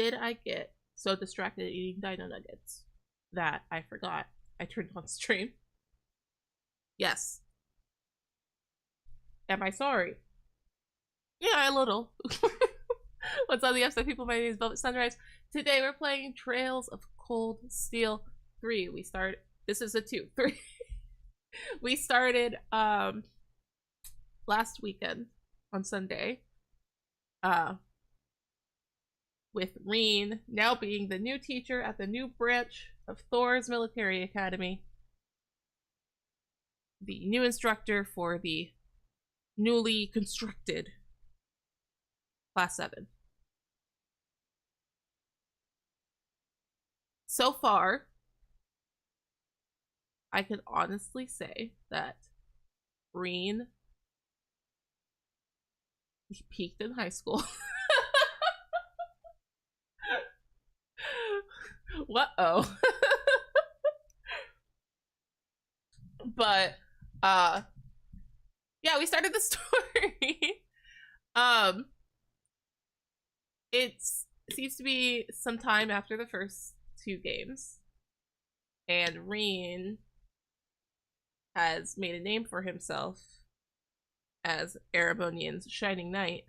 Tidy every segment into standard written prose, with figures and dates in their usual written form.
did I get so distracted eating dino nuggets that I forgot I turned on stream? Yes. Am I sorry? Yeah, a little. What's on the episode, people? My name is Velvet Sunrise. Today we're playing Trails of Cold Steel 3. This is a 2. 3. We started last weekend on Sunday with Rean now being the new teacher at the new branch of Thor's military academy, the new instructor for the newly constructed Class 7. So far, I can honestly say that Rean peaked in high school. What-oh. But, yeah, we started the story. It seems to be some time after the first 2 games, and Rean has made a name for himself as Erebonian's shining knight,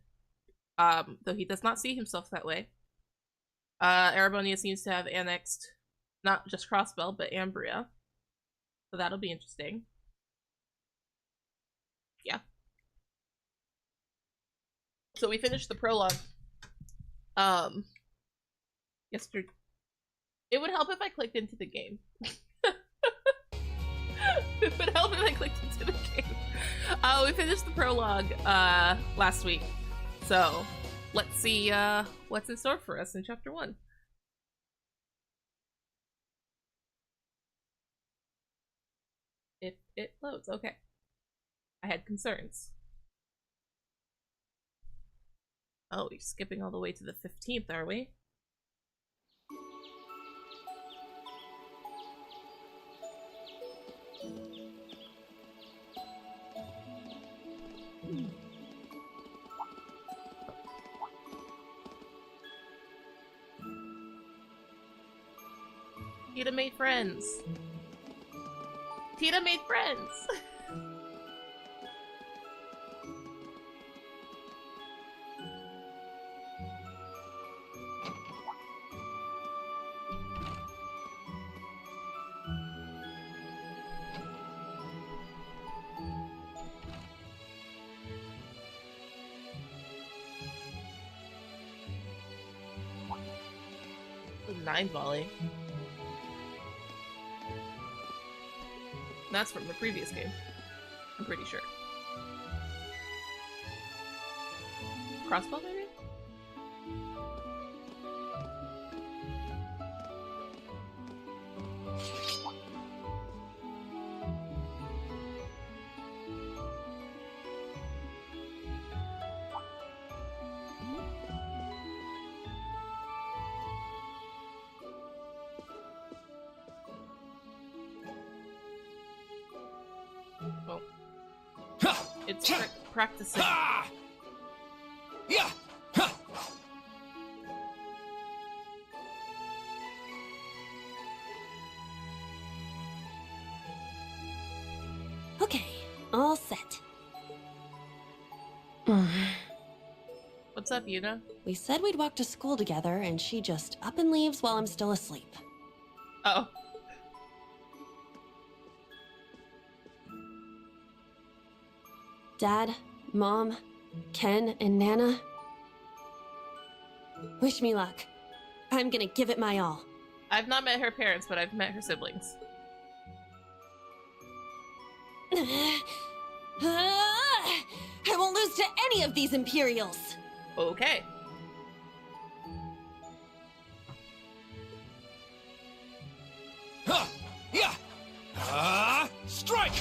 though he does not see himself that way. Erebonia seems to have annexed not just Crossbell, but Ambria, so that'll be interesting. Yeah. So we finished the prologue yesterday. It would help if I clicked into the game. It would help if I clicked into the game. We finished the prologue last week, so let's see what's in store for us in chapter 1. If it loads, okay. I had concerns. Oh, we're skipping all the way to the 15th, are we? Tita made friends. Tita made friends. The 9 volley. That's from the previous game, I'm pretty sure. Crossbow, maybe? Well, it's practicing. Okay, all set. What's up, Yuna? We said we'd walk to school together, and she just up and leaves while I'm still asleep. Oh. Dad, Mom, Ken, and Nana. Wish me luck. I'm gonna give it my all. I've not met her parents, but I've met her siblings. I won't lose to any of these Imperials. Okay. Strike!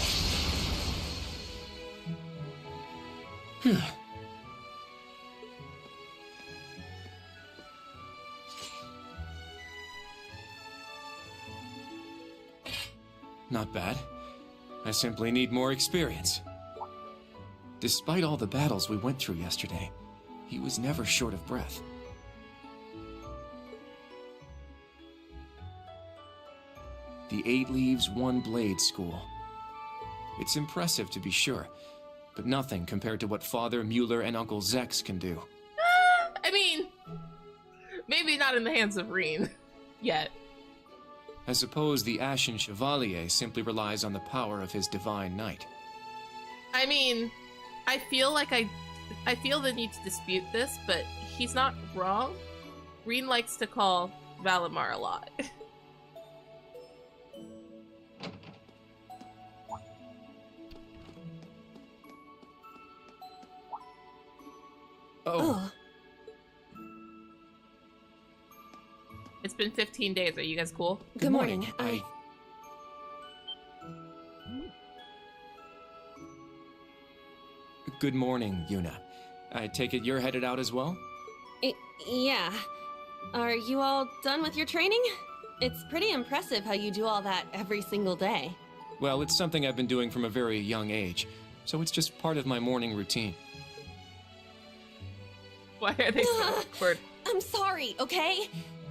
Not bad. I simply need more experience. Despite all the battles we went through yesterday, he was never short of breath. the 8 Leaves, 1 Blade School. It's impressive to be sure, but nothing compared to what Father Mueller and Uncle Zex can do. I mean, maybe not in the hands of Rean yet. I suppose the Ashen Chevalier simply relies on the power of his divine knight. I mean, I feel the need to dispute this, but he's not wrong. Rean likes to call Valimar a lot. Oh. It's been 15 days. Are you guys cool? Good morning. Good morning, Yuna. I take it you're headed out as well? Yeah. Are you all done with your training? It's pretty impressive how you do all that every single day. Well, it's something I've been doing from a very young age, so it's just part of my morning routine. Why are they so awkward? I'm sorry, okay?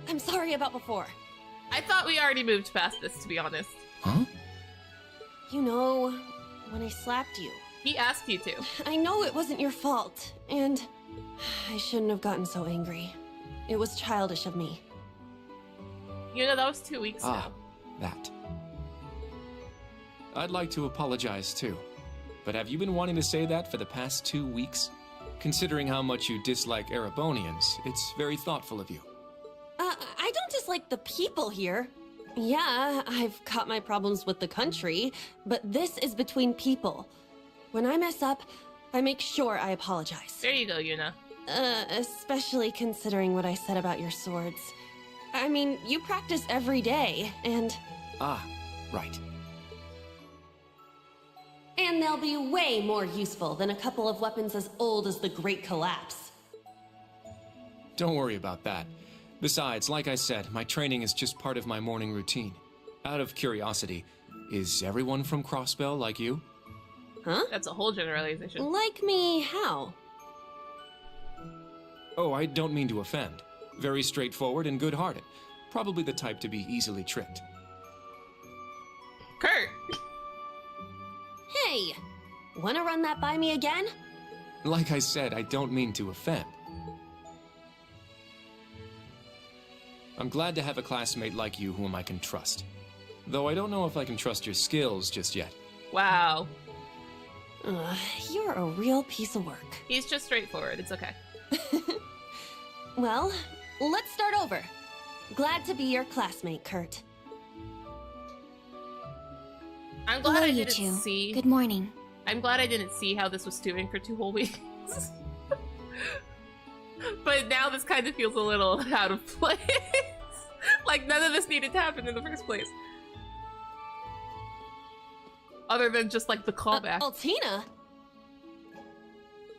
I'm sorry about before. I thought we already moved past this, to be honest. Huh? You know, when I slapped you. He asked you to. I know it wasn't your fault, and I shouldn't have gotten so angry. It was childish of me. You know, that was 2 weeks ago. That. I'd like to apologize too, but have you been wanting to say that for the past 2 weeks? Considering how much you dislike Erebonians, it's very thoughtful of you. I don't dislike the people here. Yeah, I've got my problems with the country, but this is between people. When I mess up, I make sure I apologize. There you go, Yuna. Especially considering what I said about your swords. I mean, you practice every day, and... Ah, right. And they'll be way more useful than a couple of weapons as old as the Great Collapse. Don't worry about that. Besides, like I said, my training is just part of my morning routine. Out of curiosity, is everyone from Crossbell like you? Huh? That's a whole generalization. Like me, how? Oh, I don't mean to offend. Very straightforward and good-hearted. Probably the type to be easily tricked. Kurt! Hey! Wanna run that by me again? Like I said, I don't mean to offend. I'm glad to have a classmate like you whom I can trust. Though I don't know if I can trust your skills just yet. Wow. You're a real piece of work. He's just straightforward. It's okay. Well, let's start over. Glad to be your classmate, Kurt. I'm glad Hello, I you didn't two. see... Good morning. I'm glad I didn't see how this was stewing for 2 whole weeks. But now this kind of feels a little out of place. Like, none of this needed to happen in the first place. Other than just, like, the callback. Altina?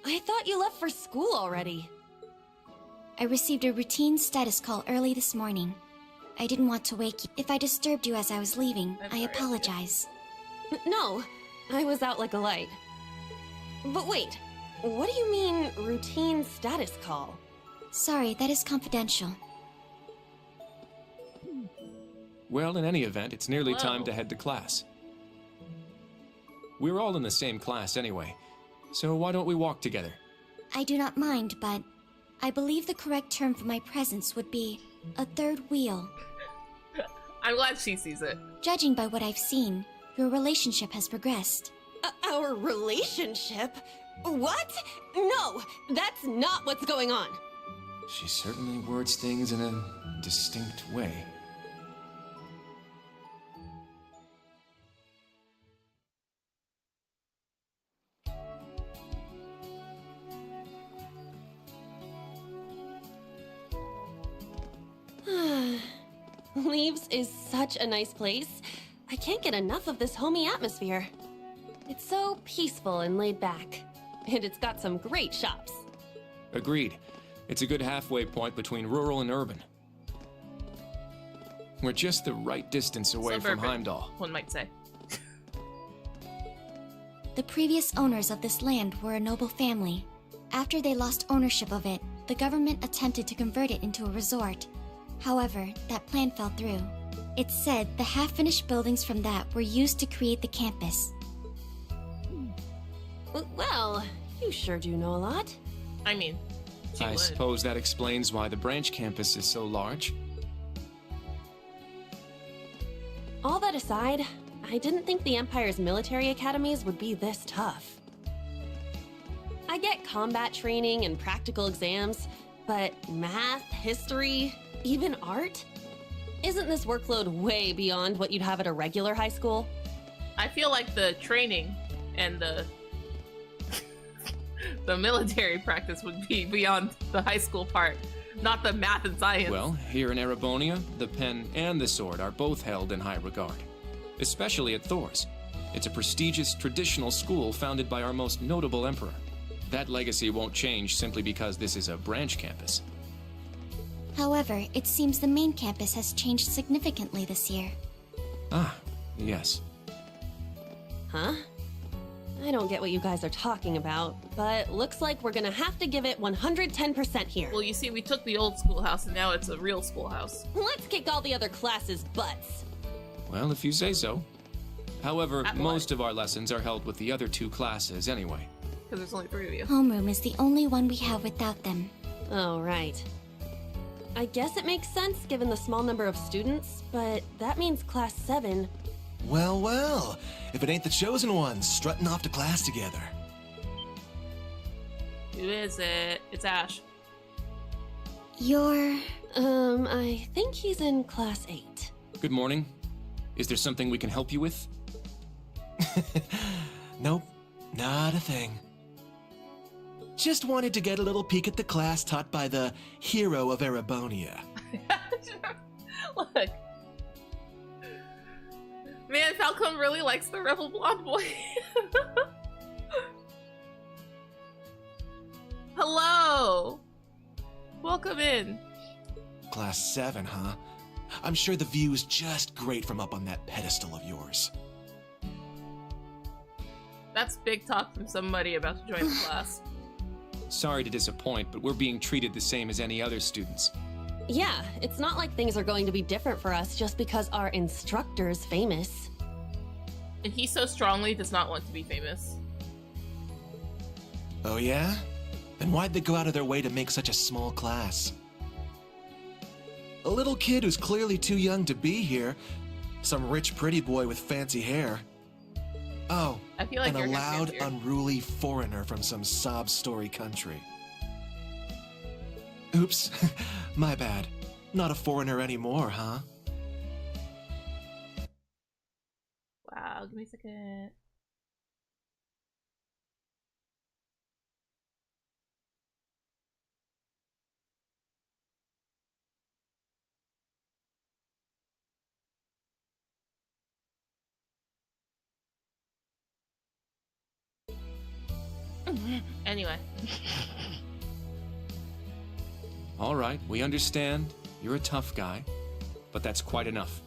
I thought you left for school already. I received a routine status call early this morning. I didn't want to wake you. If I disturbed you as I was leaving, I'm I sorry, apologize. No, I was out like a light. But wait, what do you mean, routine status call? Sorry, that is confidential. Well, in any event, it's nearly time Whoa. to head to class. We're all in the same class anyway, so why don't we walk together? I do not mind, but I believe the correct term for my presence would be a third wheel. I'm glad she sees it. Judging by what I've seen, your relationship has progressed. Our relationship? What? No, that's not what's going on. She certainly words things in a distinct way. Leaves is such a nice place. I can't get enough of this homey atmosphere. It's so peaceful and laid back. And it's got some great shops. Agreed. It's a good halfway point between rural and urban. We're just the right distance away from Suburban, Heimdall. one might say. The previous owners of this land were a noble family. After they lost ownership of it, the government attempted to convert it into a resort. However, that plan fell through. It said the half-finished buildings from that were used to create the campus. Well, you sure do know a lot. I mean, she I would. suppose that explains why the branch campus is so large. All that aside, I didn't think the Empire's military academies would be this tough. I get combat training and practical exams, but math, history, even art? Isn't this workload way beyond what you'd have at a regular high school? I feel like the training and the military practice would be beyond the high school part, not the math and science. Well, here in Erebonia, the pen and the sword are both held in high regard, especially at Thor's. It's a prestigious traditional school founded by our most notable emperor. That legacy won't change simply because this is a branch campus. However, it seems the main campus has changed significantly this year. Ah, yes. Huh? I don't get what you guys are talking about, but looks like we're gonna have to give it 110% here. Well, you see, we took the old schoolhouse and now it's a real schoolhouse. Let's kick all the other classes' butts. Well, if you say so. However, At what? most of our lessons are held with the other two classes anyway. Because there's only 3 of you. Homeroom is the only one we have without them. Oh, right. I guess it makes sense given the small number of students, but that means class 7. Well, well. If it ain't the chosen ones strutting off to class together. Who is it? It's Ash. You're... I think he's in class 8. Good morning. Is there something we can help you with? Nope, not a thing. Just wanted to get a little peek at the class taught by the hero of Erebonia. Look. Man, Falcon really likes the rebel blonde boy. Hello. Welcome in. Class 7, huh? I'm sure the view's just great from up on that pedestal of yours. That's big talk from somebody about to join the class. Sorry to disappoint, but we're being treated the same as any other students. Yeah, it's not like things are going to be different for us just because our instructor's famous. And he so strongly does not want to be famous. Oh yeah? Then why'd they go out of their way to make such a small class? A little kid who's clearly too young to be here. Some rich pretty boy with fancy hair. Oh, I feel like and a you're loud, fancier. unruly foreigner from some sob story country. Oops, my bad. Not a foreigner anymore, huh? Wow, give me a second. Anyway. All right, we understand. You're a tough guy. But that's quite enough.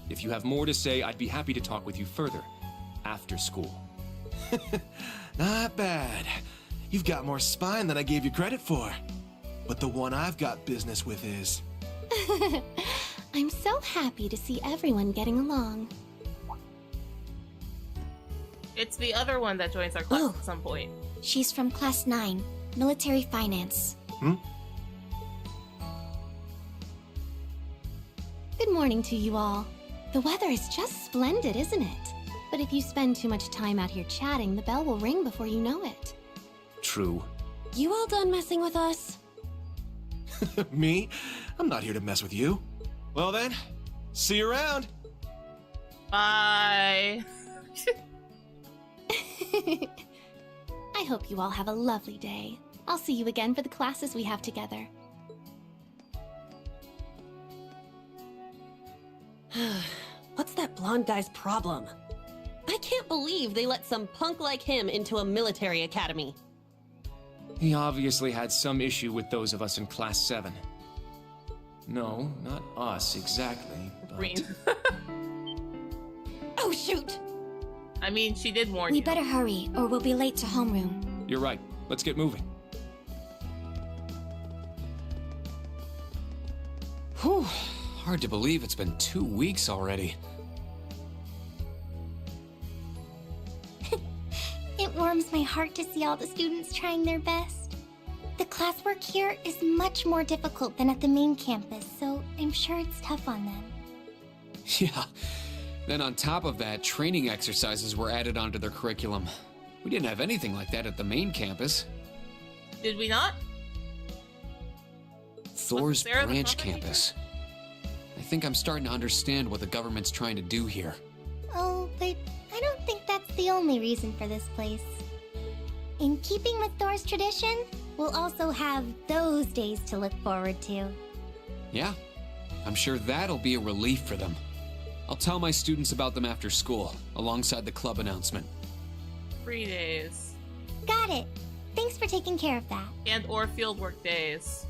If you have more to say, I'd be happy to talk with you further. After school. Not bad. You've got more spine than I gave you credit for. But the one I've got business with is... I'm so happy to see everyone getting along. It's the other one that joins our class Oh. at some point. She's from Class 9, Military Finance. Good morning to you all. The weather is just splendid, isn't it? But if you spend too much time out here chatting, the bell will ring before you know it. True. You all done messing with us? Me? I'm not here to mess with you. Well then, see you around. Bye. I hope you all have a lovely day. I'll see you again for the classes we have together. What's that blonde guy's problem? I can't believe they let some punk like him into a military academy. He obviously had some issue with those of us in Class 7. No, not us exactly, but... Rean. Oh, shoot! I mean, she did warn We you. better hurry, or we'll be late to homeroom. You're right. Let's get moving. Whew. Hard to believe it's been 2 weeks already. It warms my heart to see all the students trying their best. The classwork here is much more difficult than at the main campus, so I'm sure it's tough on them. Yeah. Then on top of that, training exercises were added onto their curriculum. We didn't have anything like that at the main campus. Did we not? Thor's Sarah the branch proper campus. I think I'm starting to understand what the government's trying to do here. Oh, but I don't think that's the only reason for this place. In keeping with Thor's tradition, we'll also have those days to look forward to. Yeah, I'm sure that'll be a relief for them. I'll tell my students about them after school, alongside the club announcement. 3 days. Got it. Thanks for taking care of that. And or fieldwork days.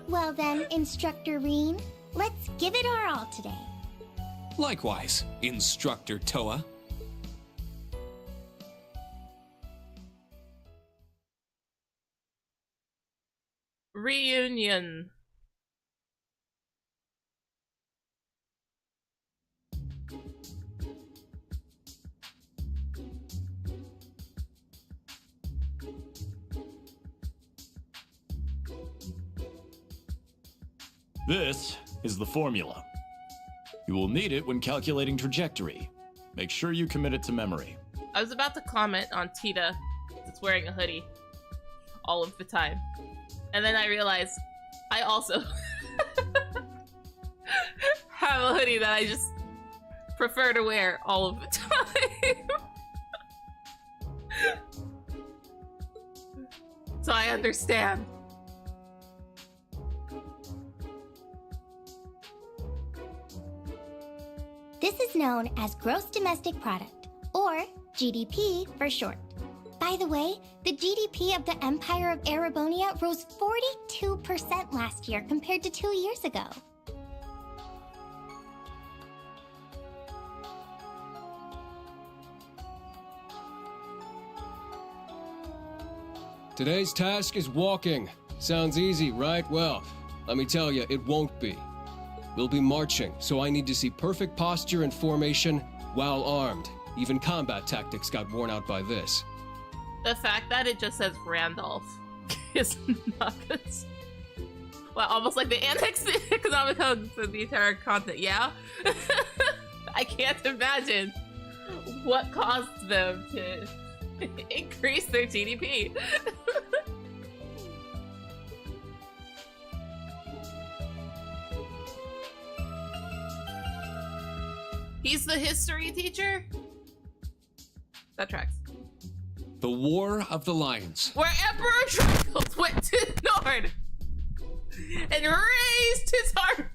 Well then, Instructor Rean, let's give it our all today. Likewise, Instructor Toa. Reunion. This is the formula. You will need it when calculating trajectory. Make sure you commit it to memory. I was about to comment on Tita that's wearing a hoodie all of the time. And then I realized I also have a hoodie that I just prefer to wear all of the time. So I understand. This is known as Gross Domestic Product, or GDP for short. By the way, the GDP of the Empire of Erebonia rose 42% last year compared to 2 years ago. Today's task is walking. Sounds easy, right? Well, let me tell you, it won't be. We'll be marching, so I need to see perfect posture and formation while armed. Even combat tactics got worn out by this. The fact that it just says Randolph is nuts. Well, almost like they annexed the economic hub for the entire continent, yeah? I can't imagine what caused them to increase their GDP. He's the history teacher? That tracks. The War of the Lions. Where Emperor Trickles went to the north and raised his army.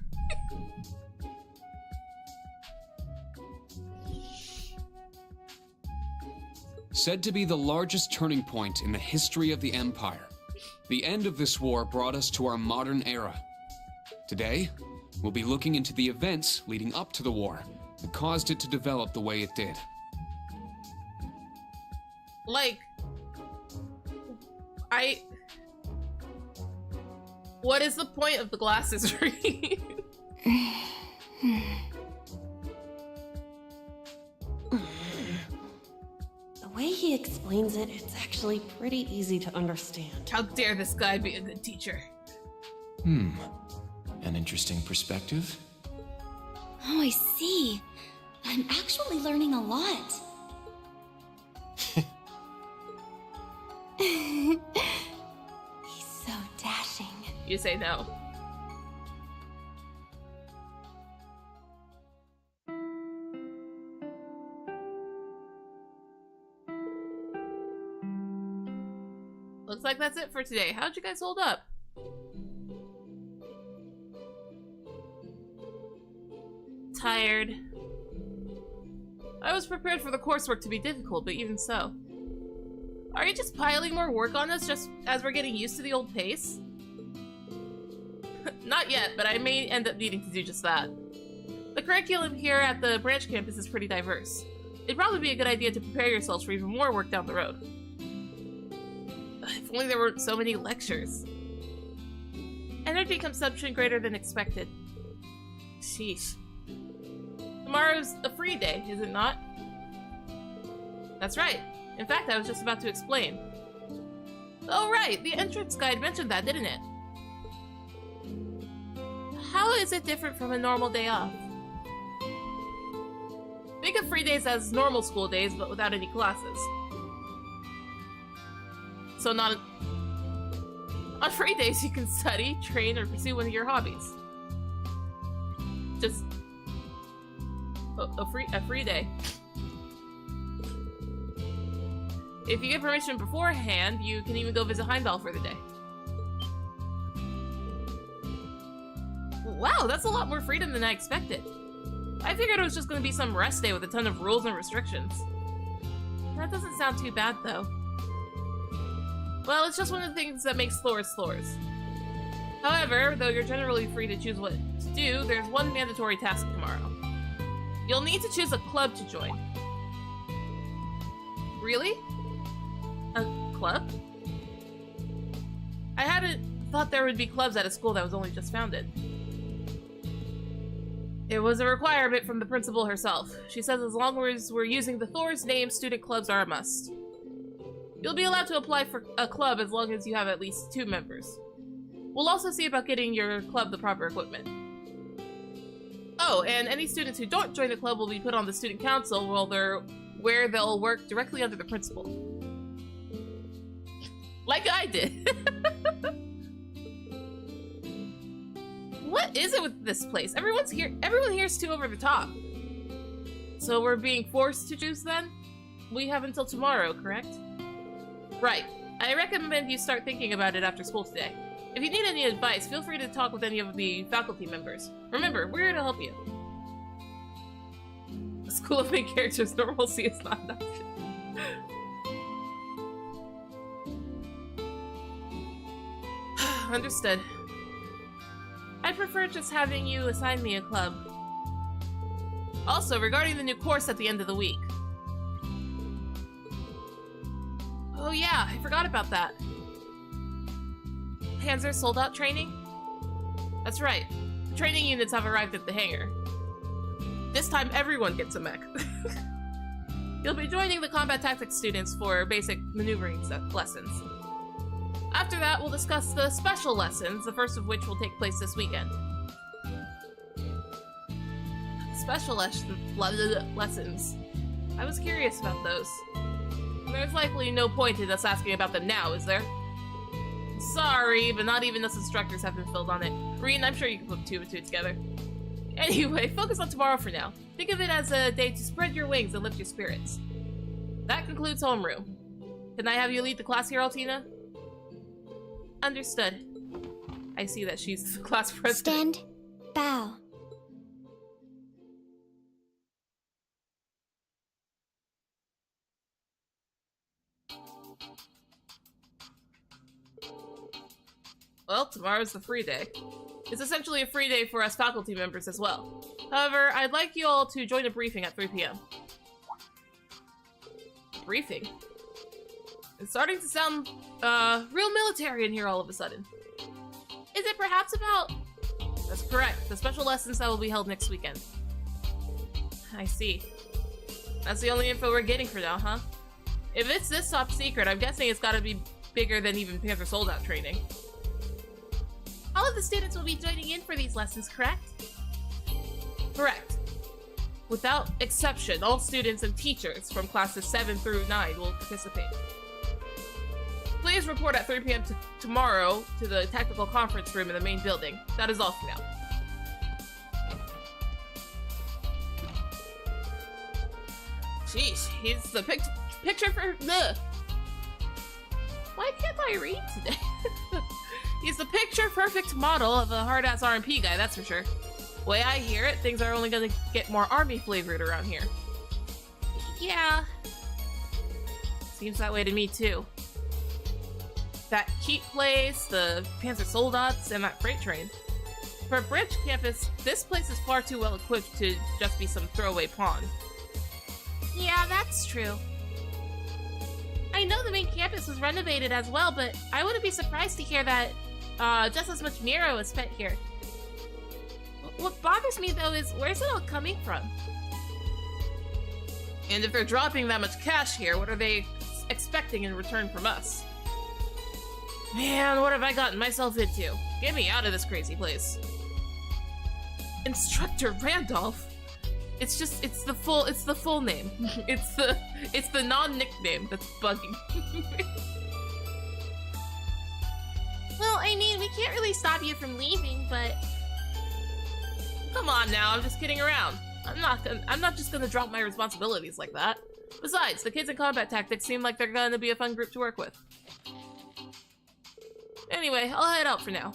Said to be the largest turning point in the history of the Empire. The end of this war brought us to our modern era. Today, we'll be looking into the events leading up to the war that caused it to develop the way it did. Like, what is the point of the glasses, Rean? The way he explains it, it's actually pretty easy to understand. How dare this guy be a good teacher? An interesting perspective. Oh, I see. I'm actually learning a lot. He's so dashing. You say no. Looks like that's it for today. How'd you guys hold up? Tired. I was prepared for the coursework to be difficult, but even so. Are you just piling more work on us just as we're getting used to the old pace? Not yet, but I may end up needing to do just that. The curriculum here at the branch campus is pretty diverse. It'd probably be a good idea to prepare yourselves for even more work down the road. If only there weren't so many lectures. Energy consumption greater than expected. Sheesh. Tomorrow's a free day, is it not? That's right. In fact, I was just about to explain. Oh right, the entrance guide mentioned that, didn't it? How is it different from a normal day off? Think of free days as normal school days, but without any classes. So not... On free days, you can study, train, or pursue one of your hobbies. Just... a free day. If you get permission beforehand, you can even go visit Heimdall for the day. Wow, that's a lot more freedom than I expected. I figured it was just going to be some rest day with a ton of rules and restrictions. That doesn't sound too bad, though. Well, it's just one of the things that makes Thors Thors. However, though you're generally free to choose what to do, there's one mandatory task tomorrow. You'll need to choose a club to join. Really? A club? I hadn't thought there would be clubs at a school that was only just founded. It was a requirement from the principal herself. She says as long as we're using the Thor's name, student clubs are a must. You'll be allowed to apply for a club as long as you have at least 2 members. We'll also see about getting your club the proper equipment. Oh, and any students who don't join the club will be put on the student council where they'll work directly under the principal. Like I did. What is it with this place? Everyone here's too over the top. So we're being forced to choose then? We have until tomorrow, correct? Right. I recommend you start thinking about it after school today. If you need any advice, feel free to talk with any of the faculty members. Remember, we're here to help you. A school of main characters, normalcy is not an option. Understood. I prefer just having you assign me a club. Also, regarding the new course at the end of the week. Oh yeah, I forgot about that. Panzer Soldat training? That's right. The training units have arrived at the hangar. This time everyone gets a mech. You'll be joining the combat tactics students for basic maneuvering lessons. After that, we'll discuss the special lessons, the first of which will take place this weekend. Special lessons. I was curious about those. There's likely no point in us asking about them now, is there? Sorry, but not even us instructors have been filled on it. Rean, I'm sure you can put 2 and 2 together. Anyway, focus on tomorrow for now. Think of it as a day to spread your wings and lift your spirits. That concludes homeroom. Can I have you lead the class here, Altina? Understood. I see that she's the class president. Stand. Bow. Well, tomorrow's the free day. It's essentially a free day for us faculty members as well. However, I'd like you all to join a briefing at 3 p.m. Briefing? It's starting to sound, real military in here all of a sudden. Is it perhaps about... That's correct. The special lessons that will be held next weekend. I see. That's the only info we're getting for now, huh? If it's this top secret, I'm guessing it's gotta be bigger than even Panzer Soldat training. All of the students will be joining in for these lessons, correct? Correct. Without exception, all students and teachers from classes 7 through 9 will participate. Please report at 3 p.m. tomorrow to the tactical conference room in the main building. That is all for now. Jeez, he's the picture for the... Why can't I read today? He's the picture-perfect model of a hard-ass RMP guy, that's for sure. Way I hear it, things are only gonna get more army-flavored around here. Yeah. Seems that way to me, too. That keep place, the Panzer Soldats, and that freight train. For a branch campus, this place is far too well equipped to just be some throwaway pawn. Yeah, that's true. I know the main campus was renovated as well, but I wouldn't be surprised to hear that just as much Miro is spent here. What bothers me, though, is where's it all coming from? And if they're dropping that much cash here, what are they expecting in return from us? Man, what have I gotten myself into? Get me out of this crazy place. Instructor Randolph? It's the full name. it's the non-nickname that's bugging. Well, I mean, we can't really stop you from leaving, but... Come on now, I'm just kidding around. I'm not just gonna drop my responsibilities like that. Besides, the kids in combat tactics seem like they're gonna be a fun group to work with. Anyway, I'll head out for now.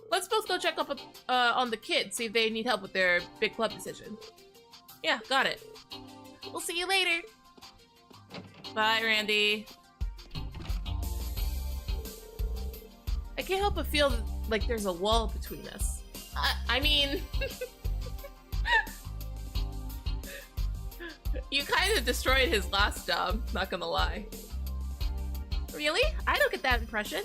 Let's both go check up on the kids, see if they need help with their big club decision. Yeah, got it. We'll see you later. Bye, Randy. I can't help but feel like there's a wall between us. I mean... You kind of destroyed his last job, not gonna lie. Really? I don't get that impression.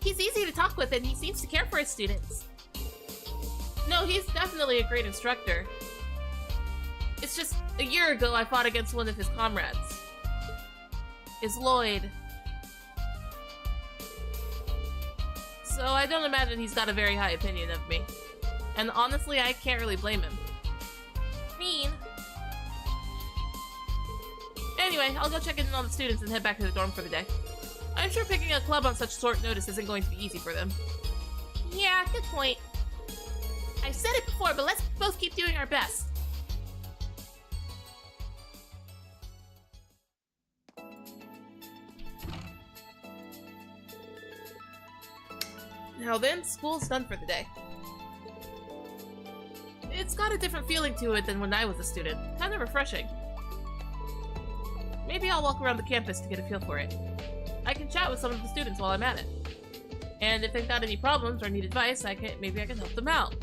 He's easy to talk with and he seems to care for his students. No, he's definitely a great instructor. It's just, a year ago I fought against one of his comrades. Is Lloyd. So I don't imagine he's got a very high opinion of me. And honestly, I can't really blame him. Mean. Anyway, I'll go check in on the students and head back to the dorm for the day. I'm sure picking a club on such short notice isn't going to be easy for them. Yeah, good point. I've said it before, but let's both keep doing our best. Now then, school's done for the day. It's got a different feeling to it than when I was a student. Kind of refreshing. Maybe I'll walk around the campus to get a feel for it. I can chat with some of the students while I'm at it. And if they've got any problems or need advice, maybe I can help them out.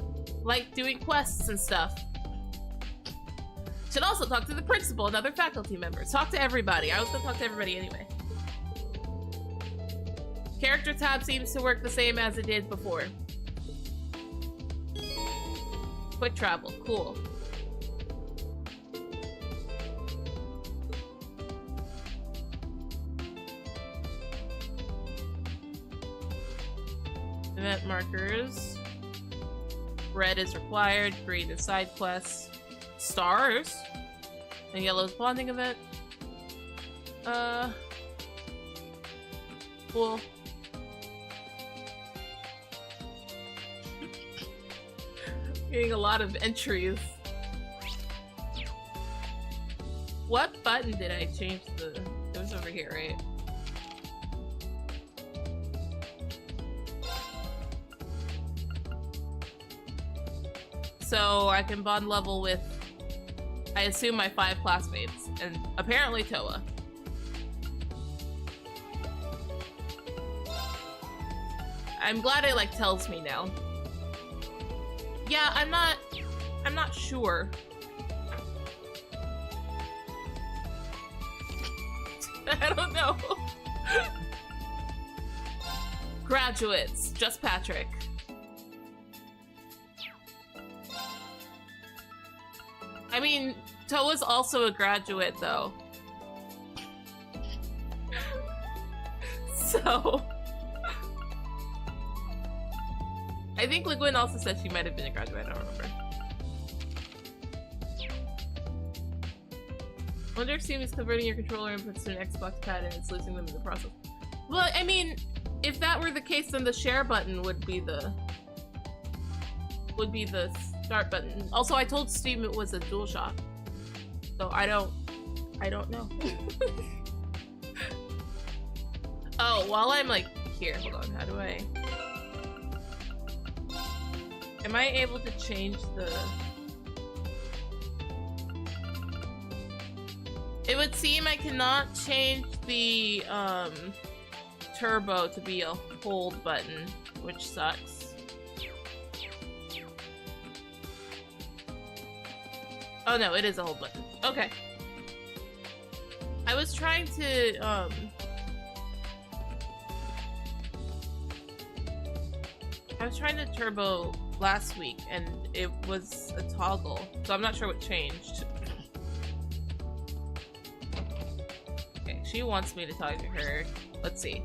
Like doing quests and stuff. Should also talk to the principal and other faculty members. Talk to everybody. I was gonna talk to everybody anyway. Character tab seems to work the same as it did before. Quick travel, cool. Event markers. Red is required, green is side quests. Stars? And yellow is bonding event. Cool. Getting a lot of entries. What button did I change the... It was over here, right? So I can bond level with, I assume, my 5 classmates, and apparently Toa. I'm glad it like tells me now. Yeah, I'm not sure. I don't know. Graduates, just Patrick. I mean, Toa's also a graduate, though. So... I think Ligwin also said she might have been a graduate, I don't remember. I wonder if Steam is converting your controller inputs to an Xbox pad and it's losing them in the process. Well, I mean, if that were the case, then the share button would be the start button. Also, I told Steam it was a DualShock, so I don't know. Oh, while I'm like here, hold on. How do I? Am I able to change the? It would seem I cannot change the turbo to be a hold button, which sucks. Oh no, it is a hold button. Okay. I was trying to I was trying to turbo last week and it was a toggle, so I'm not sure what changed. Okay, she wants me to talk to her. Let's see.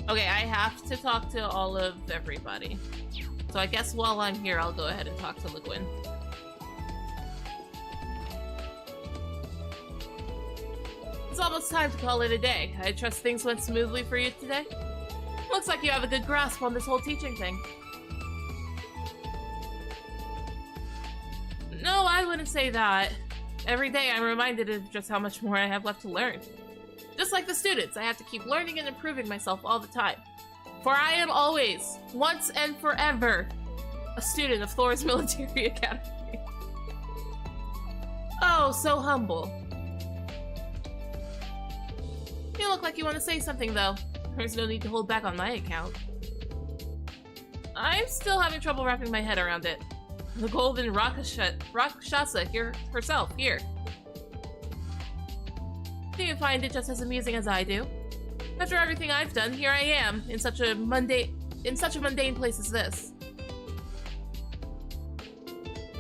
Okay, I have to talk to all of everybody. So I guess while I'm here, I'll go ahead and talk to LeGuin. It's almost time to call it a day. I trust things went smoothly for you today? Looks like you have a good grasp on this whole teaching thing. No, I wouldn't say that. Every day I'm reminded of just how much more I have left to learn. Just like the students, I have to keep learning and improving myself all the time. For I am always, once and forever, a student of Thor's Military Academy. Oh, so humble. You look like you want to say something, though. There's no need to hold back on my account. I'm still having trouble wrapping my head around it. The golden Rakshasa herself, here. Do you find it just as amusing as I do? After everything I've done, here I am, in such a mundane place as this.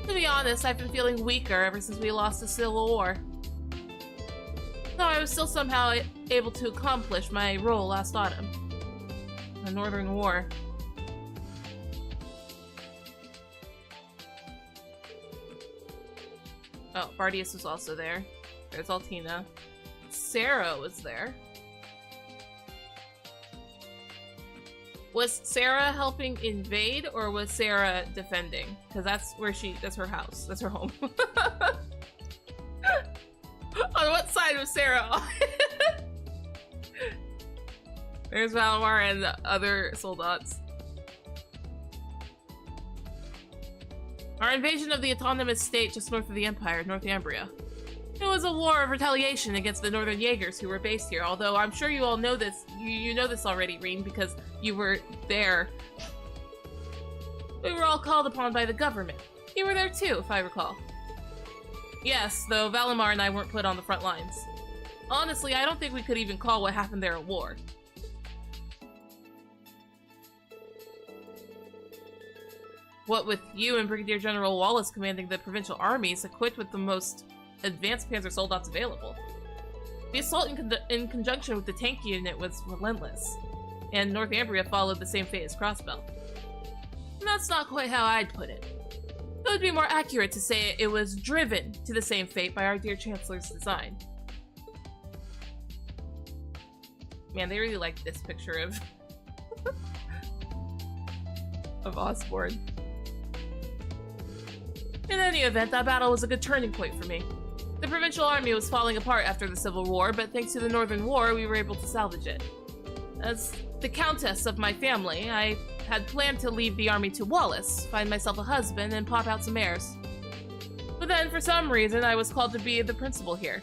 To be honest, I've been feeling weaker ever since we lost the Civil War. Though I was still somehow able to accomplish my role last autumn. The Northern War. Oh, Bardius was also there. There's Altina. Sarah was there. Was Sarah helping invade, or was Sarah defending? Because that's where that's her house. That's her home. On what side was Sarah on? There's Valimar and the other soldats. Our invasion of the autonomous state just north of the Empire, Northumbria. It was a war of retaliation against the Northern Jaegers who were based here, although I'm sure you all know this. You know this already, Rean, because you were there. We were all called upon by the government. You were there too, if I recall. Yes, though Valimar and I weren't put on the front lines. Honestly, I don't think we could even call what happened there a war. What with you and Brigadier General Wallace commanding the provincial armies, equipped with the most advanced panzer soldats available. The assault in conjunction with the tank unit was relentless, and Northumbria followed the same fate as Crossbell. And that's not quite how I'd put it. It would be more accurate to say it was driven to the same fate by our dear Chancellor's design. Man, they really like this picture of of Osborne. In any event, that battle was a good turning point for me. The provincial army was falling apart after the Civil War, but thanks to the Northern War, we were able to salvage it. As the Countess of my family, I had planned to leave the army to Wallace, find myself a husband, and pop out some heirs. But then, for some reason, I was called to be the principal here.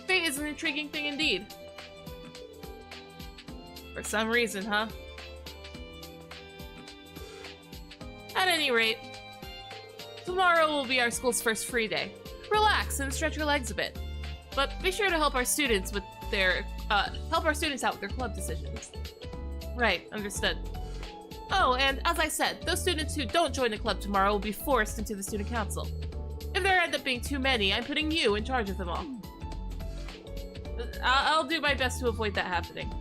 Fate is an intriguing thing indeed. For some reason, huh? At any rate, tomorrow will be our school's first free day. Relax and stretch your legs a bit. But be sure to help our students with their, help our students out with their club decisions. Right, understood. Oh, and as I said, those students who don't join the club tomorrow will be forced into the student council. If there end up being too many, I'm putting you in charge of them all. I'll do my best to avoid that happening.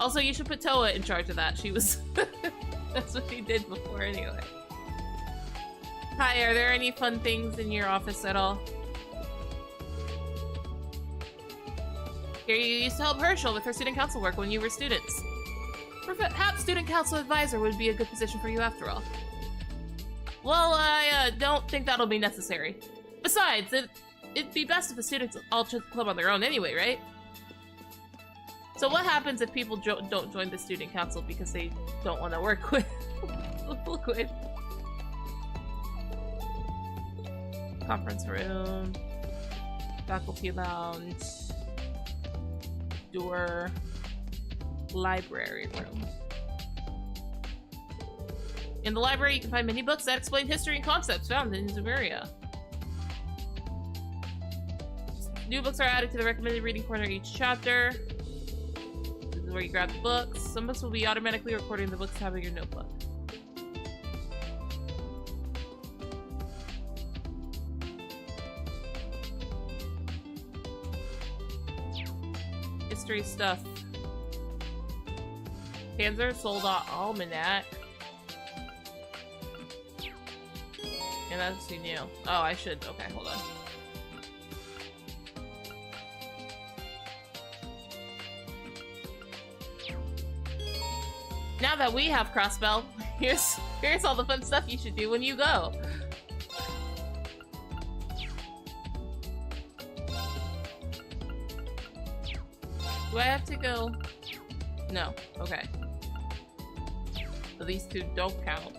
Also, you should put Toa in charge of that. She was... That's what she did before anyway. Hi, are there any fun things in your office at all? Here, you used to help Herschel with her student council work when you were students. Perhaps student council advisor would be a good position for you after all. Well, I don't think that'll be necessary. Besides, it'd be best if the students all chose the club on their own anyway, right? So what happens if people don't join the student council because they don't want to work with Liquid? Conference room, faculty lounge, door, library room. In the library, you can find many books that explain history and concepts found in Zumeria. New books are added to the recommended reading corner each chapter. This is where you grab the books. Some books will be automatically recorded in the books tab of your notebook. History stuff. Panzer Soldat Almanac. And that's new. Oh, I should. Okay, hold on. Now that we have Crossbell, here's all the fun stuff you should do when you go. Do I have to go? No. Okay. So these two don't count.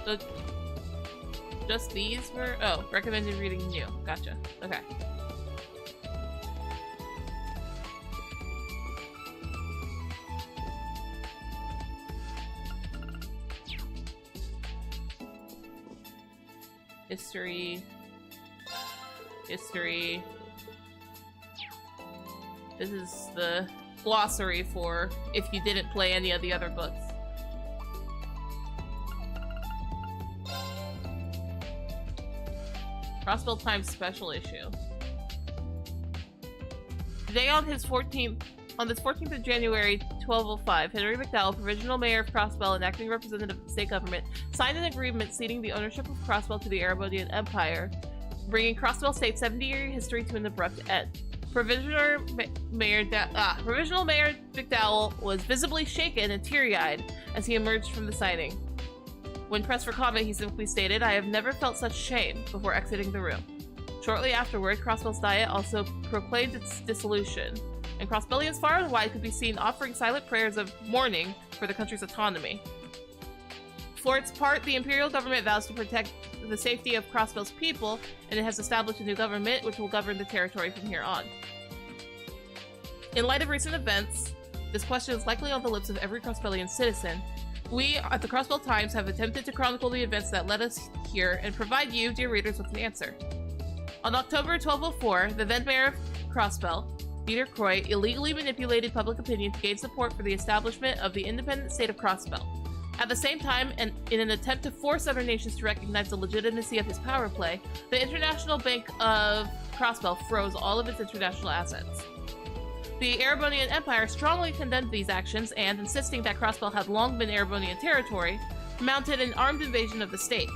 So just these were— oh, recommended reading new. Gotcha. Okay. History. History. This is the glossary for if you didn't play any of the other books. Crossbell Times special issue. Today on this 14th of January 1205, Henry McDowell, provisional mayor of Crossbell and acting representative of the state government, signed an agreement ceding the ownership of Crossbell to the Erebonian Empire, bringing Crossbell State's 70-year history to an abrupt end. Provisional Mayor McDowell was visibly shaken and teary-eyed as he emerged from the signing. When pressed for comment, he simply stated, "I have never felt such shame," before exiting the room. Shortly afterward, Crossbell's Diet also proclaimed its dissolution, and Crossbellians far and wide could be seen offering silent prayers of mourning for the country's autonomy. For its part, the Imperial government vows to protect the safety of Crossbell's people, and it has established a new government which will govern the territory from here on. In light of recent events, this question is likely on the lips of every Crossbellian citizen. We, at the Crossbell Times, have attempted to chronicle the events that led us here and provide you, dear readers, with an answer. On October 1204, the then mayor of Crossbell, Dieter Croy, illegally manipulated public opinion to gain support for the establishment of the independent state of Crossbell. At the same time, and in an attempt to force other nations to recognize the legitimacy of his power play, the International Bank of Crossbell froze all of its international assets. The Erebonian Empire strongly condemned these actions and, insisting that Crossbell had long been Erebonian territory, mounted an armed invasion of the state.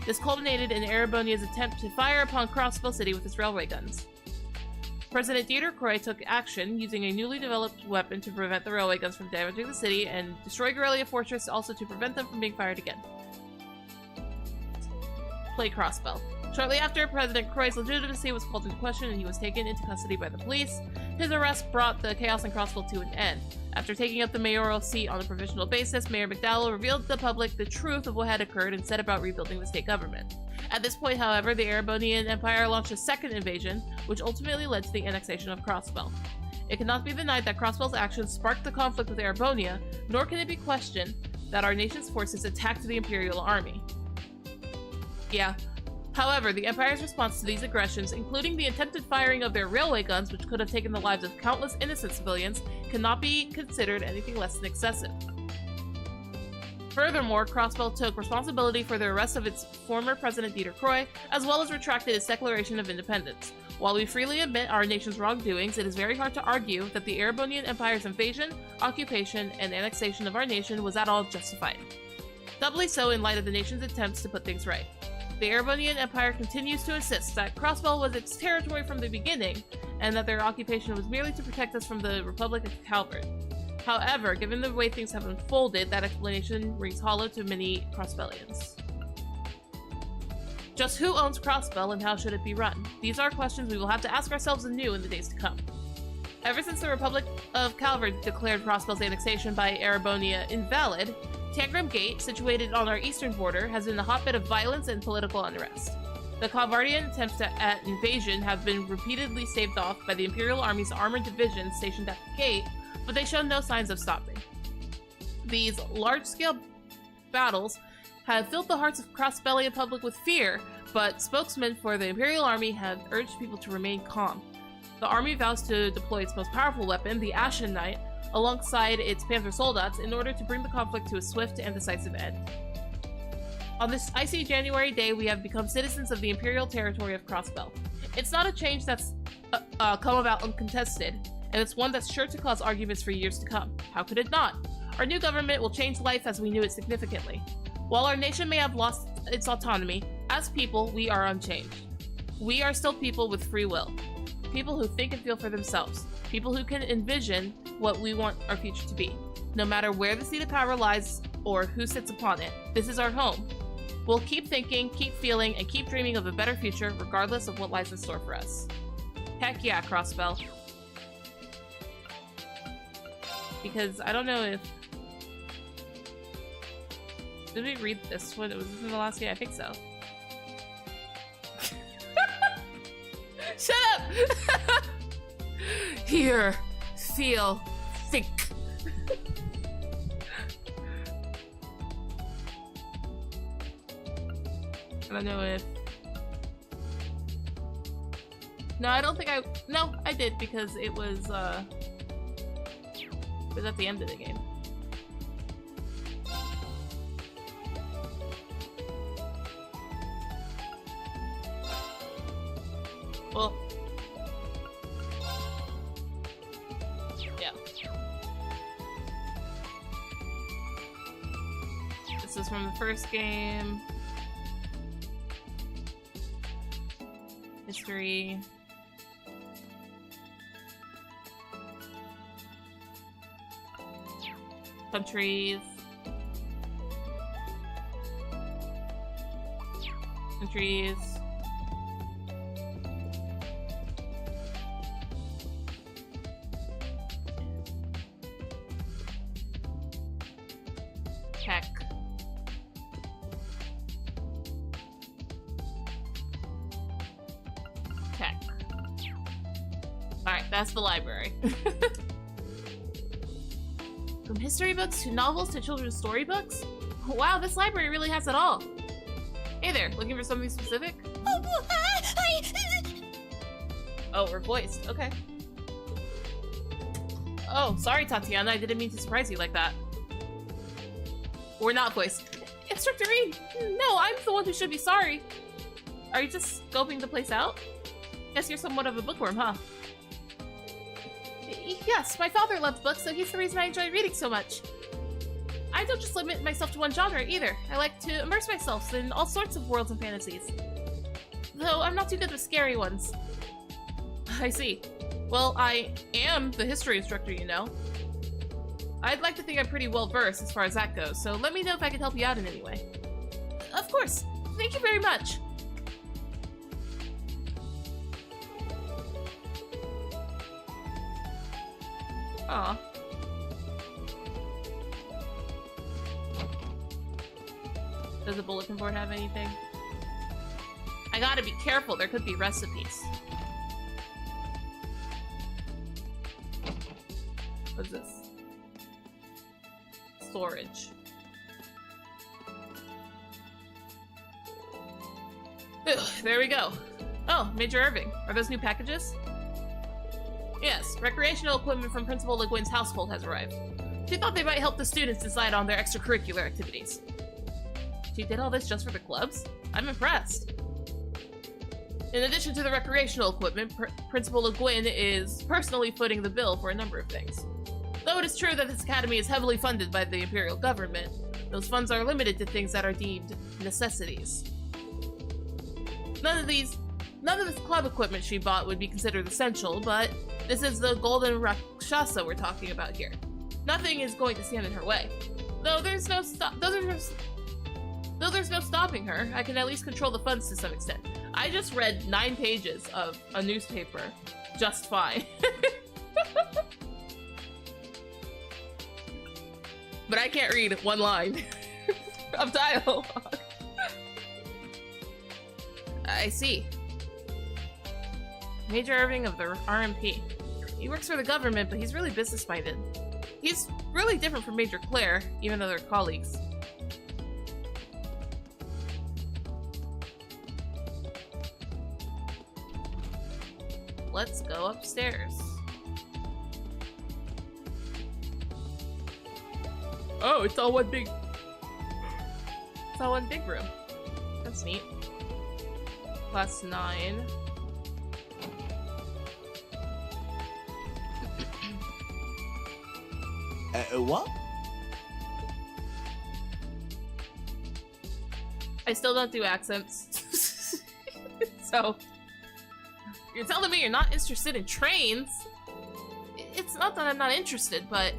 This culminated in Erebonia's attempt to fire upon Crossbell City with its railway guns. President Dieter Croy took action, using a newly developed weapon to prevent the railway guns from damaging the city, and destroy Guerrilla Fortress also to prevent them from being fired again. Play Crossbell. Shortly after, President Croy's legitimacy was called into question and he was taken into custody by the police. His arrest brought the chaos in Crossbell to an end. After taking up the mayoral seat on a provisional basis, Mayor McDowell revealed to the public the truth of what had occurred and set about rebuilding the state government. At this point, however, the Erebonian Empire launched a second invasion, which ultimately led to the annexation of Crossbell. It cannot be denied that Crossbell's actions sparked the conflict with Erebonia, nor can it be questioned that our nation's forces attacked the Imperial Army. Yeah. However, the Empire's response to these aggressions, including the attempted firing of their railway guns, which could have taken the lives of countless innocent civilians, cannot be considered anything less than excessive. Furthermore, Crossbell took responsibility for the arrest of its former president Dieter Croy, as well as retracted its declaration of independence. While we freely admit our nation's wrongdoings, it is very hard to argue that the Erebonian Empire's invasion, occupation, and annexation of our nation was at all justified. Doubly so in light of the nation's attempts to put things right. The Erebonian Empire continues to insist that Crossbell was its territory from the beginning, and that their occupation was merely to protect us from the Republic of Calvert. However, given the way things have unfolded, that explanation rings hollow to many Crossbellians. Just who owns Crossbell and how should it be run? These are questions we will have to ask ourselves anew in the days to come. Ever since the Republic of Calvert declared Crossbell's annexation by Erebonia invalid, Tangram Gate, situated on our eastern border, has been a hotbed of violence and political unrest. The Calvardian attempts at invasion have been repeatedly staved off by the Imperial Army's armored divisions stationed at the gate, but they show no signs of stopping. These large-scale battles have filled the hearts of Crossbellian public with fear, but spokesmen for the Imperial Army have urged people to remain calm. The army vows to deploy its most powerful weapon, the Ashen Knight, alongside its Panzer Soldats in order to bring the conflict to a swift and decisive end. On this icy January day, we have become citizens of the Imperial territory of Crossbell. It's not a change that's come about uncontested, and it's one that's sure to cause arguments for years to come. How could it not? Our new government will change life as we knew it significantly. While our nation may have lost its autonomy, as people, we are unchanged. We are still people with free will. People who think and feel for themselves. People who can envision what we want our future to be. No matter where the seat of power lies or who sits upon it, this is our home. We'll keep thinking, keep feeling, and keep dreaming of a better future regardless of what lies in store for us. Heck yeah, Crossbell. Because I don't know if... Did we read this one? Was this in the last game? I think so. Shut up! Hear, feel, think. I don't know if... No, I don't think I... No, I did because it was at the end of the game. Well... Yeah. This is from the first game. History. Countries. Countries. Tech. Tech. Alright, that's the library. From history books to novels to children's storybooks? Wow, this library really has it all. Hey there, looking for something specific? Oh, we're voiced. Okay. Oh, sorry, Tatiana. I didn't mean to surprise you like that. We're not voiced. Instructor Rean! No, I'm the one who should be sorry. Are you just scoping the place out? Guess you're somewhat of a bookworm, huh? Yes, my father loved books, so he's the reason I enjoy reading so much. I don't just limit myself to one genre, either. I like to immerse myself in all sorts of worlds and fantasies. Though I'm not too good with scary ones. I see. Well, I am the history instructor, you know. I'd like to think I'm pretty well versed as far as that goes, so let me know if I can help you out in any way. Of course! Thank you very much! Aw. Does the bulletin board have anything? I gotta be careful, there could be recipes. What's this? Storage. Ugh, there we go. Oh, Major Irving. Are those new packages? Yes, recreational equipment from Principal Le Guin's household has arrived. She thought they might help the students decide on their extracurricular activities. She did all this just for the clubs? I'm impressed. In addition to the recreational equipment, Principal Le Guin is personally footing the bill for a number of things. Though it is true that this academy is heavily funded by the Imperial government, those funds are limited to things that are deemed necessities. None of this club equipment she bought would be considered essential, but this is the Golden Rakshasa we're talking about here. Nothing is going to stand in her way. Though there's no stopping her, I can at least control the funds to some extent. I just read 9 pages of a newspaper just fine. But I can't read one line of dialogue. I see. Major Irving of the RMP. He works for the government, but he's really business-minded. He's really different from Major Claire, even though they're colleagues. Let's go upstairs. Oh, it's all one big that one big room. That's neat. Class 9. What? I still don't do accents. So, you're telling me you're not interested in trains? It's not that I'm not interested, but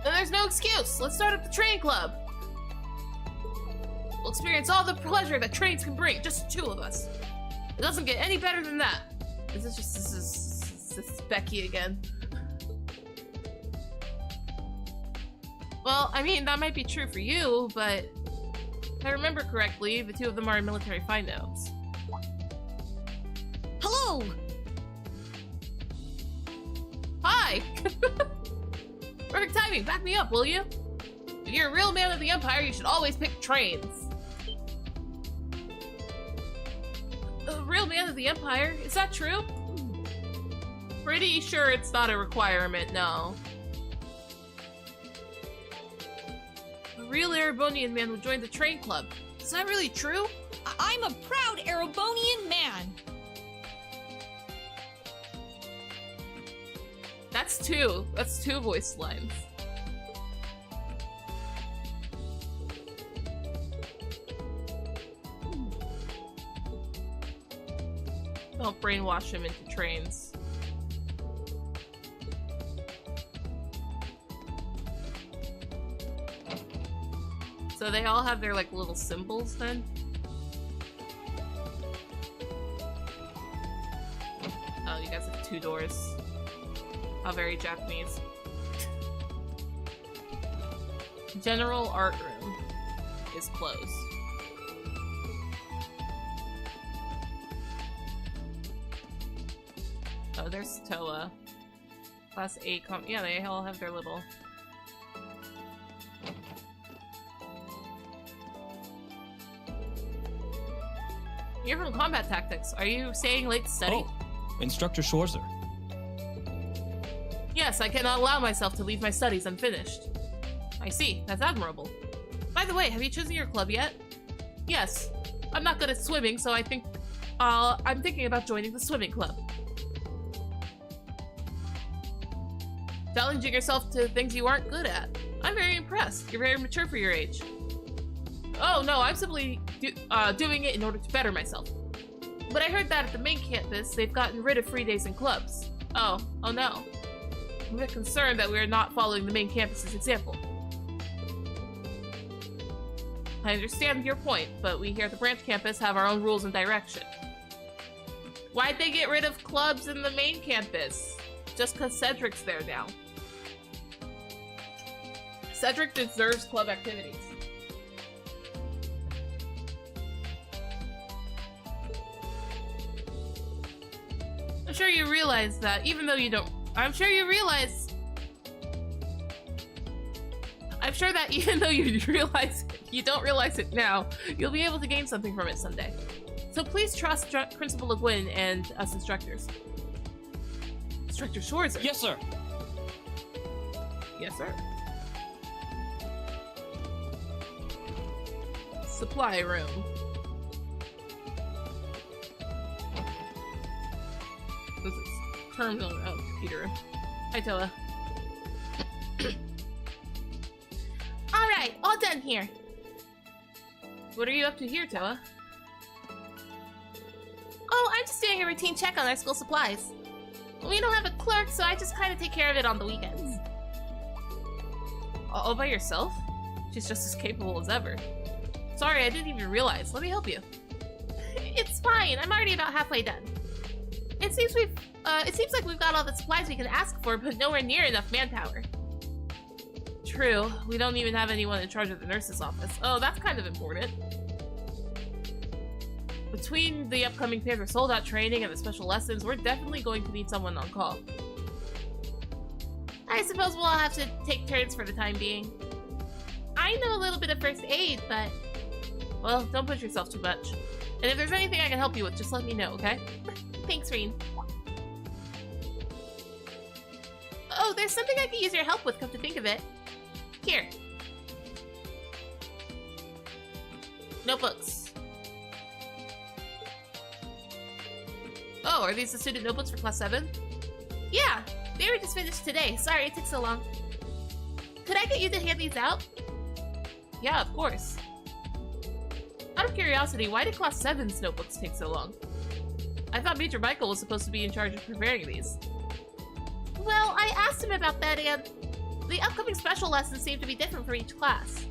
then there's no excuse. Let's start up the train club. We'll experience all the pleasure that trains can bring, just the two of us. It doesn't get any better than that. This is Becky again. Well, I mean, that might be true for you, but if I remember correctly, the two of them are in military find notes. Hello! Hi! Perfect timing, back me up, will you? If you're a real man of the Empire, you should always pick trains. A real man of the Empire? Is that true? Pretty sure it's not a requirement, no. A real Erebonian man would join the train club. Is that really true? I'm a proud Erebonian man. That's two. That's two voice lines. Don't brainwash him into trains. So they all have their like little symbols then? Oh, you guys have two doors. How very Japanese. General art room is closed. Oh, there's Toa. Class 8 yeah, they all have their little... You're from Combat Tactics. Are you staying late to study? Oh, Instructor Schwarzer. Yes, I cannot allow myself to leave my studies unfinished. I see. That's admirable. By the way, have you chosen your club yet? Yes. I'm not good at swimming, so I think... I'm thinking about joining the swimming club. Challenging yourself to things you aren't good at. I'm very impressed. You're very mature for your age. Oh, no, I'm simply doing it in order to better myself. But I heard that at the main campus, they've gotten rid of free days in clubs. Oh no. I'm a bit concerned that we are not following the main campus's example. I understand your point, but we here at the branch campus have our own rules and direction. Why'd they get rid of clubs in the main campus? Just because Cedric's there now. Cedric deserves club activities. I'm sure you realize that even though you don't... I'm sure that even though you realize you don't realize it now, you'll be able to gain something from it someday. So please trust Principal Le Guin and us instructors. Instructor Schwarzer. Yes, sir. Yes, sir. Supply room. This is terminal. Oh, computer room. Hi, Toa. Alright, all done here. What are you up to here, Toa? Oh, I'm just doing a routine check on our school supplies. We don't have a clerk, so I just kind of take care of it on the weekends. All by yourself? She's just as capable as ever. Sorry, I didn't even realize. Let me help you. It's fine. I'm already about halfway done. It seems like we've got all the supplies we can ask for, but nowhere near enough manpower. True. We don't even have anyone in charge of the nurse's office. Oh, that's kind of important. Between the upcoming Panther Soldat training and the special lessons, we're definitely going to need someone on call. I suppose we'll all have to take turns for the time being. I know a little bit of first aid, but... Well, don't push yourself too much. And if there's anything I can help you with, just let me know, okay? Thanks, Rean. Oh, there's something I could use your help with, come to think of it. Here. Notebooks. Oh, are these the student notebooks for class 7? Yeah, they were just finished today. Sorry it took so long. Could I get you to hand these out? Yeah, of course. Out of curiosity, why did class 7's notebooks take so long? I thought Major Michael was supposed to be in charge of preparing these. Well, I asked him about that, and the upcoming special lessons seem to be different for each class.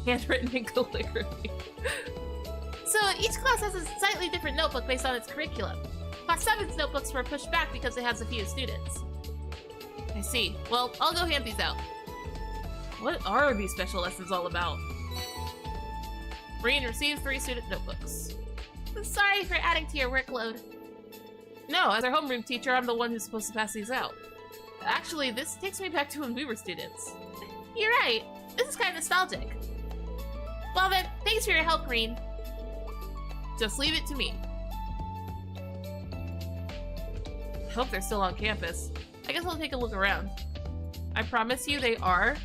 Handwritten in calligraphy. So each class has a slightly different notebook based on its curriculum. Class 7's notebooks were pushed back because it has a few students. I see. Well, I'll go hand these out. What are these special lessons all about? Rean received 3 student notebooks. I'm sorry for adding to your workload. No, as our homeroom teacher, I'm the one who's supposed to pass these out. Actually, this takes me back to when we were students. You're right. This is kind of nostalgic. Well then, thanks for your help, Rean. Just leave it to me. I hope they're still on campus. I guess I'll take a look around. I promise you they are.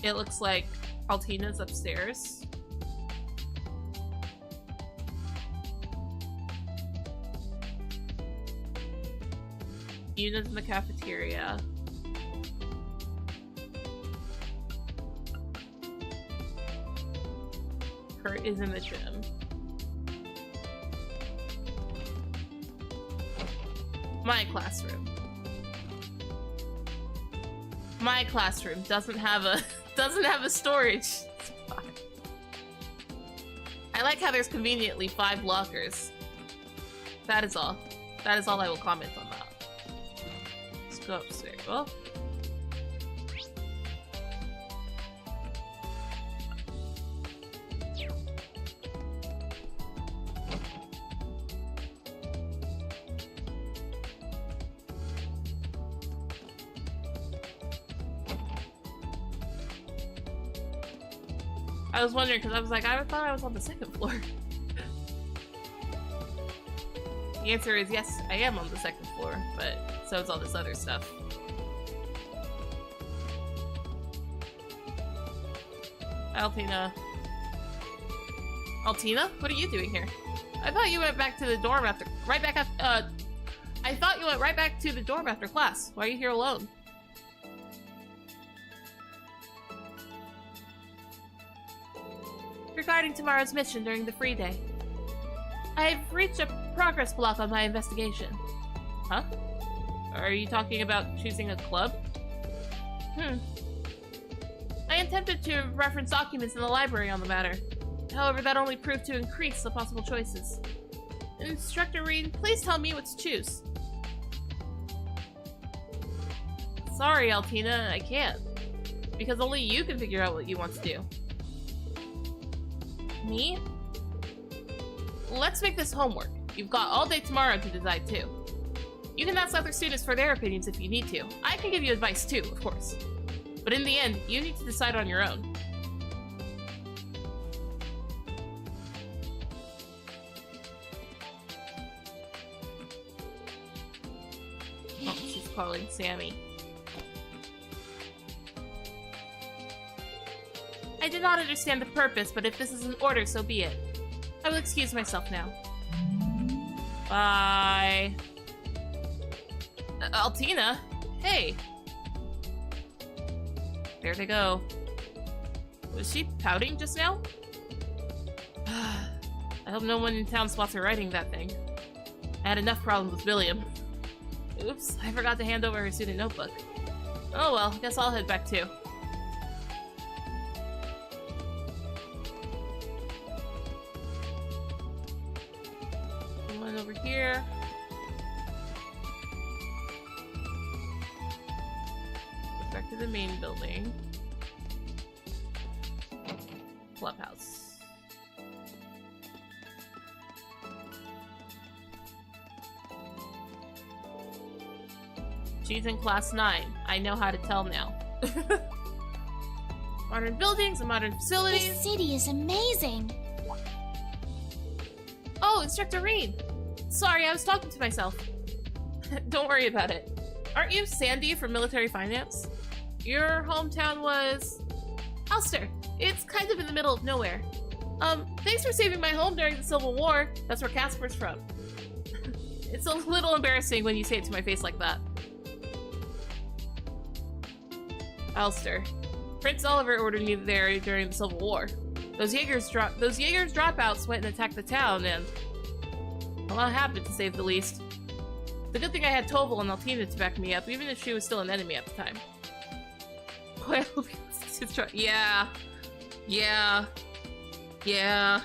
It looks like Altina's upstairs. Yuna's in the cafeteria. Kurt is in the gym. My classroom. My classroom doesn't have a storage spot. I like how there's conveniently 5 lockers. That is all. That is all I will comment on that. Let's go upstairs. Well. I was wondering because I was like, I thought I was on the 2nd floor. The answer is yes, I am on the 2nd floor, but so is all this other stuff. Altina. Altina? What are you doing here? I thought you went back to the dorm after- I thought you went right back to the dorm after class. Why are you here alone? Regarding tomorrow's mission during the free day. I've reached a progress block on my investigation. Huh? Are you talking about choosing a club? I attempted to reference documents in the library on the matter. However, that only proved to increase the possible choices. Instructor Rean, please tell me what to choose. Sorry, Altina, I can't. Because only you can figure out what you want to do. Me? Let's make this homework. You've got all day tomorrow to decide too. You can ask other students for their opinions if you need to. I can give you advice too, of course. But in the end, you need to decide on your own. Oh, she's calling Sammy. I did not understand the purpose, but if this is an order, so be it. I will excuse myself now. Bye. Altina? Hey. There they go. Was she pouting just now? I hope no one in town spots her writing that thing. I had enough problems with William. Oops, I forgot to hand over her student notebook. Oh well, guess I'll head back too. One over here. Back to the main building. Clubhouse. She's in class 9. I know how to tell now. Modern buildings and modern facilities. This city is amazing. Oh, Instructor Rean. Sorry, I was talking to myself. Don't worry about it. Aren't you Sandy from Military Finance? Your hometown was... Alster, it's kind of in the middle of nowhere. Thanks for saving my home during the Civil War. That's where Casper's from. It's a little embarrassing when you say it to my face like that. Alster, Prince Oliver ordered me there during the Civil War. Those Jaegers dropouts went and attacked the town, and a lot happened, to say the least. The good thing I had Toval and Altina to back me up, even if she was still an enemy at the time. Boy, I hope you listen to yeah. Yeah. Yeah.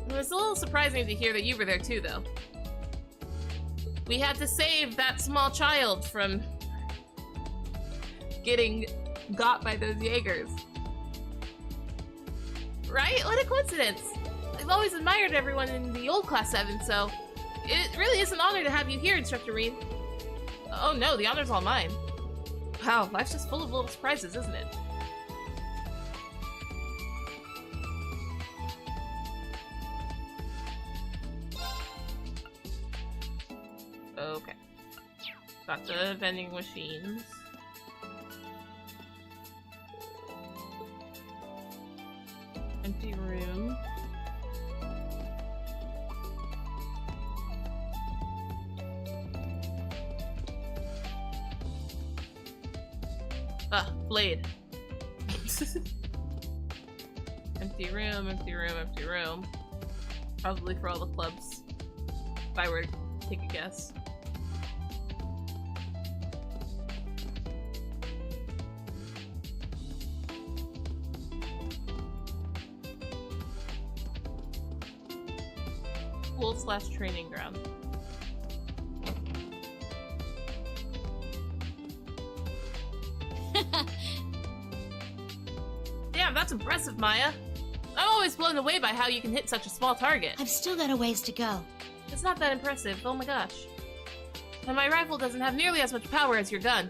It was a little surprising to hear that you were there too, though. We had to save that small child from getting got by those Jaegers. Right? What a coincidence! I've always admired everyone in the old Class 7, so it really is an honor to have you here, Instructor Rean. Oh no, the honor's all mine. Wow, life's just full of little surprises, isn't it? Okay. Got the vending machines. Empty room. Ah, blade. Empty room, empty room, empty room. Probably for all the clubs, if I were to take a guess. School/training ground. Damn, that's impressive, Maya. I'm always blown away by how you can hit such a small target. I've still got a ways to go. It's not that impressive, oh my gosh. And my rifle doesn't have nearly as much power as your gun.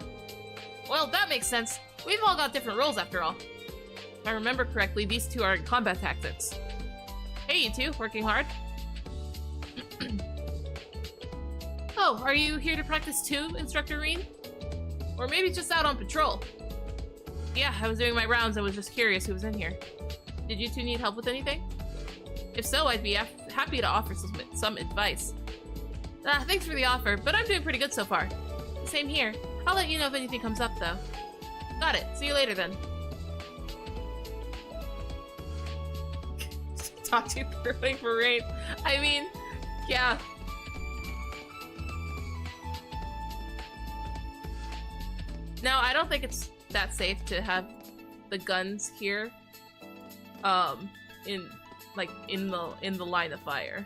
Well, that makes sense. We've all got different roles after all. If I remember correctly, these two are in combat tactics. Hey, you two, working hard? Oh, are you here to practice too, Instructor Rean? Or maybe just out on patrol? Yeah, I was doing my rounds and was just curious who was in here. Did you two need help with anything? If so, I'd be happy to offer some advice. Thanks for the offer, but I'm doing pretty good so far. Same here. I'll let you know if anything comes up, though. Got it. See you later, then. Talk to throwing for rape. I mean, yeah. No, I don't think it's that safe to have the guns here. In the line of fire.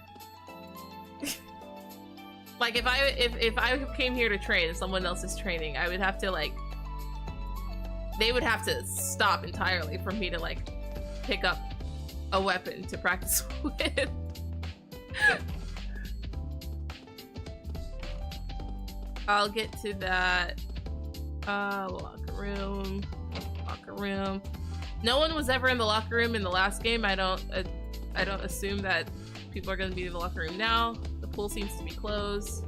Like if I came here to train and someone else is training, I would have to they would have to stop entirely for me to pick up a weapon to practice with. I'll get to that. Locker room. No one was ever in the locker room in the last game. I don't assume that people are going to be in the locker room now. The pool seems to be closed.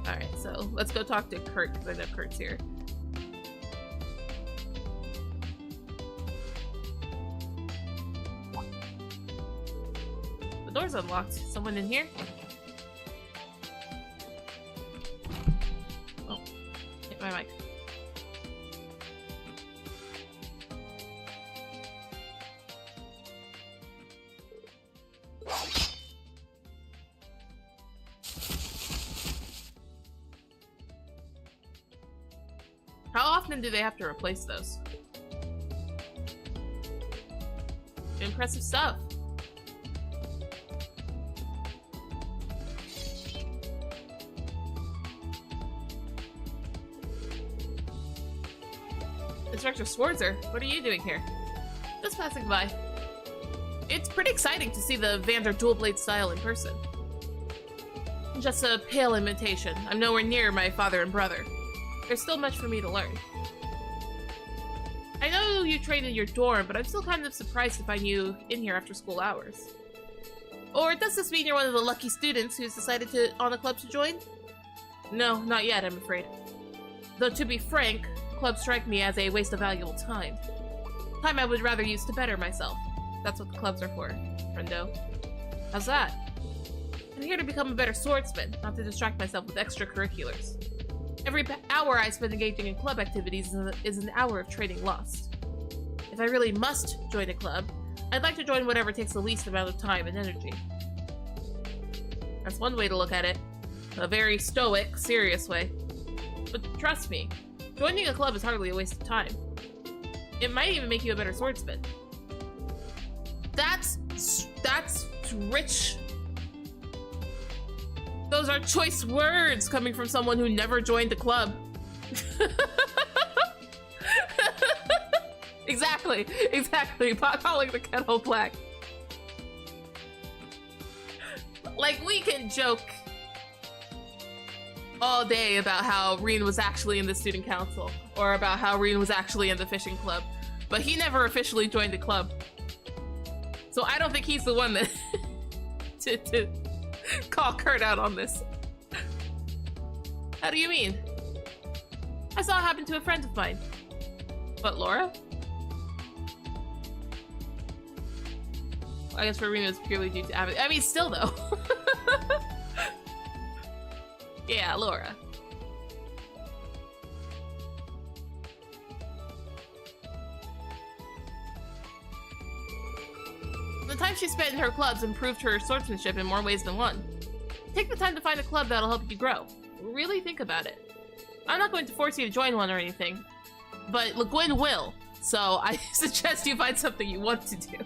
Alright, so let's go talk to Kurt, because I know Kurt's here. The door's unlocked. Someone in here? Oh, hit my mic. How often do they have to replace those? Impressive stuff. Instructor Schwarzer, what are you doing here? Just passing by. It's pretty exciting to see the Vander dual blade style in person. Just a pale imitation. I'm nowhere near my father and brother. There's still much for me to learn. knew you trained in your dorm, but I'm still kind of surprised to find you in here after school hours. Or does this mean you're one of the lucky students who's decided on a club to join? No, not yet, I'm afraid. Though to be frank, clubs strike me as a waste of valuable time. Time I would rather use to better myself. That's what the clubs are for, friendo. How's that? I'm here to become a better swordsman, not to distract myself with extracurriculars. Every hour I spend engaging in club activities is an hour of training lost. If I really must join a club, I'd like to join whatever takes the least amount of time and energy. That's one way to look at it. A very stoic, serious way. But trust me, joining a club is hardly a waste of time. It might even make you a better swordsman. That's rich. Those are choice words coming from someone who never joined a club. Exactly. Pot calling the kettle black. Like, we can joke all day about how Rean was actually in the student council, or about how Rean was actually in the fishing club, but he never officially joined the club. So I don't think he's the one that to call Kurt out on this. How do you mean? I saw it happen to a friend of mine. But Laura? I guess for Rean it was purely due to I mean, still though. Yeah, Laura. The time she spent in her clubs improved her swordsmanship in more ways than one. Take the time to find a club that'll help you grow. Really think about it. I'm not going to force you to join one or anything, but Le Guin will, so I suggest you find something you want to do.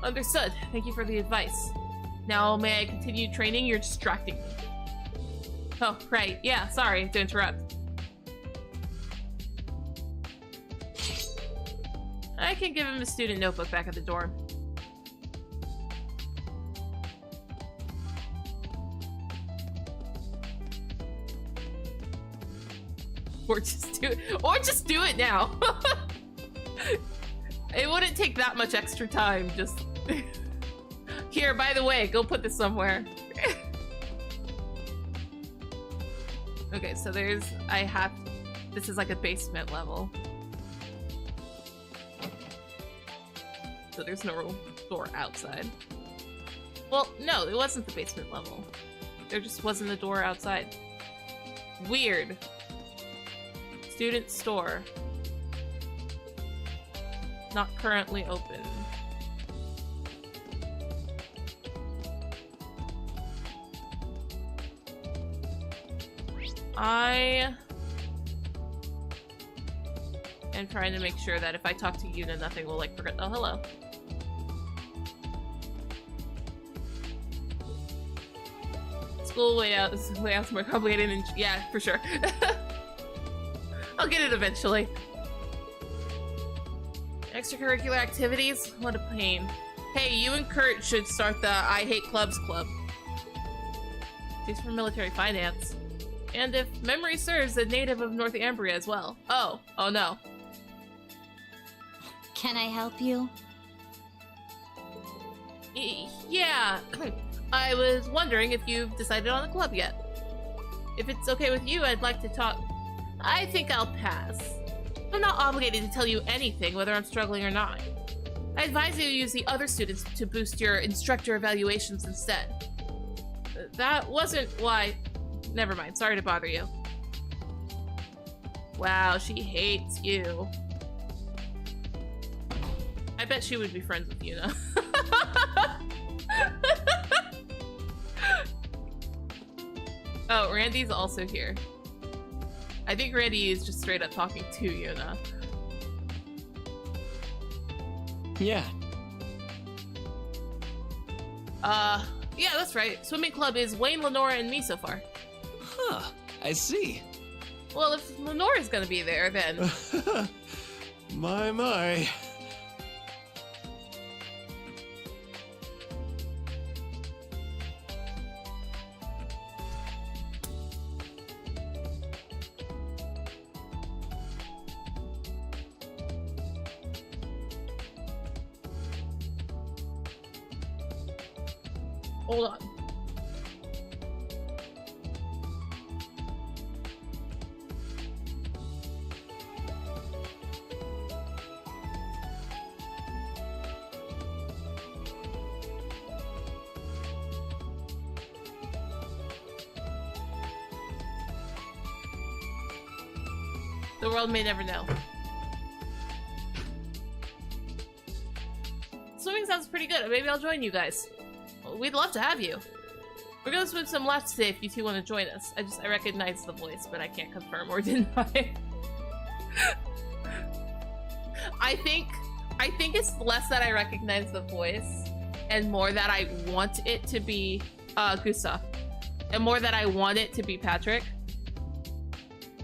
Understood. Thank you for the advice. Now, may I continue training? You're distracting me. Oh, right. Yeah, sorry to interrupt. I can give him a student notebook back at the dorm. Or just do it now. It wouldn't take that much extra time, just... Here, by the way, go put this somewhere. Okay, so this is like a basement level. So there's no door outside. Well, no, it wasn't the basement level. There just wasn't a door outside. Weird. Student store. Not currently open. I am trying to make sure that if I talk to Yuna, nothing will like forget. Oh, hello. School layout's more complicated than, yeah, for sure. I'll get it eventually. Extracurricular activities? What a pain. Hey, you and Kurt should start the I Hate Clubs Club. She's from military finance. And if memory serves, a native of Northumbria as well. Oh no. Can I help you? Yeah. I was wondering if you've decided on a club yet. If it's okay with you, I'd like to talk. I think I'll pass. I'm not obligated to tell you anything, whether I'm struggling or not. I advise you to use the other students to boost your instructor evaluations instead. That wasn't why... Never mind, sorry to bother you. Wow, she hates you. I bet she would be friends with Yuna. Oh, Randy's also here. I think Randy is just straight up talking to Yuna. Yeah. Yeah, that's right. Swimming club is Wayne, Lenora, and me so far. Huh, I see. Well, if Lenora's gonna be there, then... My. Hold on. The world may never know. Swimming sounds pretty good. Maybe I'll join you guys. We'd love to have you. We're gonna swim some laps today if you two want to join us. I recognize the voice, but I can't confirm or deny. I think it's less that I recognize the voice and more that I want it to be Gustav. And more that I want it to be Patrick.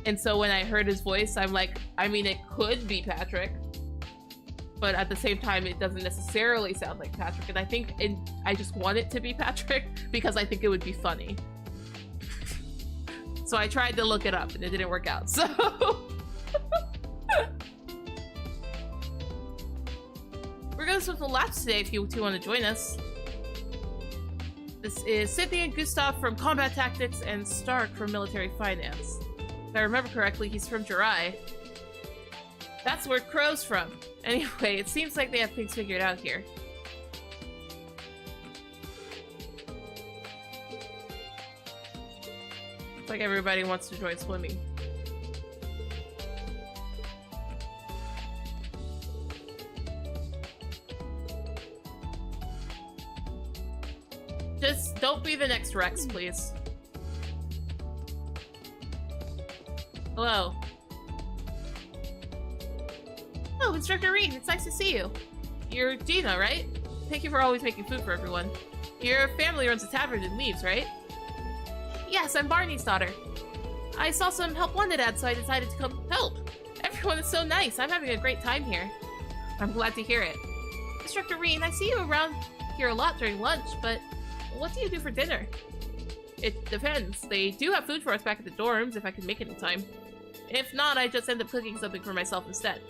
And so when I heard his voice, I'm like, I mean, it could be Patrick, but at the same time, it doesn't necessarily sound like Patrick. And I just want it to be Patrick because I think it would be funny. So I tried to look it up and it didn't work out, so. We're gonna swim some laps today if you two want to join us. This is Cynthia and Gustav from Combat Tactics and Stark from Military Finance. If I remember correctly, he's from Jirai. That's where Crow's from. Anyway, it seems like they have things figured out here. Looks like everybody wants to join swimming. Just don't be the next Rex, please. Hello. Oh, Instructor Rean, it's nice to see you. You're Gina, right? Thank you for always making food for everyone. Your family runs a tavern in Leaves, right? Yes, I'm Barney's daughter. I saw some help wanted ads, so I decided to come help. Everyone is so nice. I'm having a great time here. I'm glad to hear it. Instructor Rean, I see you around here a lot during lunch, but what do you do for dinner? It depends. They do have food for us back at the dorms if I can make it in time. If not, I just end up cooking something for myself instead.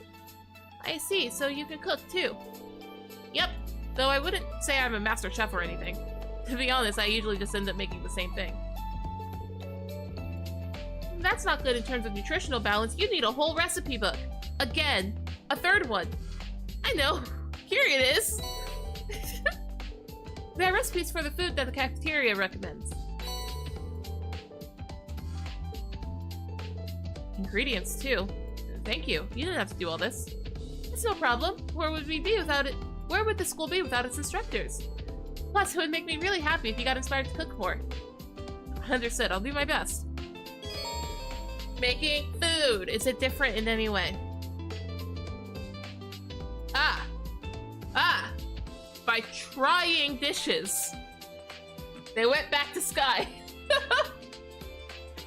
I see, so you can cook too. Yep, though I wouldn't say I'm a master chef or anything. To be honest, I usually just end up making the same thing. That's not good in terms of nutritional balance. You need a whole recipe book. Again, a third one. I know, here it is. There are recipes for the food that the cafeteria recommends. Ingredients too. Thank you. You didn't have to do all this. It's no problem. Where would we be without it? Where would the school be without its instructors? Plus, it would make me really happy if you got inspired to cook more. Understood. I'll do my best. Making food. Is it different in any way? Ah. By trying dishes. They went back to Sky.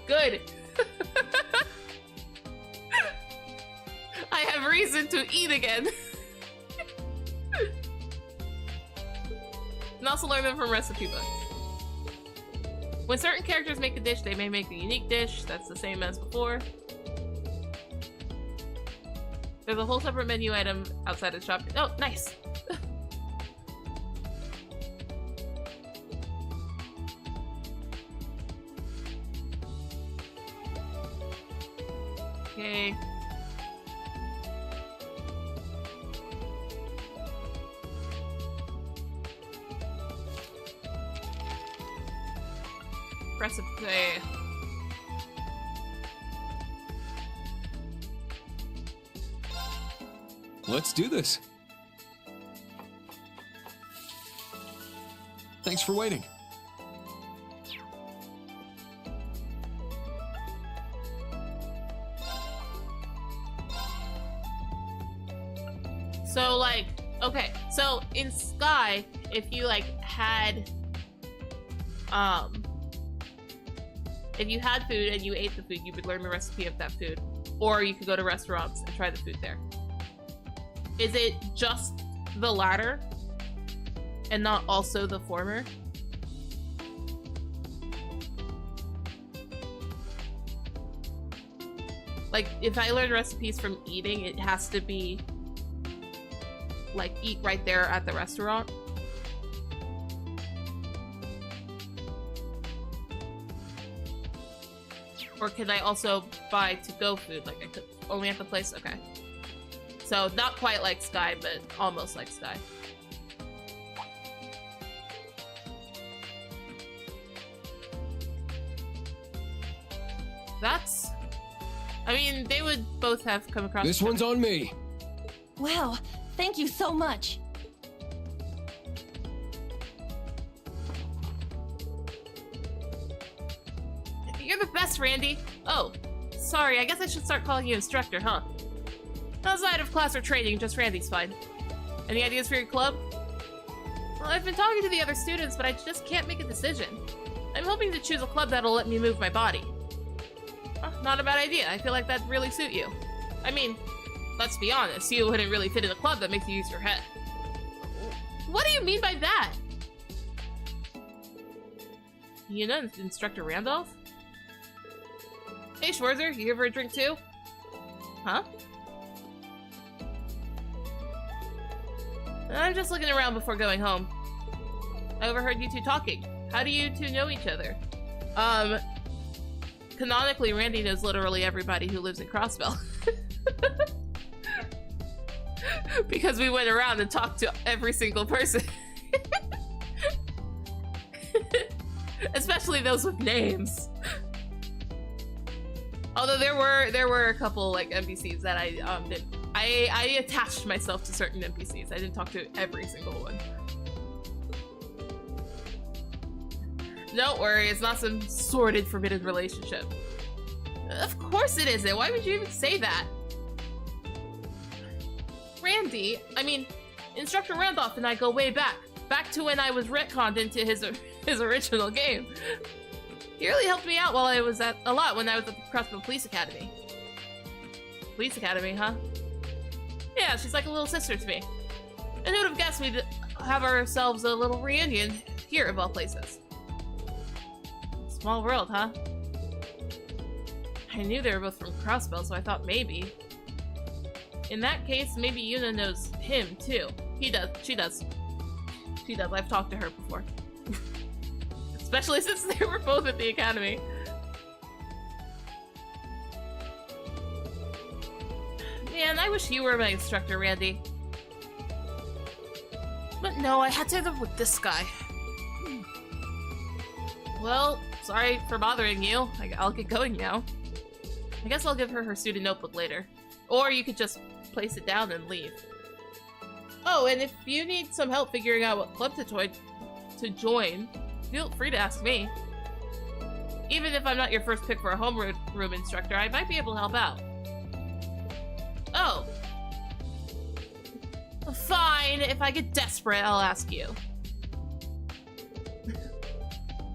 Good. I have reason to eat again. And also learn them from recipe books. When certain characters make a dish, they may make a unique dish. That's the same as before. There's a whole separate menu item outside the shop. Oh, nice. Okay. Recipe. Let's do this. Thanks for waiting. So, like, okay, so in Sky, if you, like, had, if you had food and you ate the food, you would learn the recipe of that food. Or you could go to restaurants and try the food there. Is it just the latter and not also the former? Like, if I learn recipes from eating, it has to be, like, eat right there at the restaurant? Or can I also buy to-go food? Like, I could only at the place? Okay. So, not quite like Sky, but almost like Sky. That's... I mean, they would both have come across... This one's on me. Wow, thank you so much. You're the best, Randy. Oh, sorry, I guess I should start calling you Instructor, huh? Outside of class or training, just Randy's fine. Any ideas for your club? Well, I've been talking to the other students, but I just can't make a decision. I'm hoping to choose a club that'll let me move my body. Not a bad idea. I feel like that'd really suit you. I mean, let's be honest, you wouldn't really fit in a club that makes you use your head. What do you mean by that? You know Instructor Randolph? Hey, Schwarzer, you here for a drink too? Huh? I'm just looking around before going home. I overheard you two talking. How do you two know each other? Canonically, Randy knows literally everybody who lives in Crossbell. Because we went around and talked to every single person. Especially those with names. Although there were a couple like NPCs that I attached myself to certain NPCs. I didn't talk to every single one. Don't worry, it's not some sordid, forbidden relationship. Of course it isn't. Why would you even say that? Randy, I mean, Instructor Randolph and I go way back. Back to when I was retconned into his original game. He really helped me out while I was a lot when I was at the Crossbow Police Academy. Police Academy, huh? Yeah, she's like a little sister to me. And who would have guessed we'd have ourselves a little reunion here of all places. Small world, huh? I knew they were both from Crossbell, so I thought maybe. In that case, maybe Yuna knows him too. He does. She does. She does. I've talked to her before. Especially since they were both at the academy. Man, I wish you were my instructor, Randy. But no, I had to end up with this guy. Well, sorry for bothering you. I'll get going now. I guess I'll give her student notebook later. Or you could just place it down and leave. Oh, and if you need some help figuring out what club to join, feel free to ask me. Even if I'm not your first pick for a homeroom instructor, I might be able to help out. Oh. Fine, if I get desperate, I'll ask you.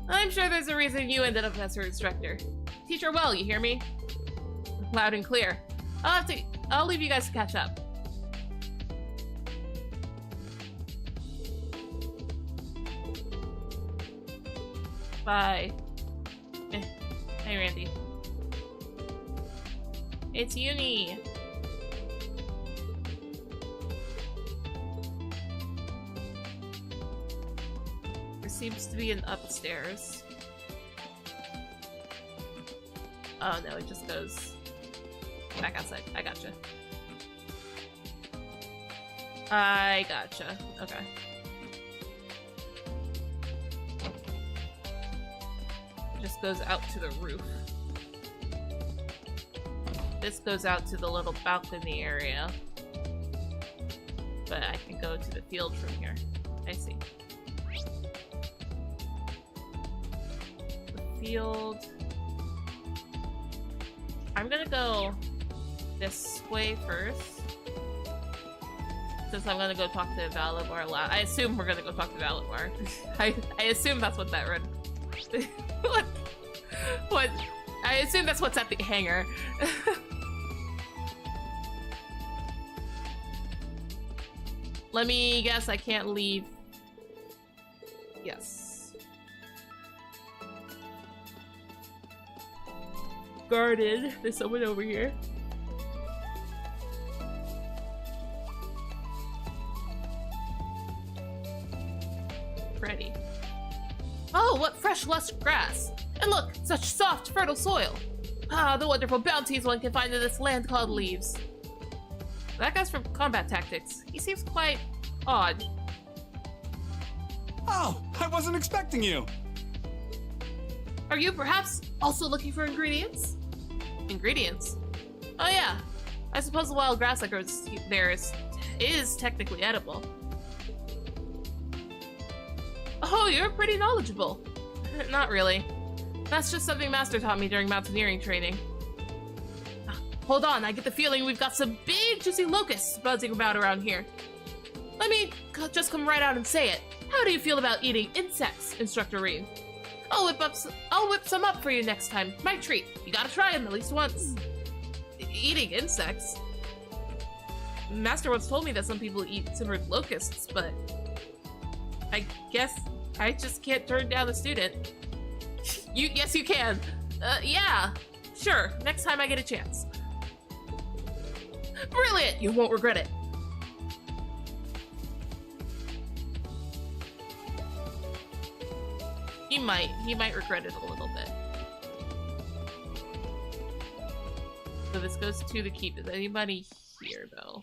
I'm sure there's a reason you ended up as her instructor. Teach her well, you hear me? Loud and clear. I'll leave you guys to catch up. Bye. Hey, Randy. It's Uni. There seems to be an upstairs. Oh no, it just goes back outside. I gotcha. I gotcha. Okay. Just goes out to the roof. This goes out to the little balcony area. But I can go to the field from here. I see. The field. I'm gonna go this way first. Since I'm gonna go talk to Valimar last. I assume we're gonna go talk to Valimar. I assume that's what that read. What? I assume that's what's at the hangar. Let me guess, I can't leave. Yes. Guarded. There's someone over here. Ready. Oh, what fresh, lush grass! And look, such soft, fertile soil! Ah, the wonderful bounties one can find in this land called Leaves. That guy's from Combat Tactics. He seems quite odd. Oh, I wasn't expecting you. Are you perhaps also looking for ingredients? Ingredients? Oh yeah. I suppose the wild grass that grows there is technically edible. Oh, you're pretty knowledgeable. Not really. That's just something Master taught me during mountaineering training. Hold on, I get the feeling we've got some big juicy locusts buzzing about around here. Let me just come right out and say it. How do you feel about eating insects, Instructor Rean? I'll whip some up for you next time. My treat. You gotta try them at least once. Eating insects? Master once told me that some people eat simmered locusts, but I guess I just can't turn down the student. Yes, you can. Yeah, sure. Next time I get a chance. Brilliant! You won't regret it. He might regret it a little bit. So this goes to the keep. Is anybody here, though?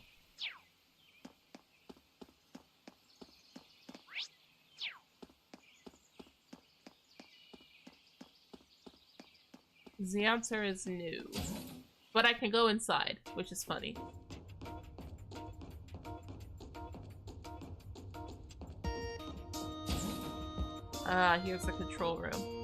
The answer is no. But I can go inside, which is funny. Ah, here's the control room.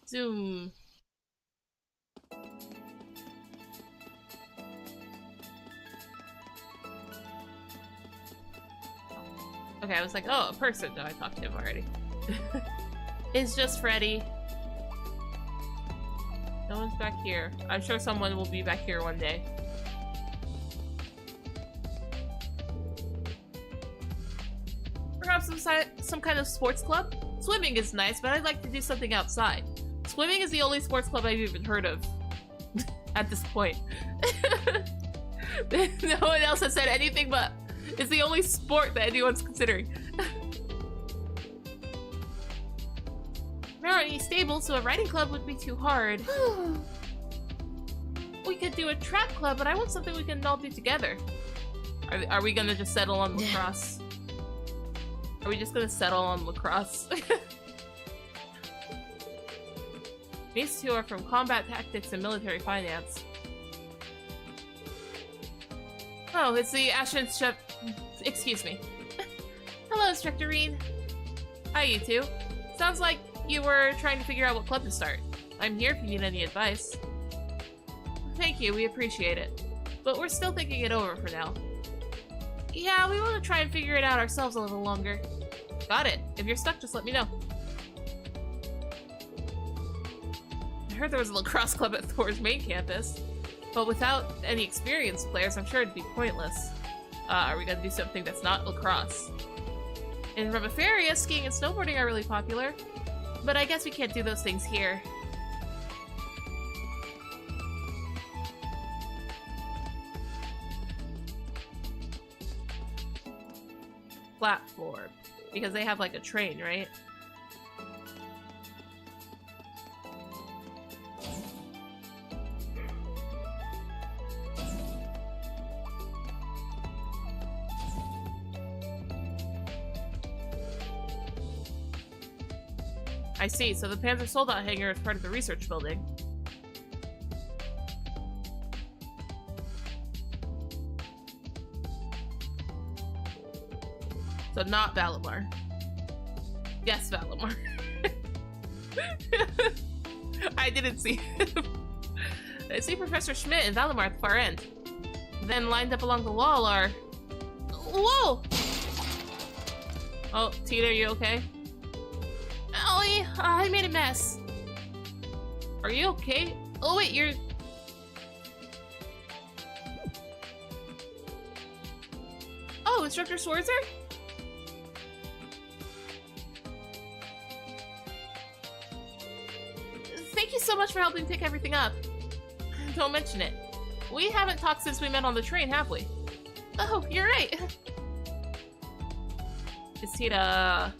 Zoom. Okay, I was like, oh, a person. No, I talked to him already. It's just Freddy. No one's back here. I'm sure someone will be back here one day. Perhaps some kind of sports club? Swimming is nice, but I'd like to do something outside. Swimming is the only sports club I've even heard of at this point. No one else has said anything but it's the only sport that anyone's considering. There aren't any stables, so a riding club would be too hard. We could do a track club, but I want something we can all do together. Are we gonna just settle on lacrosse? Are we just gonna settle on lacrosse? These two are from Combat Tactics and Military Finance. Oh, it's the Ashen Chef. Excuse me. Hello, Instructor Rean. Hi, you two. Sounds like you were trying to figure out what club to start. I'm here if you need any advice. Thank you, we appreciate it. But we're still thinking it over for now. Yeah, we want to try and figure it out ourselves a little longer. Got it. If you're stuck, just let me know. I heard there was a lacrosse club at Thor's main campus, but without any experienced players, I'm sure it'd be pointless. Are we gonna do something that's not lacrosse? In Remiferia, skiing and snowboarding are really popular, but I guess we can't do those things here. Platform. Because they have like a train, right? I see, so the Panzer Soldat hangar is part of the research building. So not Valimar. Yes, Valimar. I didn't see him. I see Professor Schmidt and Valimar at the far end. Then lined up along the wall are... Whoa! Oh, Tina, are you okay? Ollie, I made a mess. Are you okay? Oh wait, you're... Oh, Instructor Schwarzer? Thank you so much for helping pick everything up. Don't mention it. We haven't talked since we met on the train, have we? Oh, you're right. Is Tita...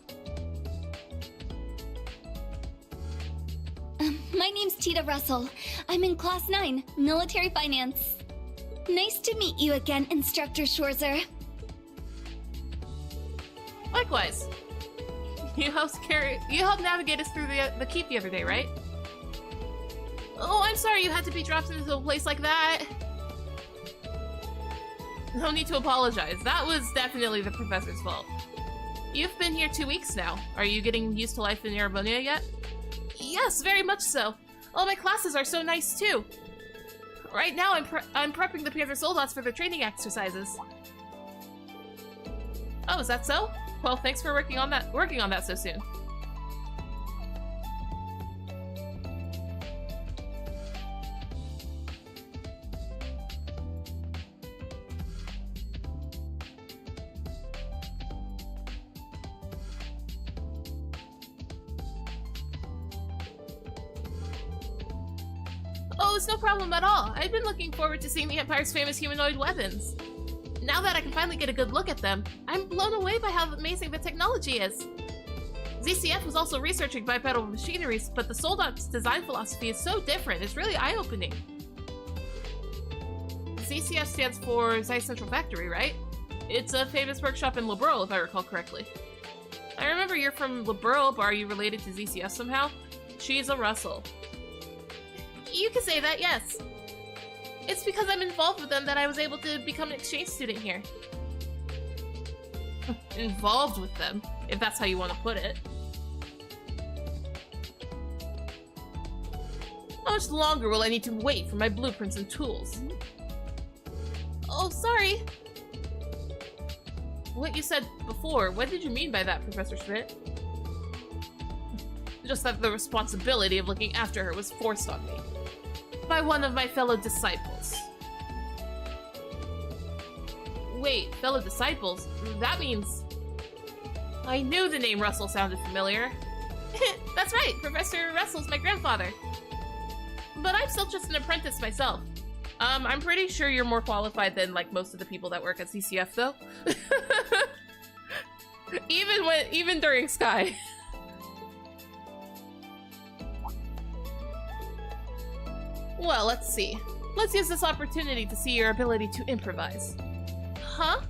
My name's Tita Russell. I'm in Class 9, Military Finance. Nice to meet you again, Instructor Schwarzer. Likewise. You helped navigate us through the keep the other day, right? Oh, I'm sorry you had to be dropped into a place like that. No need to apologize. That was definitely the professor's fault. You've been here 2 weeks now. Are you getting used to life in Erebonia yet? Yes, very much so. All my classes are so nice too. Right now, I'm prepping the Panther Soldats for their training exercises. Oh, is that so? Well, thanks for working on that so soon. Oh, it's no problem at all. I've been looking forward to seeing the Empire's famous humanoid weapons. Now that I can finally get a good look at them, I'm blown away by how amazing the technology is. ZCF was also researching bipedal machineries, but the Soldat's design philosophy is so different, it's really eye-opening. ZCF stands for Zeiss Central Factory, right? It's a famous workshop in Liberl, if I recall correctly. I remember you're from Liberl, but are you related to ZCF somehow? She's a Russell. You can say that, yes. It's because I'm involved with them that I was able to become an exchange student here. Involved with them, if that's how you want to put it. How much longer will I need to wait for my blueprints and tools? Oh, sorry. What you said before, what did you mean by that, Professor Schmidt? Just that the responsibility of looking after her was forced on me. By one of my fellow disciples. Wait, fellow disciples? That means... I knew the name Russell sounded familiar. That's right, Professor Russell's my grandfather. But I'm still just an apprentice myself. I'm pretty sure you're more qualified than, like, most of the people that work at CCF, though. even during Sky. Well, let's see. Let's use this opportunity to see your ability to improvise. Huh?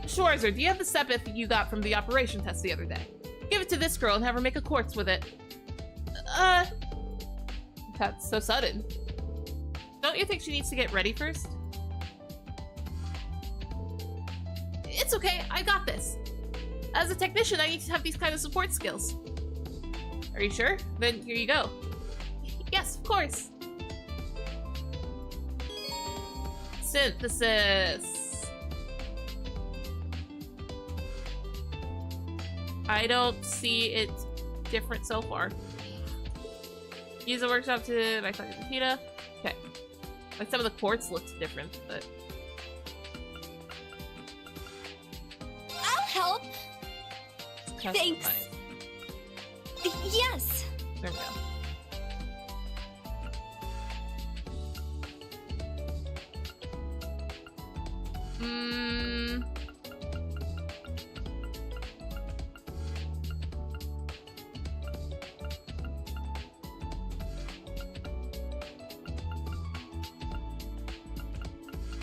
Schwarzer, do you have the sepith you got from the operation test the other day? Give it to this girl and have her make a quartz with it. That's so sudden. Don't you think she needs to get ready first? It's okay, I got this. As a technician, I need to have these kind of support skills. Are you sure? Then here you go. Yes, of course. Synthesis. I don't see it different so far. Use the workshop to my fucking Tita. Okay. Like some of the quartz looks different, but I'll help. Thanks. Yes. There we go.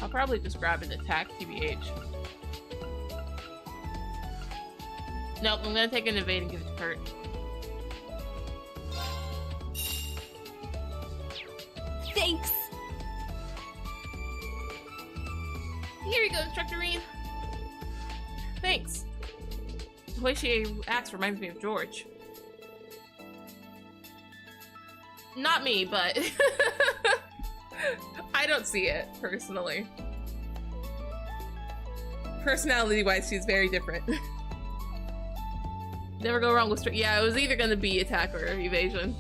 I'll probably just grab an attack, TBH. Nope, I'm gonna take an evade and give it to Kurt. Thanks. Here you go, Instructor Rean. Thanks. The way she acts reminds me of George. Not me, but I don't see it, personally. Personality-wise, she's very different. Never go wrong with straight. Yeah, it was either gonna be attack or evasion.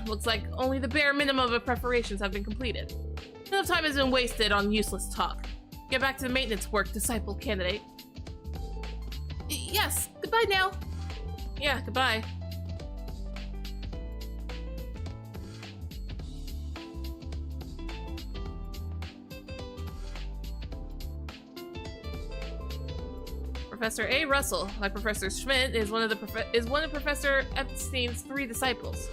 Looks like only the bare minimum of preparations have been completed. Enough time has been wasted on useless talk. Get back to the maintenance work, disciple candidate. Yes, goodbye now. Yeah, goodbye. Professor A. Russell, like Professor Schmidt, is one of Professor Epstein's 3 disciples.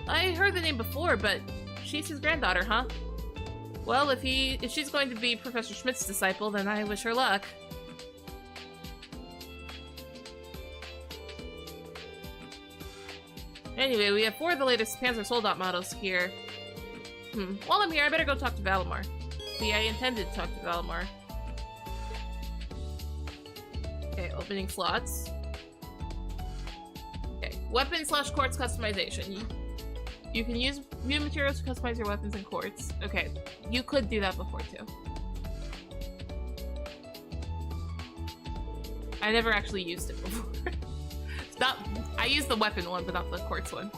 I heard the name before, but she's his granddaughter, huh? Well, if she's going to be Professor Schmidt's disciple, then I wish her luck. Anyway, we have 4 of the latest Panzer Soldat models here. While I'm here, I better go talk to Valimar. See, I intended to talk to Valimar. Okay, opening slots. Okay, weapon/quartz customization. You can use new materials to customize your weapons and quartz. Okay, you could do that before too. I never actually used it before. I used the weapon one, but not the quartz one.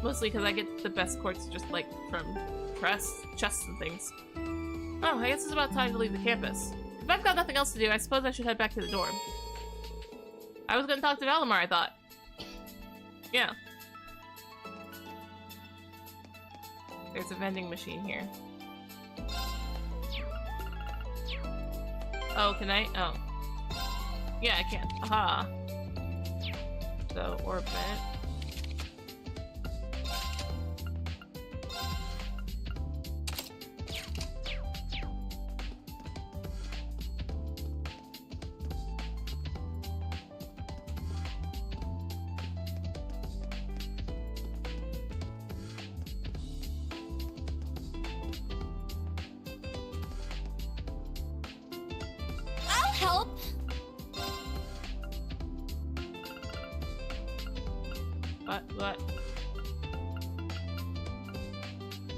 Mostly because I get the best quartz just like from chests and things. Oh, I guess it's about time to leave the campus. If I've got nothing else to do, I suppose I should head back to the dorm. I was gonna talk to Valimar, I thought. Yeah. There's a vending machine here. Oh, can I? Oh. Yeah, I can. Aha. So, orbit. Help! What?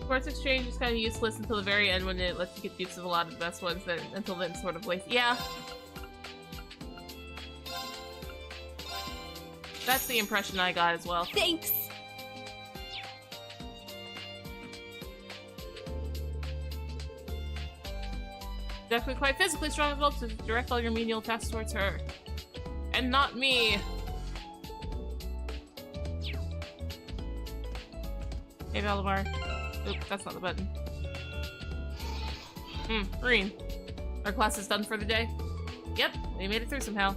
Quartz exchange is kind of useless until the very end when it lets you get use of a lot of the best ones, then until then sort of waste. Yeah. That's the impression I got as well. Thanks! Definitely quite physically strong as well to direct all your menial tasks towards her. And not me! Hey, Valimar. Oop, that's not the button. Rean. Our class is done for the day? Yep, we made it through somehow.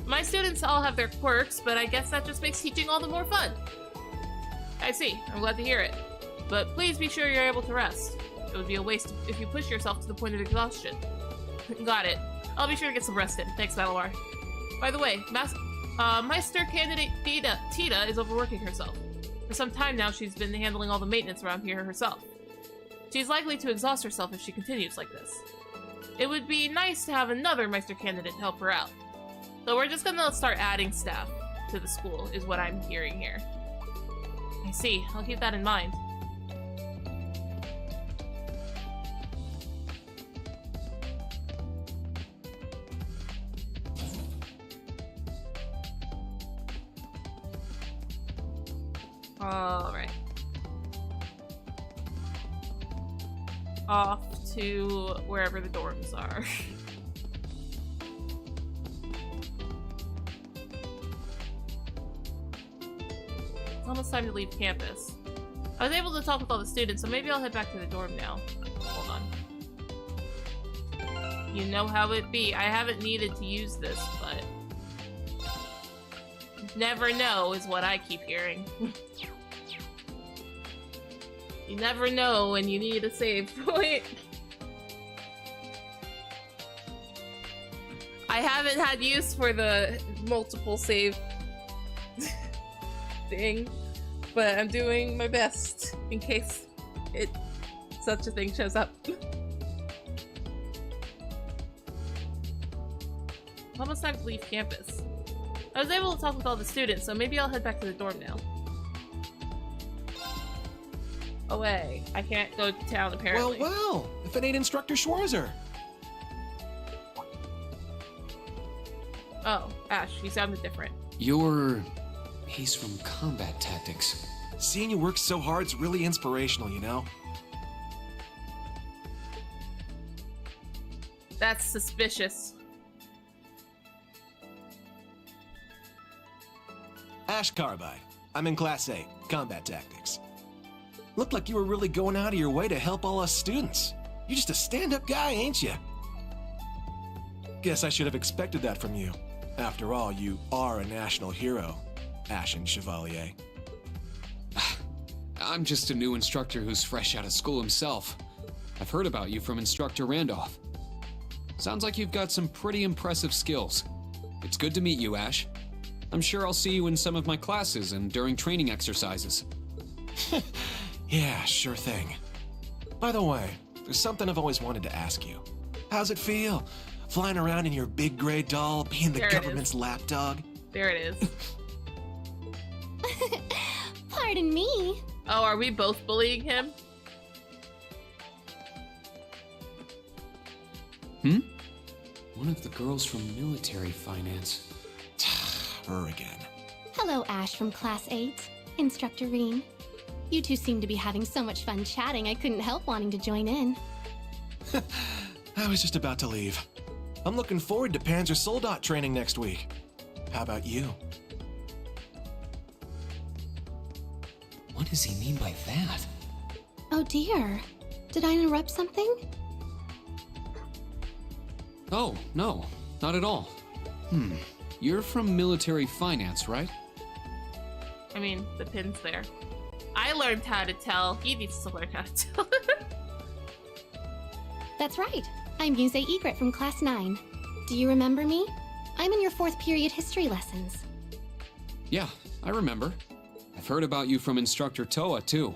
My students all have their quirks, but I guess that just makes teaching all the more fun. I see. I'm glad to hear it. But please be sure you're able to rest. It would be a waste if you push yourself to the point of exhaustion. Got it. I'll be sure to get some rest in. Thanks, Valimar. By the way, Meister candidate Tita is overworking herself. For some time now, she's been handling all the maintenance around here herself. She's likely to exhaust herself if she continues like this. It would be nice to have another Meister candidate to help her out. So we're just gonna start adding staff to the school, is what I'm hearing here. I see. I'll keep that in mind. Alright. Off to wherever the dorms are. It's almost time to leave campus. I was able to talk with all the students, so maybe I'll head back to the dorm now. Hold on. You know how it be. I haven't needed to use this, but... never know is what I keep hearing. You never know when you need a save point. I haven't had use for the multiple save thing, but I'm doing my best in case such a thing shows up. Almost time to leave campus. I was able to talk with all the students, so maybe I'll head back to the dorm now. Away. I can't go to town, apparently. Well, if it ain't Instructor Schwarzer. Oh, Ash, you sounded different. He's from combat tactics. Seeing you work so hard's really inspirational, you know? That's suspicious. Ash Carbide. I'm in Class 8, Combat Tactics. Looked like you were really going out of your way to help all us students. You're just a stand-up guy, ain't you? Guess I should have expected that from you. After all, you are a national hero, Ashen Chevalier. I'm just a new instructor who's fresh out of school himself. I've heard about you from Instructor Randolph. Sounds like you've got some pretty impressive skills. It's good to meet you, Ash. I'm sure I'll see you in some of my classes and during training exercises. Yeah, sure thing. By the way, there's something I've always wanted to ask you. How's it feel? Flying around in your big gray doll, being the government's lapdog? There it is. Pardon me. Oh, are we both bullying him? One of the girls from military finance. Her again. Hello, Ash from Class 8. Instructor Rean. You two seem to be having so much fun chatting, I couldn't help wanting to join in. I was just about to leave. I'm looking forward to Panzer Soldat training next week. How about you? What does he mean by that? Oh dear. Did I interrupt something? Oh, no, not at all. You're from military finance, right? I mean, the pin's there. I learned how to tell. He needs to learn how to tell. That's right. I'm Muse Egret from Class 9. Do you remember me? I'm in your 4th period history lessons. Yeah, I remember. I've heard about you from Instructor Toa, too.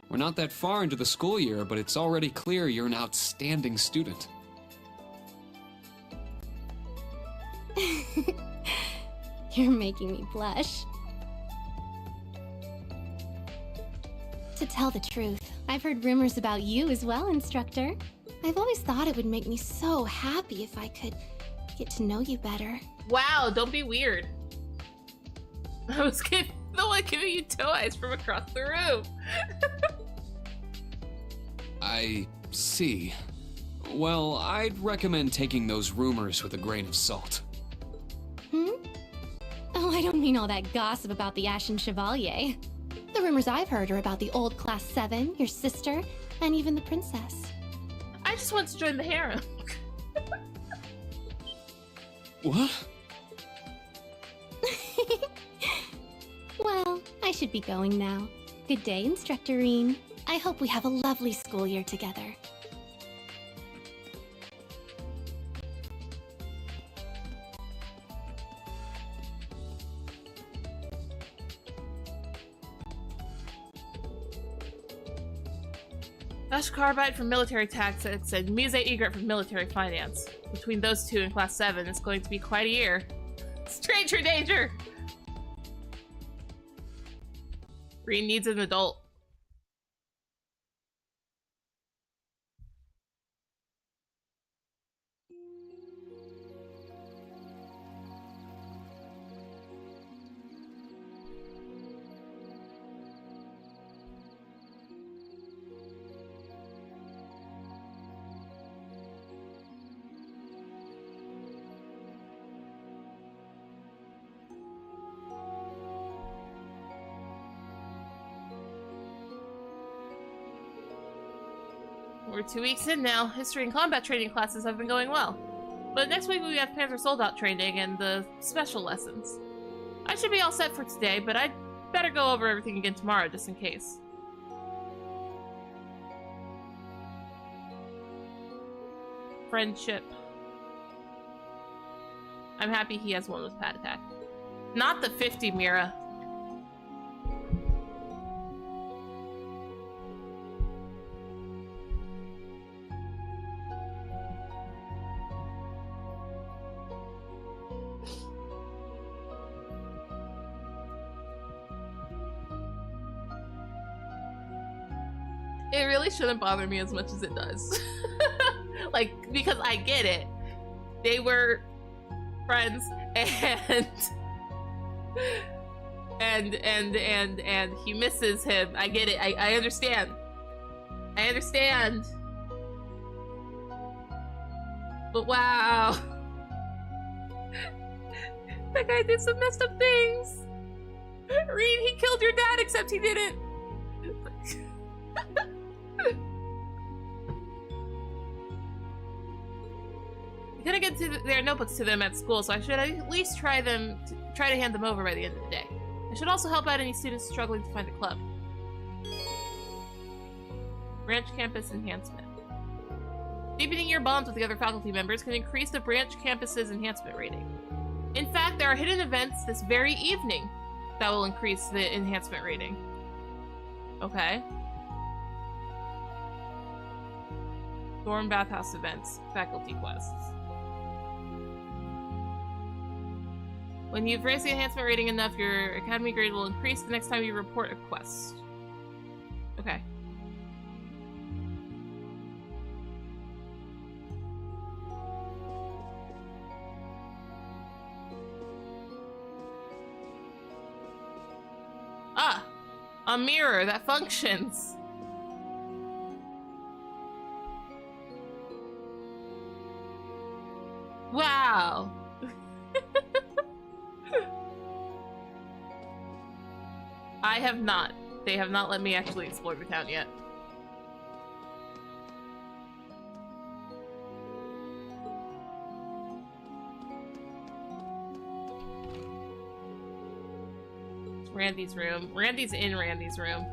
We're not that far into the school year, but it's already clear you're an outstanding student. You're making me blush. To tell the truth, I've heard rumors about you as well, Instructor. I've always thought it would make me so happy if I could get to know you better. Wow, don't be weird. I was the one giving you toe eyes from across the room. I see. Well, I'd recommend taking those rumors with a grain of salt. Oh, I don't mean all that gossip about the Ashen Chevalier. The rumors I've heard are about the old Class 7, your sister, and even the princess. I just want to join the harem. What? Well, I should be going now. Good day, Instructor Rean. I hope we have a lovely school year together. Ash Carbide from military tactics and Muse Egret from military finance. Between those two in Class 7, it's going to be quite a year. Stranger danger! Rean needs an adult. We're 2 weeks in now. History and combat training classes have been going well. But next week we have Panzer Soldat training and the special lessons. I should be all set for today, but I'd better go over everything again tomorrow just in case. Friendship. I'm happy he has one with Pat Attack. Not the 50 Mira. It really shouldn't bother me as much as it does. Like, because I get it. They were friends and and he misses him. I get it. I understand. I understand. But wow. That guy did some messed up things. Rean, he killed your dad, except he didn't. I couldn't get to their notebooks to them at school, so I should at least try to hand them over by the end of the day. I should also help out any students struggling to find a club. Branch campus enhancement. Deepening your bonds with the other faculty members can increase the branch campus's enhancement rating. In fact, there are hidden events this very evening that will increase the enhancement rating. Okay. Dorm bathhouse events, faculty quests. When you've raised the enhancement rating enough, your academy grade will increase the next time you report a quest. Okay. Ah! A mirror that functions! Wow! I have not. They have not let me actually explore the town yet. It's Randy's room. Randy's in Randy's room.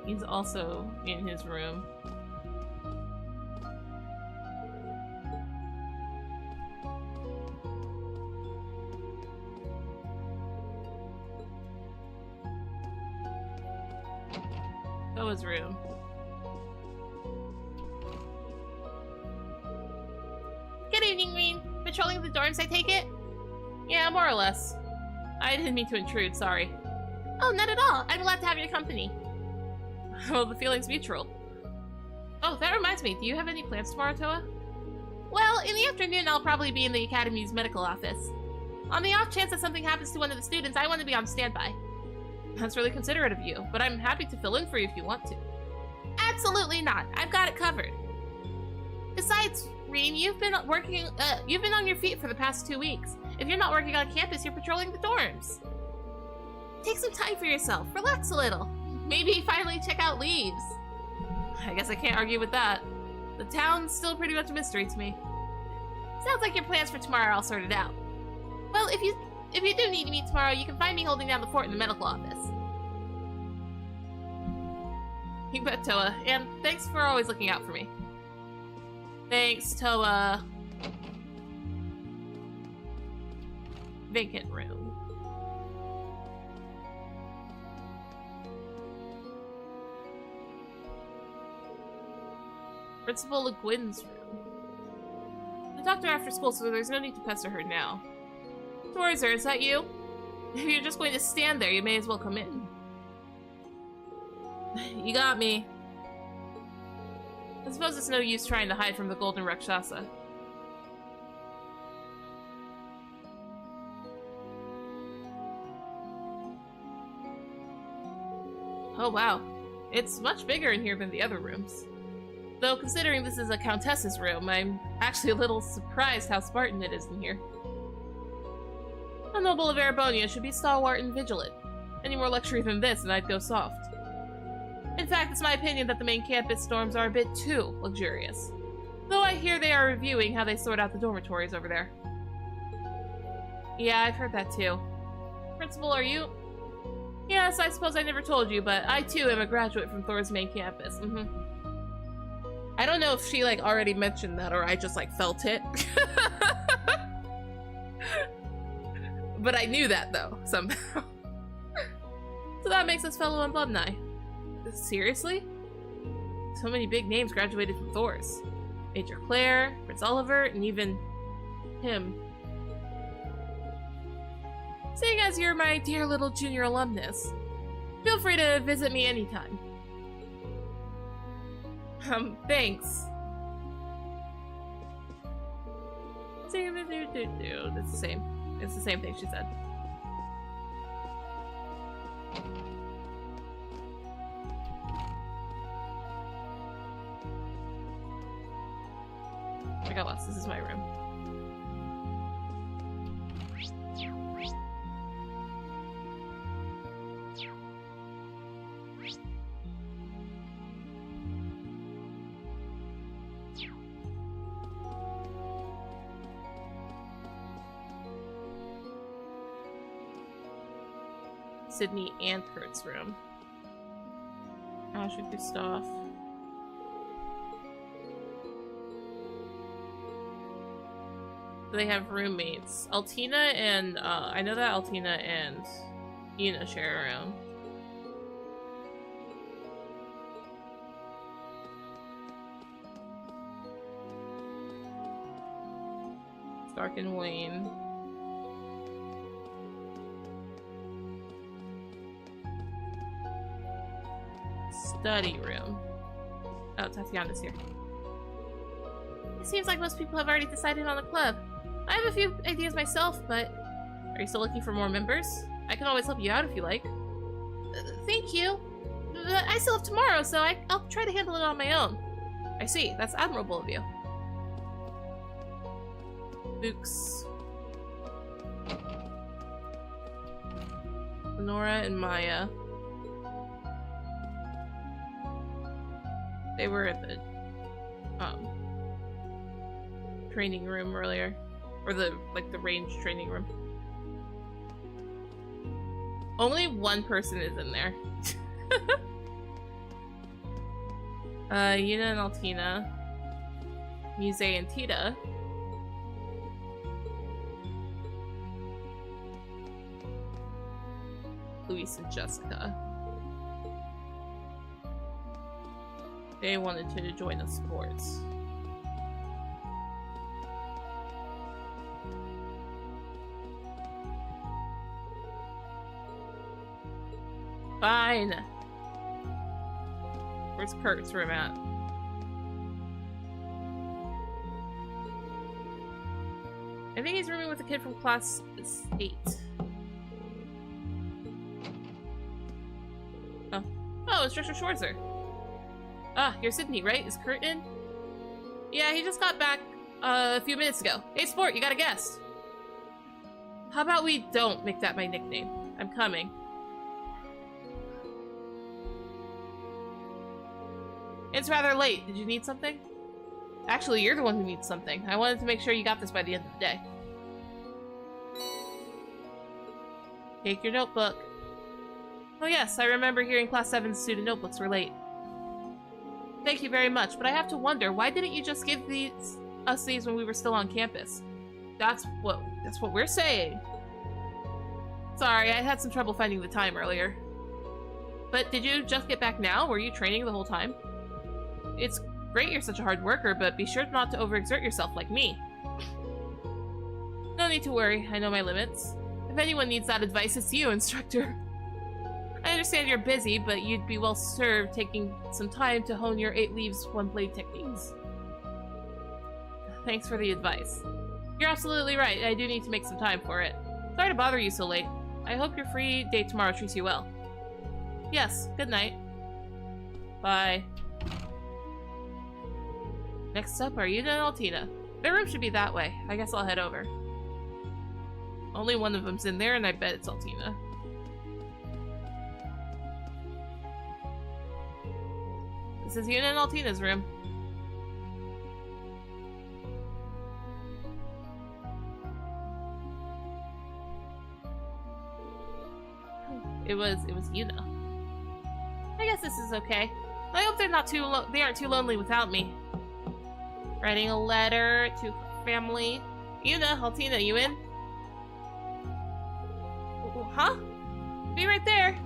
He's also in his room. Noah's room. Good evening, Rean. Patrolling the dorms, I take it? Yeah, more or less. I didn't mean to intrude, sorry. Oh, not at all. I'm glad to have your company. Well, the feeling's mutual. Oh, that reminds me. Do you have any plans tomorrow, Toa? Well, in the afternoon, I'll probably be in the Academy's medical office. On the off chance that something happens to one of the students, I want to be on standby. That's really considerate of you, but I'm happy to fill in for you if you want to. Absolutely not. I've got it covered. Besides, Rean, you've been on your feet for the past 2 weeks. If you're not working on campus, you're patrolling the dorms. Take some time for yourself. Relax a little. Maybe finally check out leaves. I guess I can't argue with that. The town's still pretty much a mystery to me. Sounds like your plans for tomorrow are all sorted out. Well, if you do need me tomorrow, you can find me holding down the fort in the medical office. You bet, Toa. And thanks for always looking out for me. Thanks, Toa. Vacant room. Principal Le Guin's room. The doctor after school, so there's no need to pester her now. Torzer, is that you? If you're just going to stand there, you may as well come in. You got me. I suppose it's no use trying to hide from the Golden Rakshasa. Oh wow. It's much bigger in here than the other rooms. Though considering this is a countess's room, I'm actually a little surprised how Spartan it is in here. A noble of Erebonia should be stalwart and vigilant. Any more luxury than this and I'd go soft. In fact, it's my opinion that the main campus dorms are a bit too luxurious. Though I hear they are reviewing how they sort out the dormitories over there. Yeah, I've heard that too. Principal, are you? Yes, I suppose I never told you, but I too am a graduate from Thor's main campus. I don't know if she like already mentioned that or I just like felt it. But I knew that though, somehow. So that makes us fellow alumni. Seriously? So many big names graduated from Thor's. Major Claire, Prince Oliver, and even him. Seeing as you're my dear little junior alumnus, feel free to visit me anytime. Thanks. It's the same. It's the same thing she said. I got lost. This is my room. Sydney and Kurt's room. Asher through stuff. They have roommates. Altina and, I know that Altina and Yuna share a room. Stark and Wayne. Study room. Oh, Tatiana's here. It seems like most people have already decided on a club. I have a few ideas myself, but are you still looking for more members? I can always help you out if you like. Thank you. I still have tomorrow, so I'll try to handle it on my own. I see. That's admirable of you. Books. Nora and Maya. They were at the training room earlier. Or the range training room. Only one person is in there. Yuna and Altina. Muse and Tita. Luis and Jessica. They wanted to join the sports. Fine. Where's Kurt's room at? I think he's rooming with a kid from class 8. Oh, Instructor Schwarzer. Ah, you're Sydney, right? Is Kurt in? Yeah, he just got back a few minutes ago. Hey, Sport, you got a guest. How about we don't make that my nickname? I'm coming. It's rather late. Did you need something? Actually, you're the one who needs something. I wanted to make sure you got this by the end of the day. Take your notebook. Oh yes, I remember hearing Class 7 student notebooks were late. Thank you very much, but I have to wonder, why didn't you just give us these when we were still on campus? That's what we're saying. Sorry, I had some trouble finding the time earlier. But did you just get back now? Were you training the whole time? It's great you're such a hard worker, but be sure not to overexert yourself like me. No need to worry, I know my limits. If anyone needs that advice, it's you, Instructor. I understand you're busy, but you'd be well served taking some time to hone your 8 leaves, 1 blade techniques. Thanks for the advice. You're absolutely right, I do need to make some time for it. Sorry to bother you so late. I hope your free day tomorrow treats you well. Yes, good night. Bye. Next up are Yuna and Altina. Their room should be that way. I guess I'll head over. Only one of them's in there, and I bet it's Altina. This is Yuna and Altina's room. It was Yuna. I guess this is okay. I hope they aren't too lonely without me. Writing a letter to family. Yuna, Altina, you in? Huh? Be right there.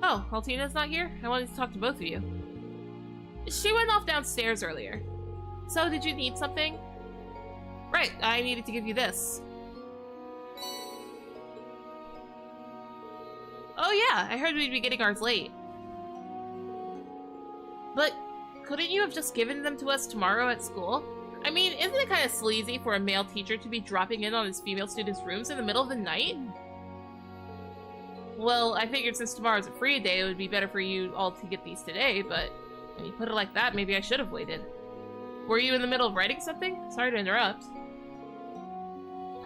Oh, Altina's not here? I wanted to talk to both of you. She went off downstairs earlier. So, did you need something? Right, I needed to give you this. Oh yeah, I heard we'd be getting ours late. But couldn't you have just given them to us tomorrow at school? I mean, isn't it kind of sleazy for a male teacher to be dropping in on his female students' rooms in the middle of the night? Well, I figured since tomorrow's a free day, it would be better for you all to get these today, but when you put it like that, maybe I should have waited. Were you in the middle of writing something? Sorry to interrupt.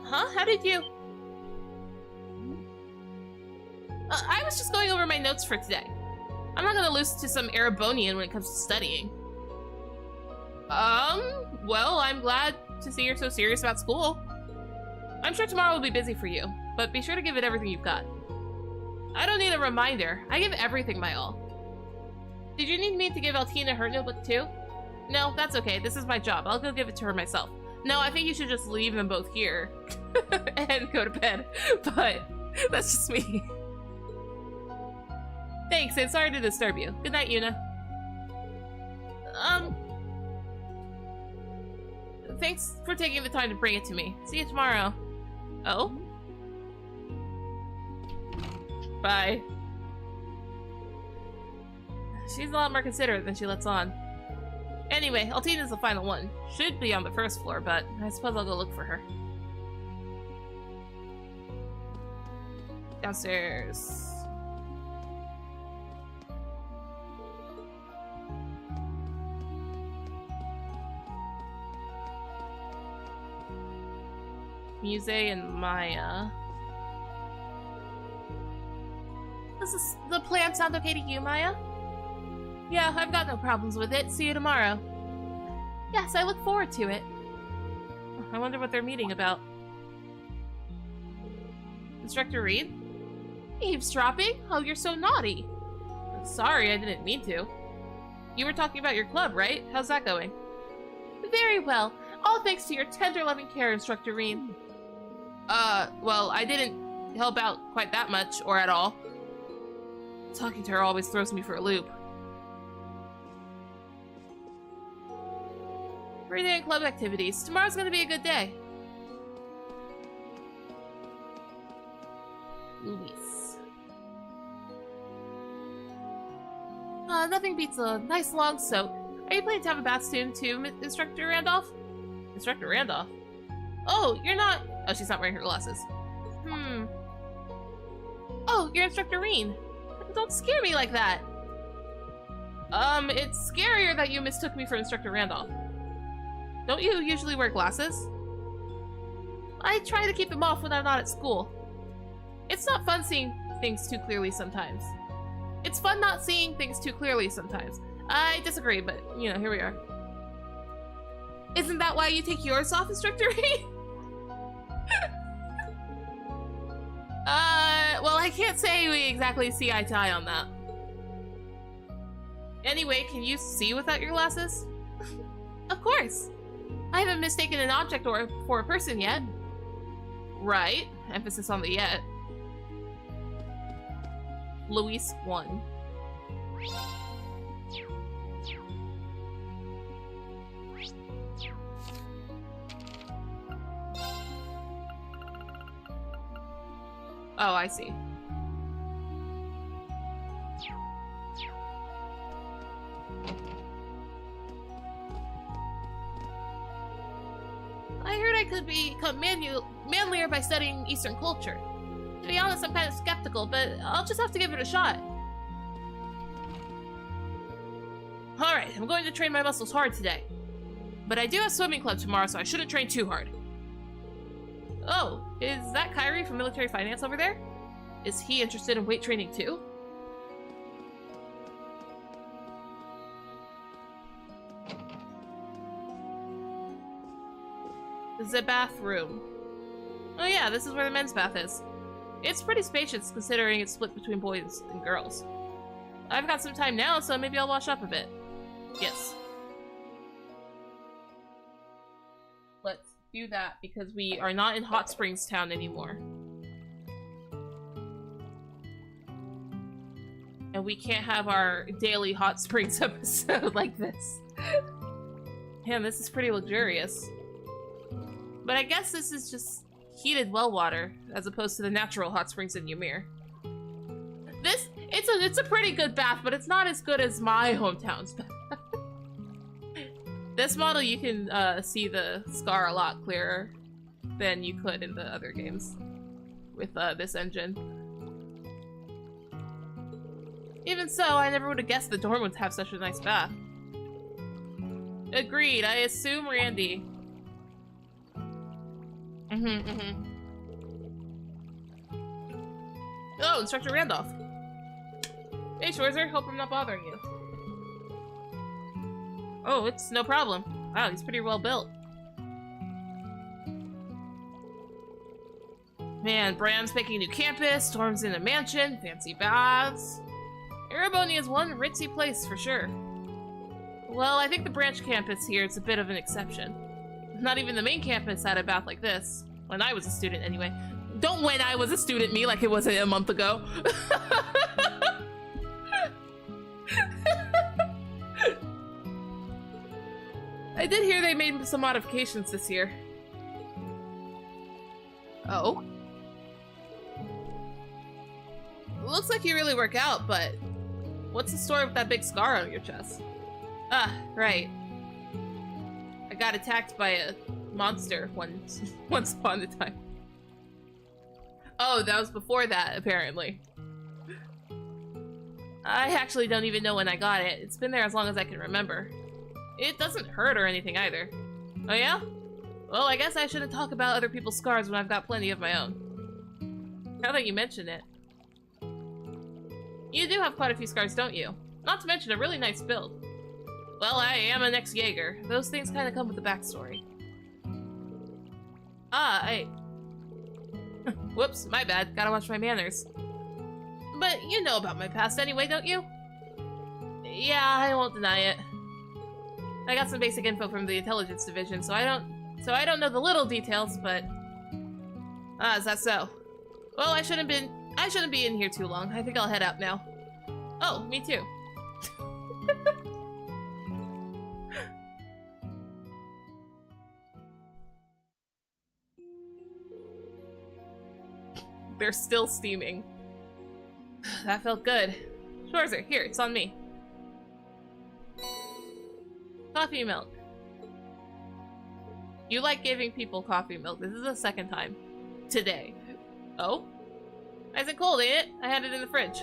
Huh? How did you... I was just going over my notes for today. I'm not gonna lose to some Erebonian when it comes to studying. Well, I'm glad to see you're so serious about school. I'm sure tomorrow will be busy for you, but be sure to give it everything you've got. I don't need a reminder. I give everything my all. Did you need me to give Altina her notebook too? No, that's okay. This is my job. I'll go give it to her myself. No, I think you should just leave them both here and go to bed, but that's just me. Thanks, and sorry to disturb you. Good night, Yuna. Thanks for taking the time to bring it to me. See you tomorrow. Oh? Bye. She's a lot more considerate than she lets on. Anyway, Altina's the final one. Should be on the first floor, but I suppose I'll go look for her. Downstairs. Muse and Maya. Does the plan sound okay to you, Maya? Yeah, I've got no problems with it. See you tomorrow. Yes, I look forward to it. I wonder what they're meeting about. Instructor Rean? Eavesdropping? Oh, you're so naughty. Sorry, I didn't mean to. You were talking about your club, right? How's that going? Very well. All thanks to your tender, loving care, Instructor Rean. Well, I didn't help out quite that much, or at all. Talking to her always throws me for a loop. Free day and club activities. Tomorrow's gonna be a good day. Luis. Nothing beats a nice long soak. Are you planning to have a bath soon too, Instructor Randolph? Instructor Randolph? Oh, you're not... Oh, she's not wearing her glasses. Oh, you're Instructor Rean. Don't scare me like that. It's scarier that you mistook me for Instructor Randolph. Don't you usually wear glasses? I try to keep them off when I'm not at school. It's not fun seeing things too clearly sometimes. It's fun not seeing things too clearly sometimes. I disagree, but, you know, here we are. Isn't that why you take yours off, Instructor Rean? Well, I can't say we exactly see eye to eye on that. Anyway, can you see without your glasses? Of course. I haven't mistaken an object for a person yet. Right. Emphasis on the yet. Luis 1. Oh, I see. I heard I could become manlier by studying Eastern culture. To be honest, I'm kind of skeptical, but I'll just have to give it a shot. Alright, I'm going to train my muscles hard today. But I do have swimming club tomorrow, so I shouldn't train too hard. Oh, is that Kyrie from military finance over there? Is he interested in weight training too? The bathroom. Oh yeah, this is where the men's bath is. It's pretty spacious considering it's split between boys and girls. I've got some time now, so maybe I'll wash up a bit. Yes. Let's do that because we are not in Hot Springs Town anymore. And we can't have our daily Hot Springs episode like this. Man, this is pretty luxurious. But I guess this is just heated well water, as opposed to the natural hot springs in Ymir. It's a pretty good bath, but it's not as good as my hometown's bath. This model, you can see the scar a lot clearer than you could in the other games with this engine. Even so, I never would have guessed the dorm would have such a nice bath. Agreed, I assume Randy. Oh, Instructor Randolph. Hey, Schwarzer, hope I'm not bothering you. Oh, it's no problem. Wow, he's pretty well built. Man, Bram's making a new campus, Storm's in a mansion, fancy baths. Erebonia is one ritzy place for sure. Well, I think the branch campus here is a bit of an exception. Not even the main campus had a bath like this. When I was a student, anyway. Don't when I was a student me like it wasn't a month ago. I did hear they made some modifications this year. Oh? Looks like you really work out, but what's the story with that big scar on your chest? Ah, right. I got attacked by a monster once upon a time. Oh, that was before that, apparently. I actually don't even know when I got it. It's been there as long as I can remember. It doesn't hurt or anything either. Oh yeah? Well, I guess I shouldn't talk about other people's scars when I've got plenty of my own. Now that you mention it. You do have quite a few scars, don't you? Not to mention a really nice build. Well, I am an ex-Jaeger. Those things kind of come with a backstory. Whoops, my bad. Gotta watch my manners. But you know about my past anyway, don't you? Yeah, I won't deny it. I got some basic info from the intelligence division, so I don't know the little details, but... Ah, is that so? Well, I shouldn't be in here too long. I think I'll head out now. Oh, me too. They're still steaming. That felt good. Schwarzer, here, it's on me. Coffee milk. You like giving people coffee milk. This is the second time. Today. Oh? Nice and cold, ain't it? I had it in the fridge.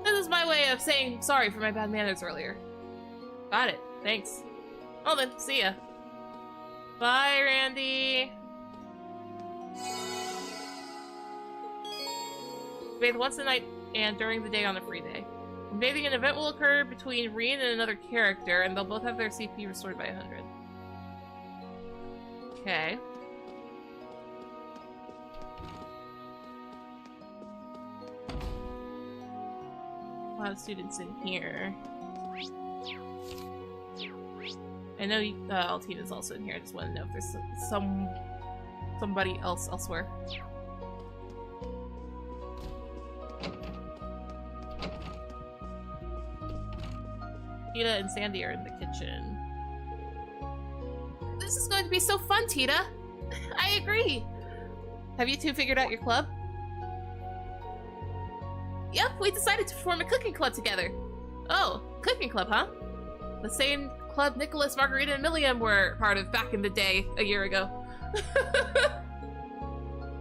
This is my way of saying sorry for my bad manners earlier. Got it. Thanks. Well then, see ya. Bye, Randy. Bathe once a night and during the day on a free day. In bathing, an event will occur between Rean and another character, and they'll both have their CP restored by 100. Okay. A lot of students in here. I know Altina's also in here. I just want to know if there's somebody else elsewhere. Tita and Sandy are in the kitchen. This is going to be so fun, Tita! I agree! Have you two figured out your club? Yep, we decided to form a cooking club together. Oh, cooking club, huh? The same club Nicholas, Margarita, and Milliam were part of back in the day, a year ago.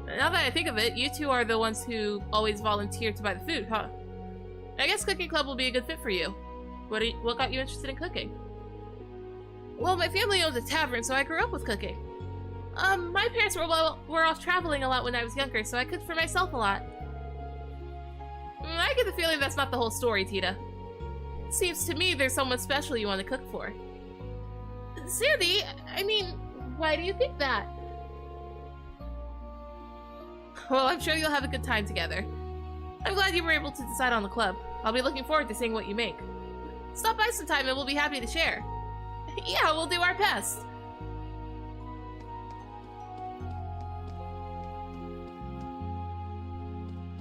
Now that I think of it, you two are the ones who always volunteer to buy the food, huh? I guess cooking club will be a good fit for you. What got you interested in cooking? Well, my family owns a tavern, so I grew up with cooking. My parents were off traveling a lot when I was younger, so I cooked for myself a lot. I get the feeling that's not the whole story, Tita. It seems to me there's someone special you want to cook for. Sandy, I mean, why do you think that? Well, I'm sure you'll have a good time together. I'm glad you were able to decide on the club. I'll be looking forward to seeing what you make. Stop by sometime and we'll be happy to share. Yeah, we'll do our best.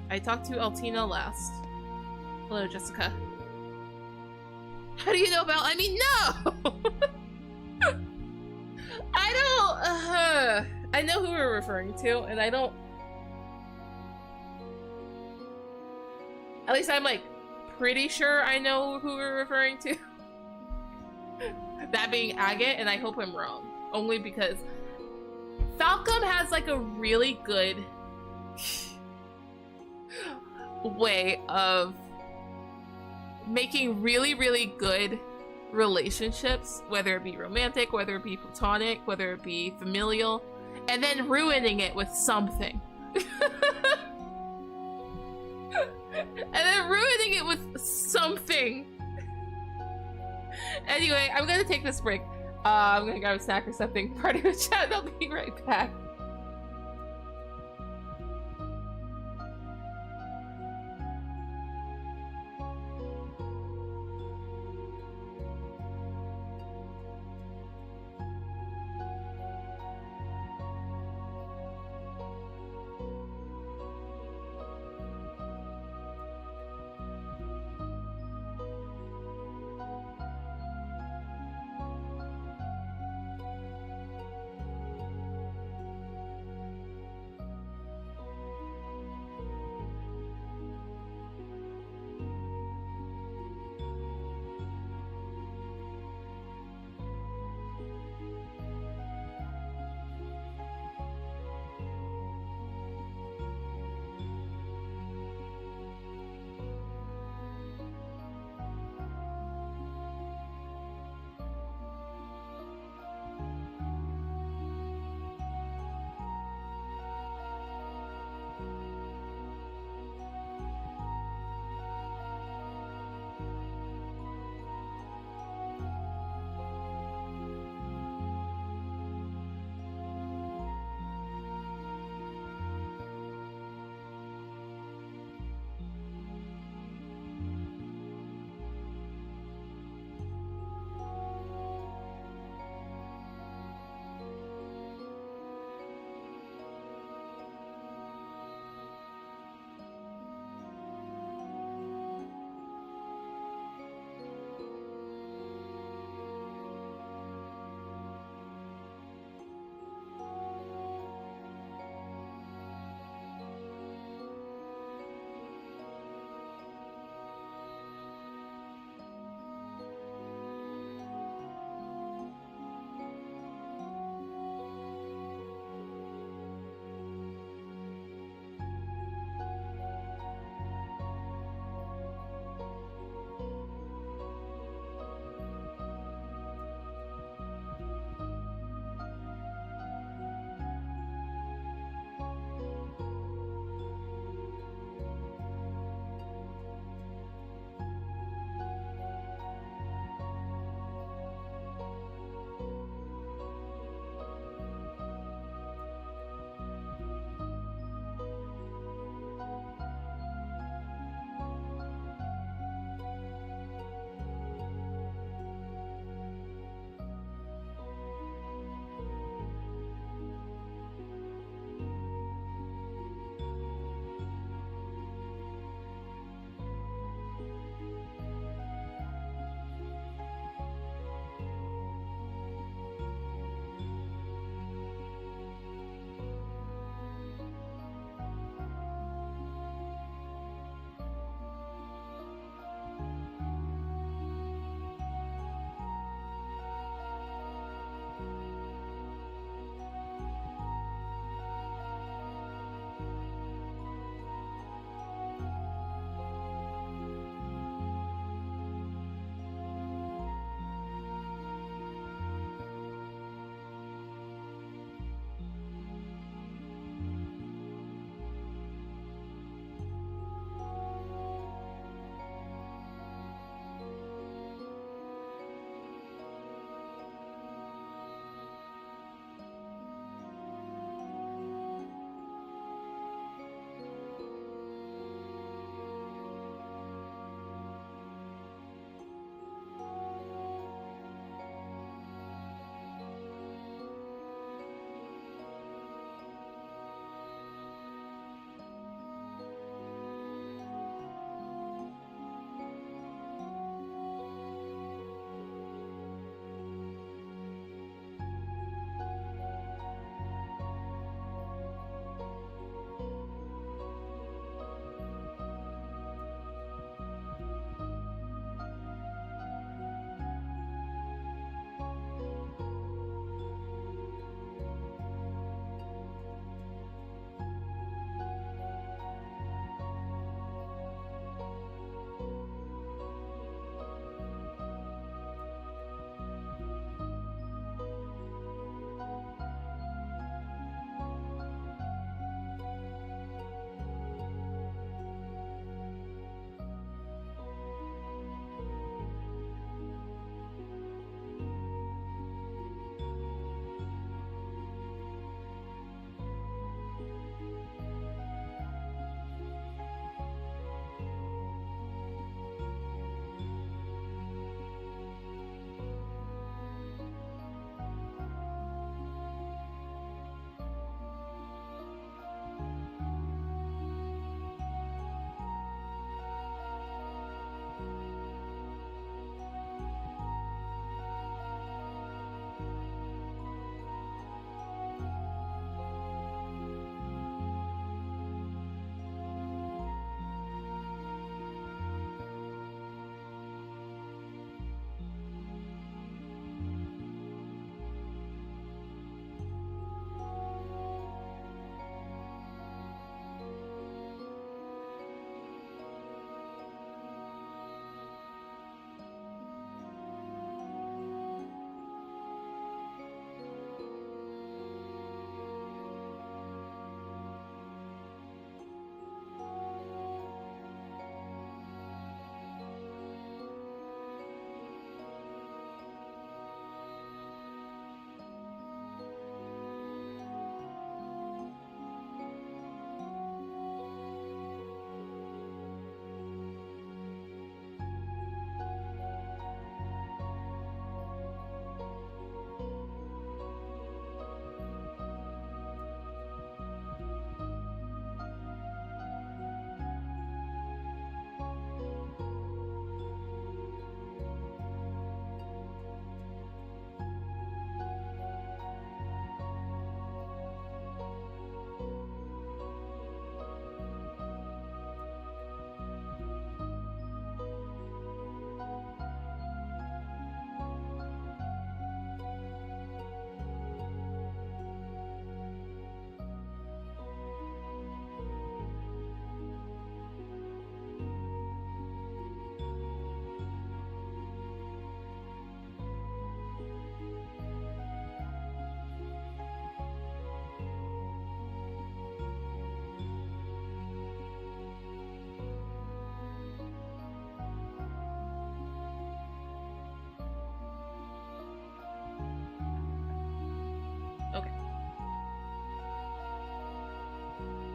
I talked to Altina last. Hello, Jessica. How do you know about— I mean, no! I know who we're referring to, and I don't... At least I'm, like, pretty sure I know who we're referring to. That being Agate, and I hope I'm wrong. Only because Falcom has like a really good way of making really, really good relationships, whether it be romantic, whether it be platonic, whether it be familial, and then ruining it with something. And then ruining it with something. Anyway, I'm gonna take this break. I'm gonna grab a snack or something. Part of the chat, I'll be right back.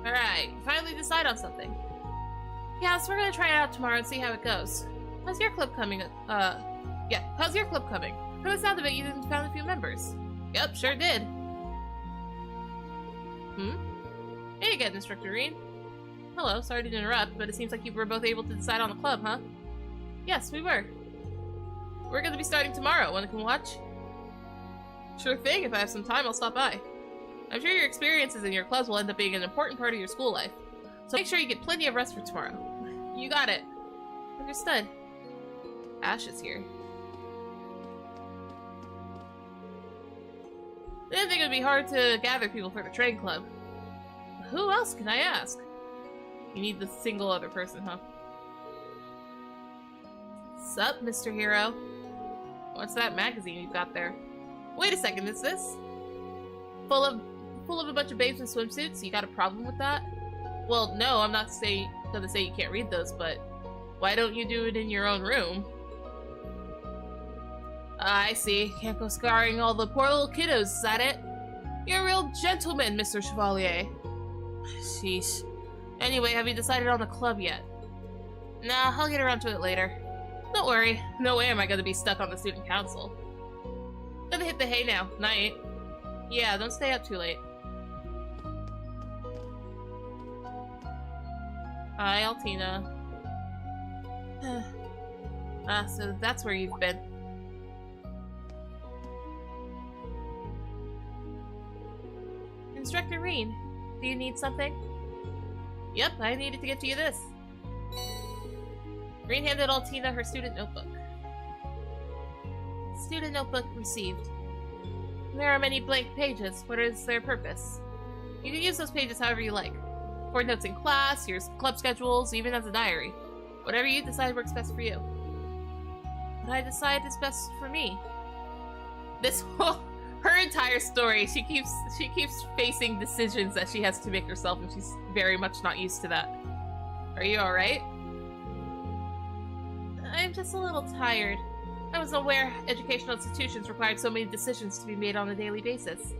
Alright, finally decide on something. Yeah, so we're gonna try it out tomorrow and see how it goes. How's your club coming? How's your club coming? From the sound of it, you found a few members. Yep, sure did. Hey again, Instructor Rean. Hello, sorry to interrupt, but it seems like you were both able to decide on the club, huh? Yes, we were. We're gonna be starting tomorrow. Wanna come watch? Sure thing, if I have some time, I'll stop by. I'm sure your experiences in your clubs will end up being an important part of your school life. So make sure you get plenty of rest for tomorrow. You got it. Understood. Ash is here. I didn't think it would be hard to gather people for the train club. Who else can I ask? You need the single other person, huh? Sup, Mr. Hero? What's that magazine you've got there? Wait a second, is this? Full of a bunch of babes in swimsuits? You got a problem with that? Well, no, I'm not gonna say you can't read those, but why don't you do it in your own room? I see. Can't go scarring all the poor little kiddos, is that it? You're a real gentleman, Mr. Chevalier. Sheesh. Anyway, have you decided on the club yet? Nah, I'll get around to it later. Don't worry. No way am I gonna be stuck on the student council. Gonna hit the hay now. Night. Yeah, don't stay up too late. Hi, Altina. So that's where you've been. Instructor Rean, do you need something? Yep, I needed to get to you this. Rean handed Altina her student notebook. Student notebook received. There are many blank pages. What is their purpose? You can use those pages however you like. For notes in class, your club schedules, even as a diary. Whatever you decide works best for you. What I decide is best for me. This whole her entire story, she keeps facing decisions that she has to make herself, and she's very much not used to that. Are you alright? I'm just a little tired. I was aware educational institutions required so many decisions to be made on a daily basis.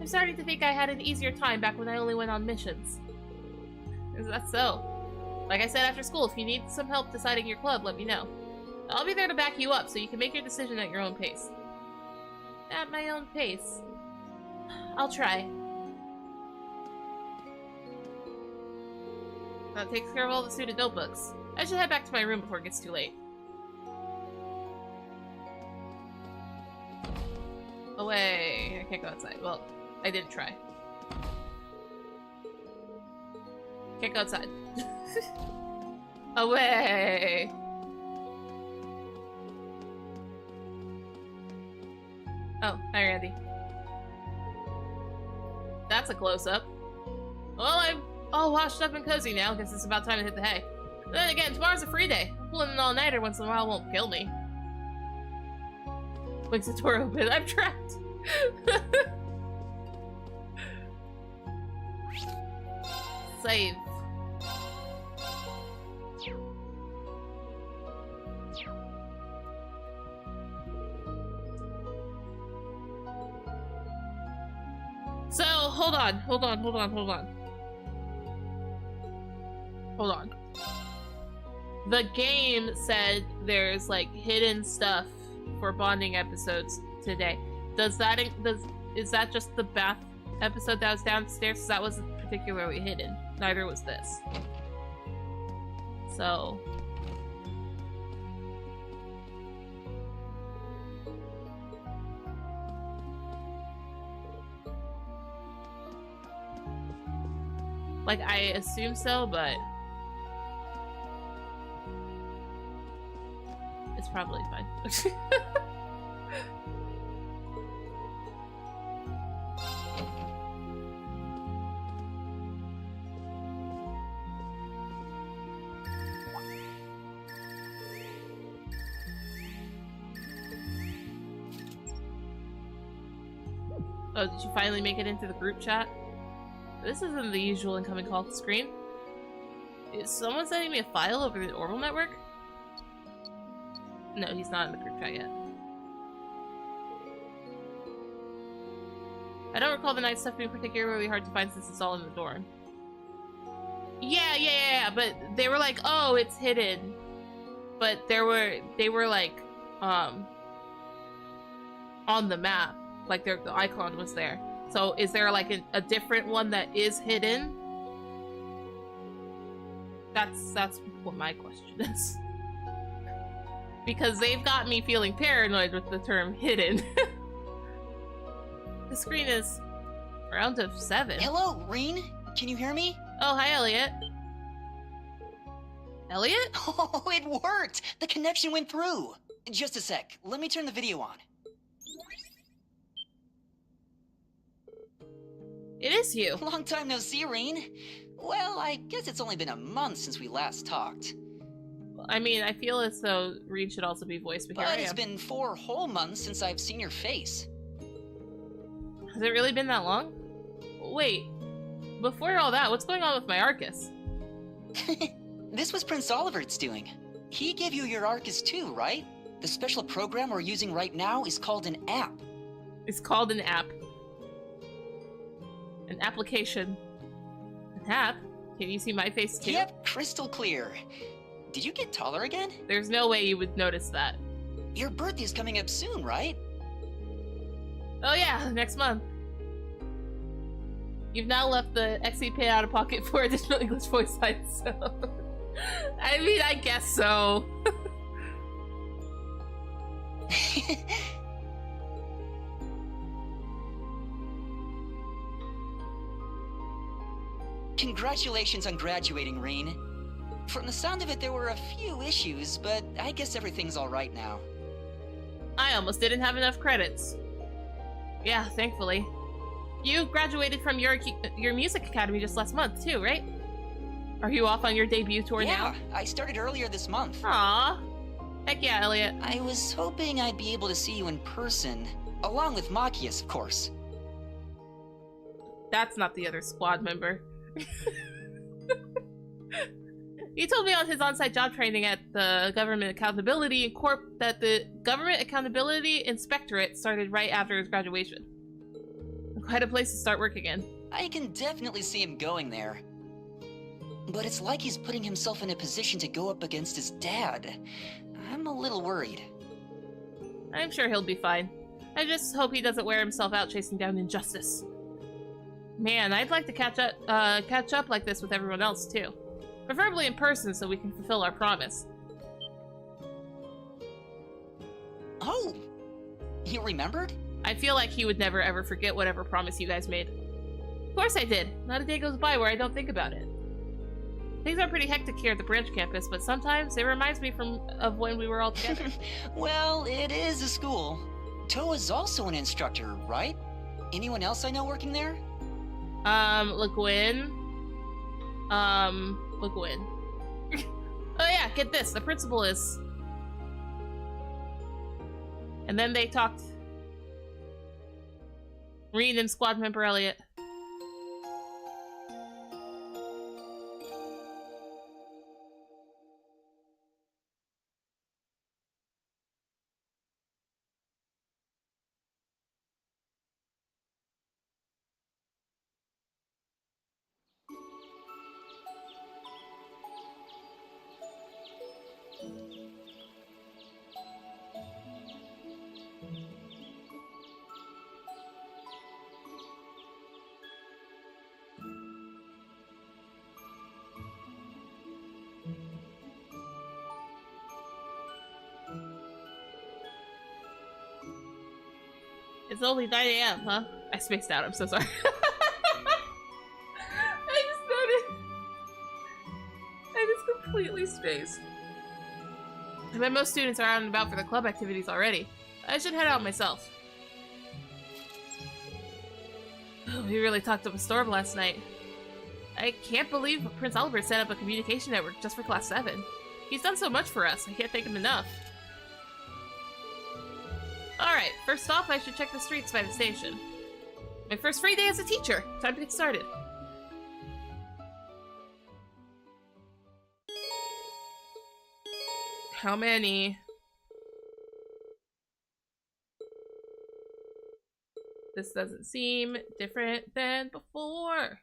I'm starting to think I had an easier time back when I only went on missions. Is that so? Like I said, after school, if you need some help deciding your club, let me know. I'll be there to back you up so you can make your decision at your own pace. At my own pace. I'll try. That takes care of all the student notebooks. I should head back to my room before it gets too late. Away. I can't go outside. Well, I didn't try. Can't go outside. Away! Oh, hi Randy. That's a close-up. Well, I'm all washed up and cozy now. Guess it's about time to hit the hay. But then again, tomorrow's a free day. Pulling an all-nighter once in a while won't kill me. Wings the door open. I'm trapped. Save. So, hold on. The game said there's like hidden stuff for bonding episodes today. Is that just the bath episode that was downstairs? 'Cause that wasn't particularly hidden. Neither was this. So like, I assume so, but it's probably fine. Oh, did you finally make it into the group chat? This isn't the usual incoming call screen. Is someone sending me a file over the Orbital network? No, he's not in the group chat yet. I don't recall the night stuff being particularly hard to find since it's all in the dorm. Yeah, but they were like, oh, it's hidden. But they were like, on the map. Like, the icon was there. So is there like a different one that is hidden? That's what my question is. Because they've got me feeling paranoid with the term hidden. The screen is round of 7. Hello, Rean? Can you hear me? Oh, hi, Elliot. Elliot? Oh, it worked! The connection went through. Just a sec. Let me turn the video on. It is you. Long time no see, Rean. Well, I guess it's only been a month since we last talked. I mean, I feel as though Rean should also be voiced, but here I am. It's been 4 whole months since I've seen your face. Has it really been that long? Wait, before all that, what's going on with my Arcus? This was Prince Oliver's doing. He gave you your Arcus too, right? The special program we're using right now is called an app. It's called an app. An application. An app? Can you see my face too? Yep, crystal clear. Did you get taller again? There's no way you would notice that. Your birthday's coming up soon, right? Oh yeah, next month. You've now left the XP pay out of pocket for additional English voice lines, so... I mean, I guess so. Congratulations on graduating, Rean. From the sound of it, there were a few issues, but I guess everything's alright now. I almost didn't have enough credits. Yeah, thankfully. You graduated from your music academy just last month, too, right? Are you off on your debut tour now? Yeah, I started earlier this month. Aww. Heck yeah, Elliot. I was hoping I'd be able to see you in person, along with Machias, of course. That's not the other squad member. He told me on his on-site job training at the Government Accountability Corp that the Government Accountability Inspectorate started right after his graduation. Quite a place to start work again. I can definitely see him going there. But it's like he's putting himself in a position to go up against his dad. I'm a little worried. I'm sure he'll be fine. I just hope he doesn't wear himself out chasing down injustice. Man, I'd like to catch up like this with everyone else too. Preferably in person so we can fulfill our promise. Oh! You remembered? I feel like he would never ever forget whatever promise you guys made. Of course I did. Not a day goes by where I don't think about it. Things are pretty hectic here at the branch campus, but sometimes it reminds me of when we were all together. Well, it is a school. Toa's also an instructor, right? Anyone else I know working there? LeGuin. LeGuin. Oh yeah, get this. The principal is... And then they talked... Rean and squad member Elliot. It's only 9 AM, huh? I spaced out, I'm so sorry. I just noticed. I just completely spaced. I bet most students are out and about for the club activities already. I should head out myself. We really talked up a storm last night. I can't believe Prince Albert set up a communication network just for Class 7. He's done so much for us, I can't thank him enough. Alright, first off, I should check the streets by the station. My first free day as a teacher! Time to get started. How many? This doesn't seem different than before.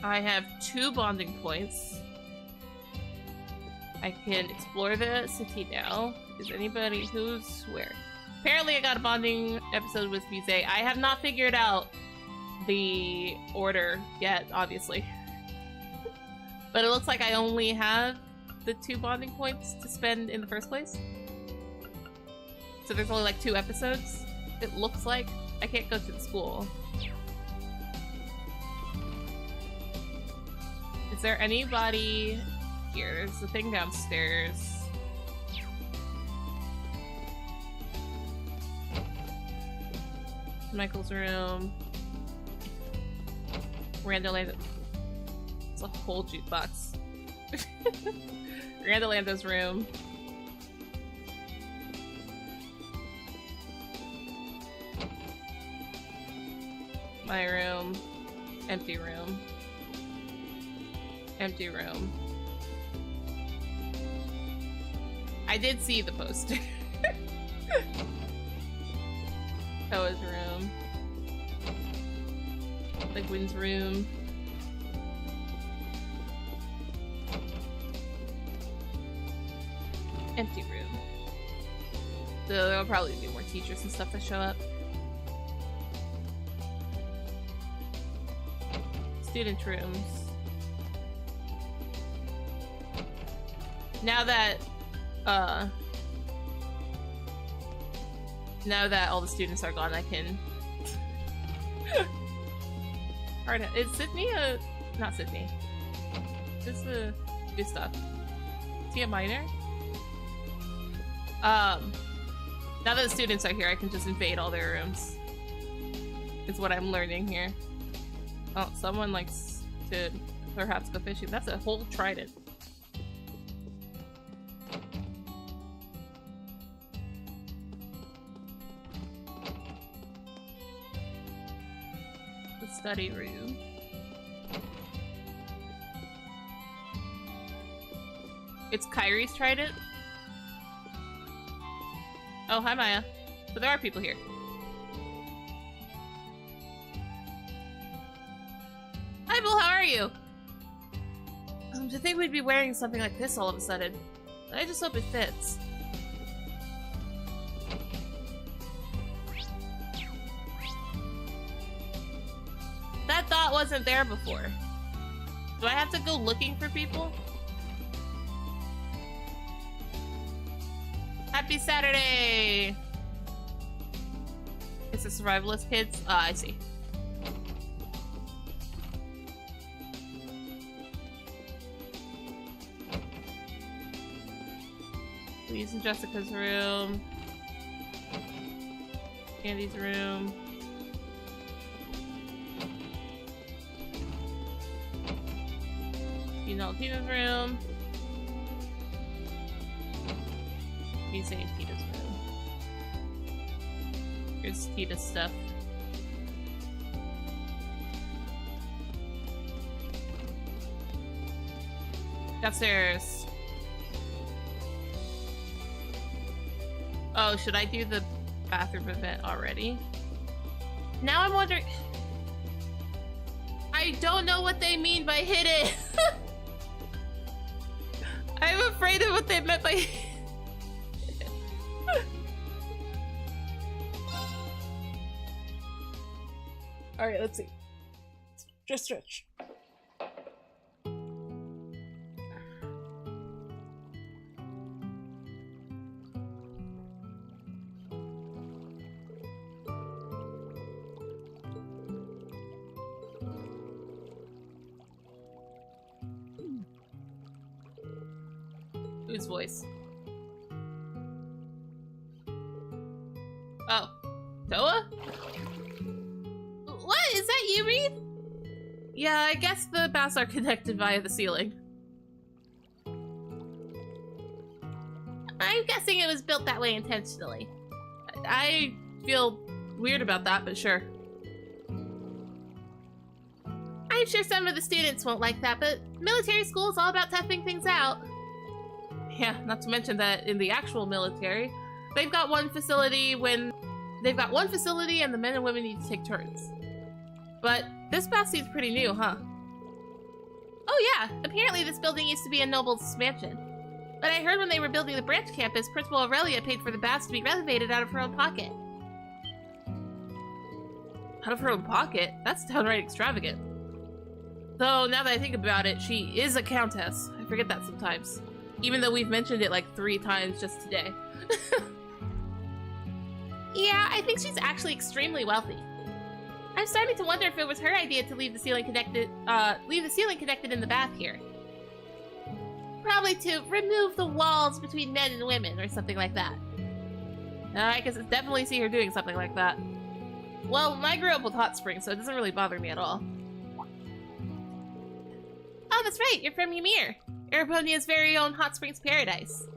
I have 2 bonding points. I can explore the city now. Is anybody who's where? Apparently I got a bonding episode with Vise. I have not figured out the order yet, obviously. But it looks like I only have the 2 bonding points to spend in the first place. So there's only like 2 episodes. It looks like I can't go to the school. Is there anybody here? There's the thing downstairs. Michael's room. Randolando. It's a whole jukebox. Randolando's room. My room. Empty room. Empty room. I did see the poster. Koa's room. The Gwen's room. Empty room. So there'll probably be more teachers and stuff that show up. Student rooms. Now that all the students are gone, I can Alright, is Sydney not Sydney. This is the good stuff. Is he a minor? Now that the students are here, I can just invade all their rooms. Is what I'm learning here. Oh, someone likes to perhaps go fishing. That's a whole trident. The study room. It's Kyrie's trident? Oh, hi Maya. So there are people here. Hi Bull, how are you? To think we'd be wearing something like this all of a sudden. I just hope it fits. That thought wasn't there before. Do I have to go looking for people? Happy Saturday! It's the survivalist kids? Ah, I see. Louise and Jessica's room. Andy's room. Tina and Tina's room. Lisa and Tina's room. Here's Tina's stuff. Downstairs. Oh, should I do the bathroom event already? Now I'm wondering... I don't know what they mean by hidden. I'm afraid of what they meant by... Alright, let's see. Just stretch. Whose voice? Oh. Toa? What? Is that you, Rean? Yeah, I guess the baths are connected via the ceiling. I'm guessing it was built that way intentionally. I feel weird about that, but sure. I'm sure some of the students won't like that, but military school is all about toughing things out. Yeah, not to mention that in the actual military, they've got one facility and the men and women need to take turns. But this bath seems pretty new, huh? Oh yeah, apparently this building used to be a noble's mansion. But I heard when they were building the branch campus, Principal Aurelia paid for the baths to be renovated out of her own pocket. Out of her own pocket? That's downright extravagant. Though, now that I think about it, she is a countess. I forget that sometimes. Even though we've mentioned it like 3 times just today. Yeah, I think she's actually extremely wealthy. I'm starting to wonder if it was her idea to leave the ceiling connected in the bath here. Probably to remove the walls between men and women or something like that. I can definitely see her doing something like that. Well, I grew up with hot springs, so it doesn't really bother me at all. Oh, that's right, you're from Ymir, Erebonia's very own hot springs paradise.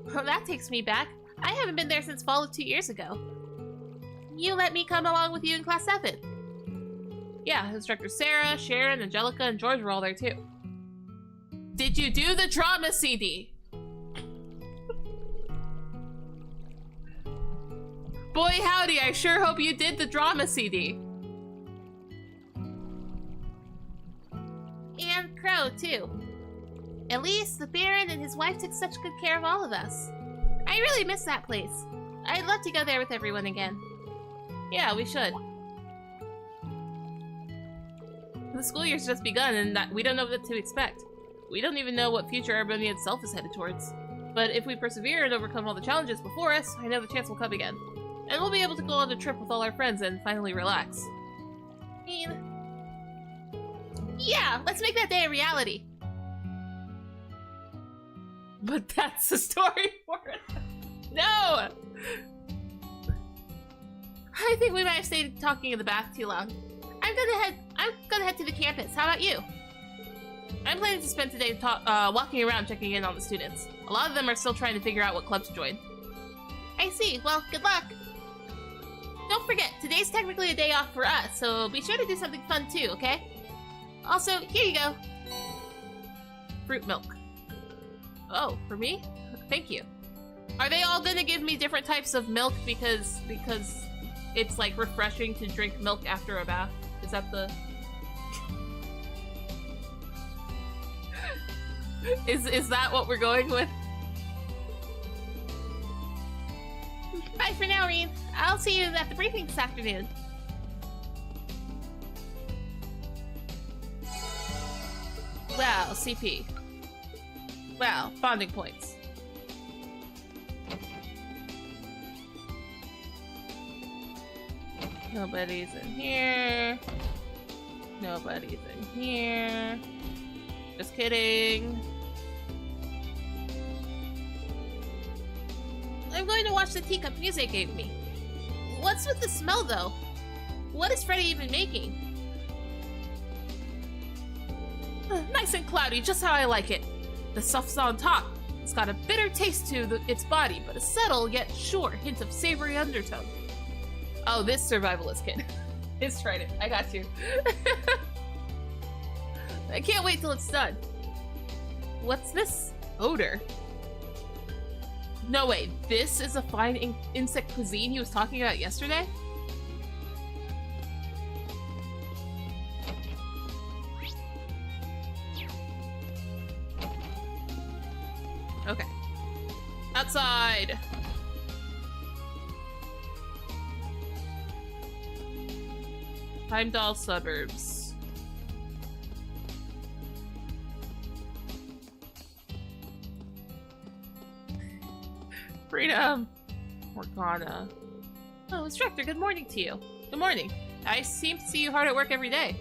Well, that takes me back. I haven't been there since fall of 2 years ago. You let me come along with you in class 7. Yeah, Instructor Sarah, Sharon, Angelica, and George were all there too. Did you do the drama CD? Boy howdy, I sure hope you did the drama CD. And Crow, too. At least the Baron and his wife took such good care of all of us. I really miss that place. I'd love to go there with everyone again. Yeah, we should. The school year's just begun and we don't know what to expect. We don't even know what future Erebonia itself is headed towards. But if we persevere and overcome all the challenges before us, I know the chance will come again. And we'll be able to go on a trip with all our friends and finally relax. I mean... yeah, let's make that day a reality. But that's the story for it. No! I think we might have stayed talking in the bath too long. I'm gonna head to the campus. How about you? I'm planning to spend today walking around checking in on the students. A lot of them are still trying to figure out what clubs to join. I see. Well, good luck. Don't forget, today's technically a day off for us, so be sure to do something fun too, okay? Also, here you go. Fruit milk. Oh, for me? Thank you. Are they all gonna give me different types of milk because it's like refreshing to drink milk after a bath? Is that the... Is that what we're going with? Bye for now, Rean. I'll see you at the briefing this afternoon. Wow, CP. Wow, bonding points. Nobody's in here. Nobody's in here. Just kidding. I'm going to watch the teacup music gave me. What's with the smell, though? What is Freddy even making? Nice and cloudy, just how I like it. The stuff's on top. It's got a bitter taste to its body, but a subtle yet sure hint of savory undertone. Oh, this survivalist kid. It's tried it. I got you. I can't wait till it's done. What's this odor? No way, this is a fine insect cuisine he was talking about yesterday? Okay. Outside! Heimdall suburbs. Freedom! Morgana. Oh, Instructor, good morning to you. Good morning. I seem to see you hard at work every day.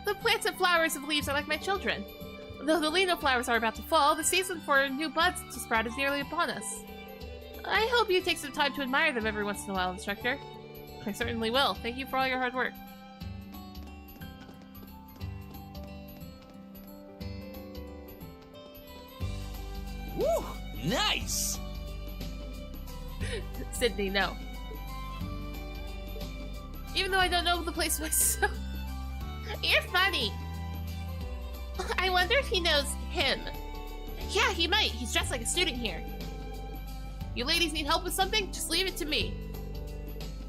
The plants and flowers of leaves are like my children. Though the lino flowers are about to fall, the season for new buds to sprout is nearly upon us. I hope you take some time to admire them every once in a while, Instructor. I certainly will. Thank you for all your hard work. Woo! Nice! Sydney, no. Even though I don't know the place myself. You're funny! I wonder if he knows him. Yeah, he might. He's dressed like a student here. You ladies need help with something? Just leave it to me.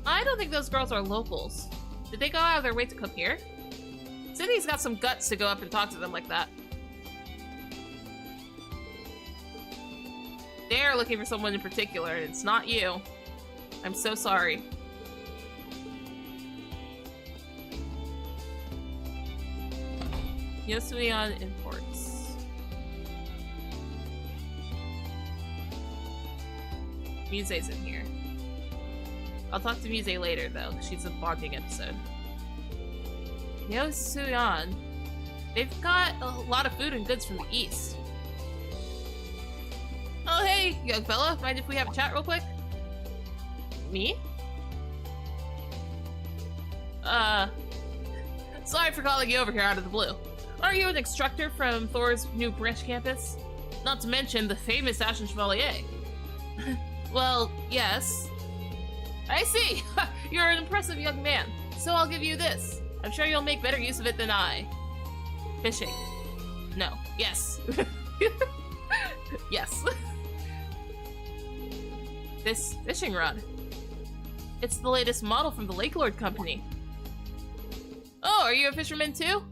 I don't think those girls are locals. Did they go out of their way to come here? Sydney's got some guts to go up and talk to them like that. They're looking for someone in particular, and it's not you. I'm so sorry. Yosuion Imports. Muse's in here. I'll talk to Muse later, though, because she's a bonding episode. Yosuion. They've got a lot of food and goods from the east. Oh, hey, young fella. Mind if we have a chat real quick? Me? Sorry for calling you over here out of the blue. Are you an instructor from Thor's new branch campus? Not to mention the famous Ashen Chevalier. Well, yes. I see! You're an impressive young man, so I'll give you this. I'm sure you'll make better use of it than I. Fishing. No. Yes. Yes. This fishing rod. It's the latest model from the Lake Lord Company. Oh, are you a fisherman too?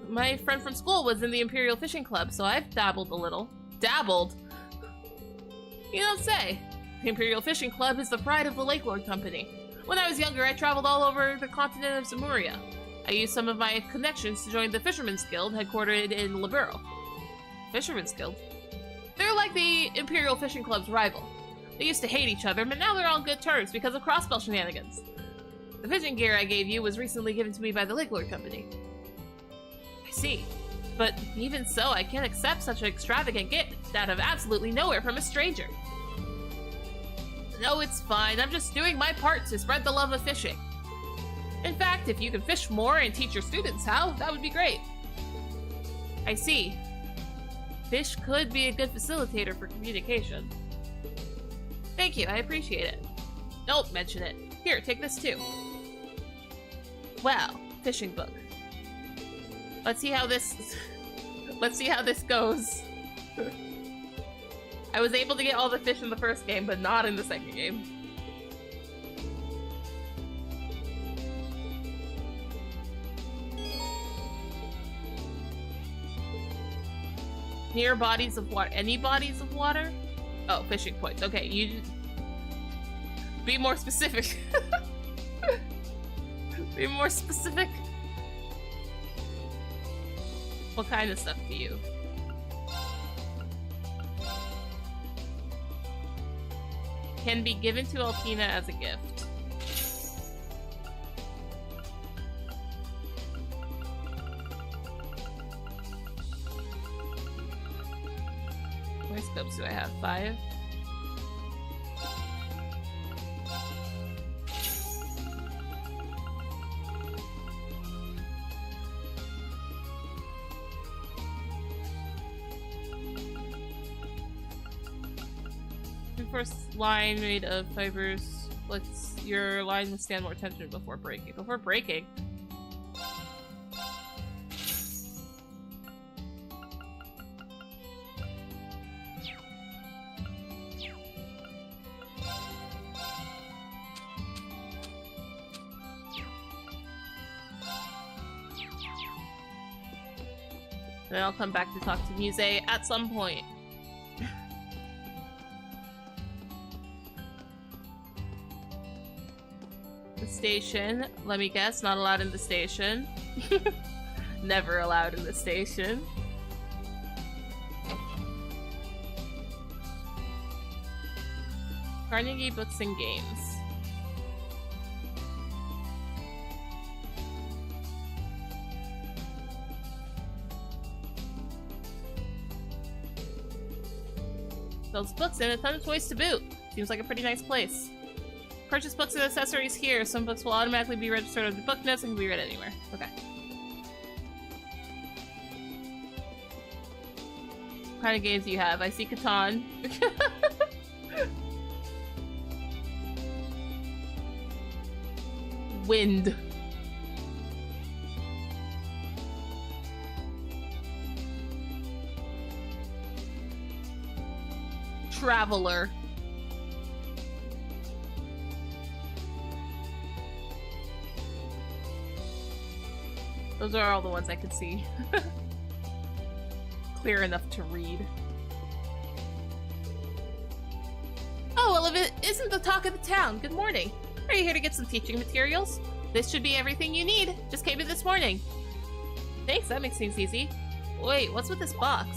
My friend from school was in the Imperial Fishing Club, so I've dabbled a little. Dabbled? You don't say. The Imperial Fishing Club is the pride of the Lake Lord Company. When I was younger, I traveled all over the continent of Zemuria. I used some of my connections to join the Fisherman's Guild, headquartered in Libero. Fisherman's Guild? They're like the Imperial Fishing Club's rival. They used to hate each other, but now they're on good terms because of crossbell shenanigans. The fishing gear I gave you was recently given to me by the Lake Lord Company. I see. But even so, I can't accept such an extravagant gift out of absolutely nowhere from a stranger. No, it's fine. I'm just doing my part to spread the love of fishing. In fact, if you can fish more and teach your students how, that would be great. I see. Fish could be a good facilitator for communication. Thank you, I appreciate it. Don't mention it. Here, take this too. Wow, fishing book. Let's see how this goes. I was able to get all the fish in the first game, but not in the second game. Near bodies of water. Any bodies of water? Oh, fishing points. Okay, you just... Be more specific. Be more specific. What kind of stuff do you? Can be given to Alpina as a gift. How many scopes do I have? 5? First line made of fibers lets your line withstand more tension before breaking. Before breaking? Then I'll come back to talk to Muse at some point. Station. Let me guess, not allowed in the station. Never allowed in the station. Carnegie Books and Games. Sells books and a ton of toys to boot. Seems like a pretty nice place. Purchase books and accessories here. Some books will automatically be registered under book notes and can be read anywhere. Okay. What kind of games do you have? I see Catan. Wind. Traveler. Those are all the ones I could see. Clear enough to read. Oh, well, if it isn't the talk of the town, good morning. Are you here to get some teaching materials? This should be everything you need. Just came in this morning. Thanks, that makes things easy. Wait, what's with this box?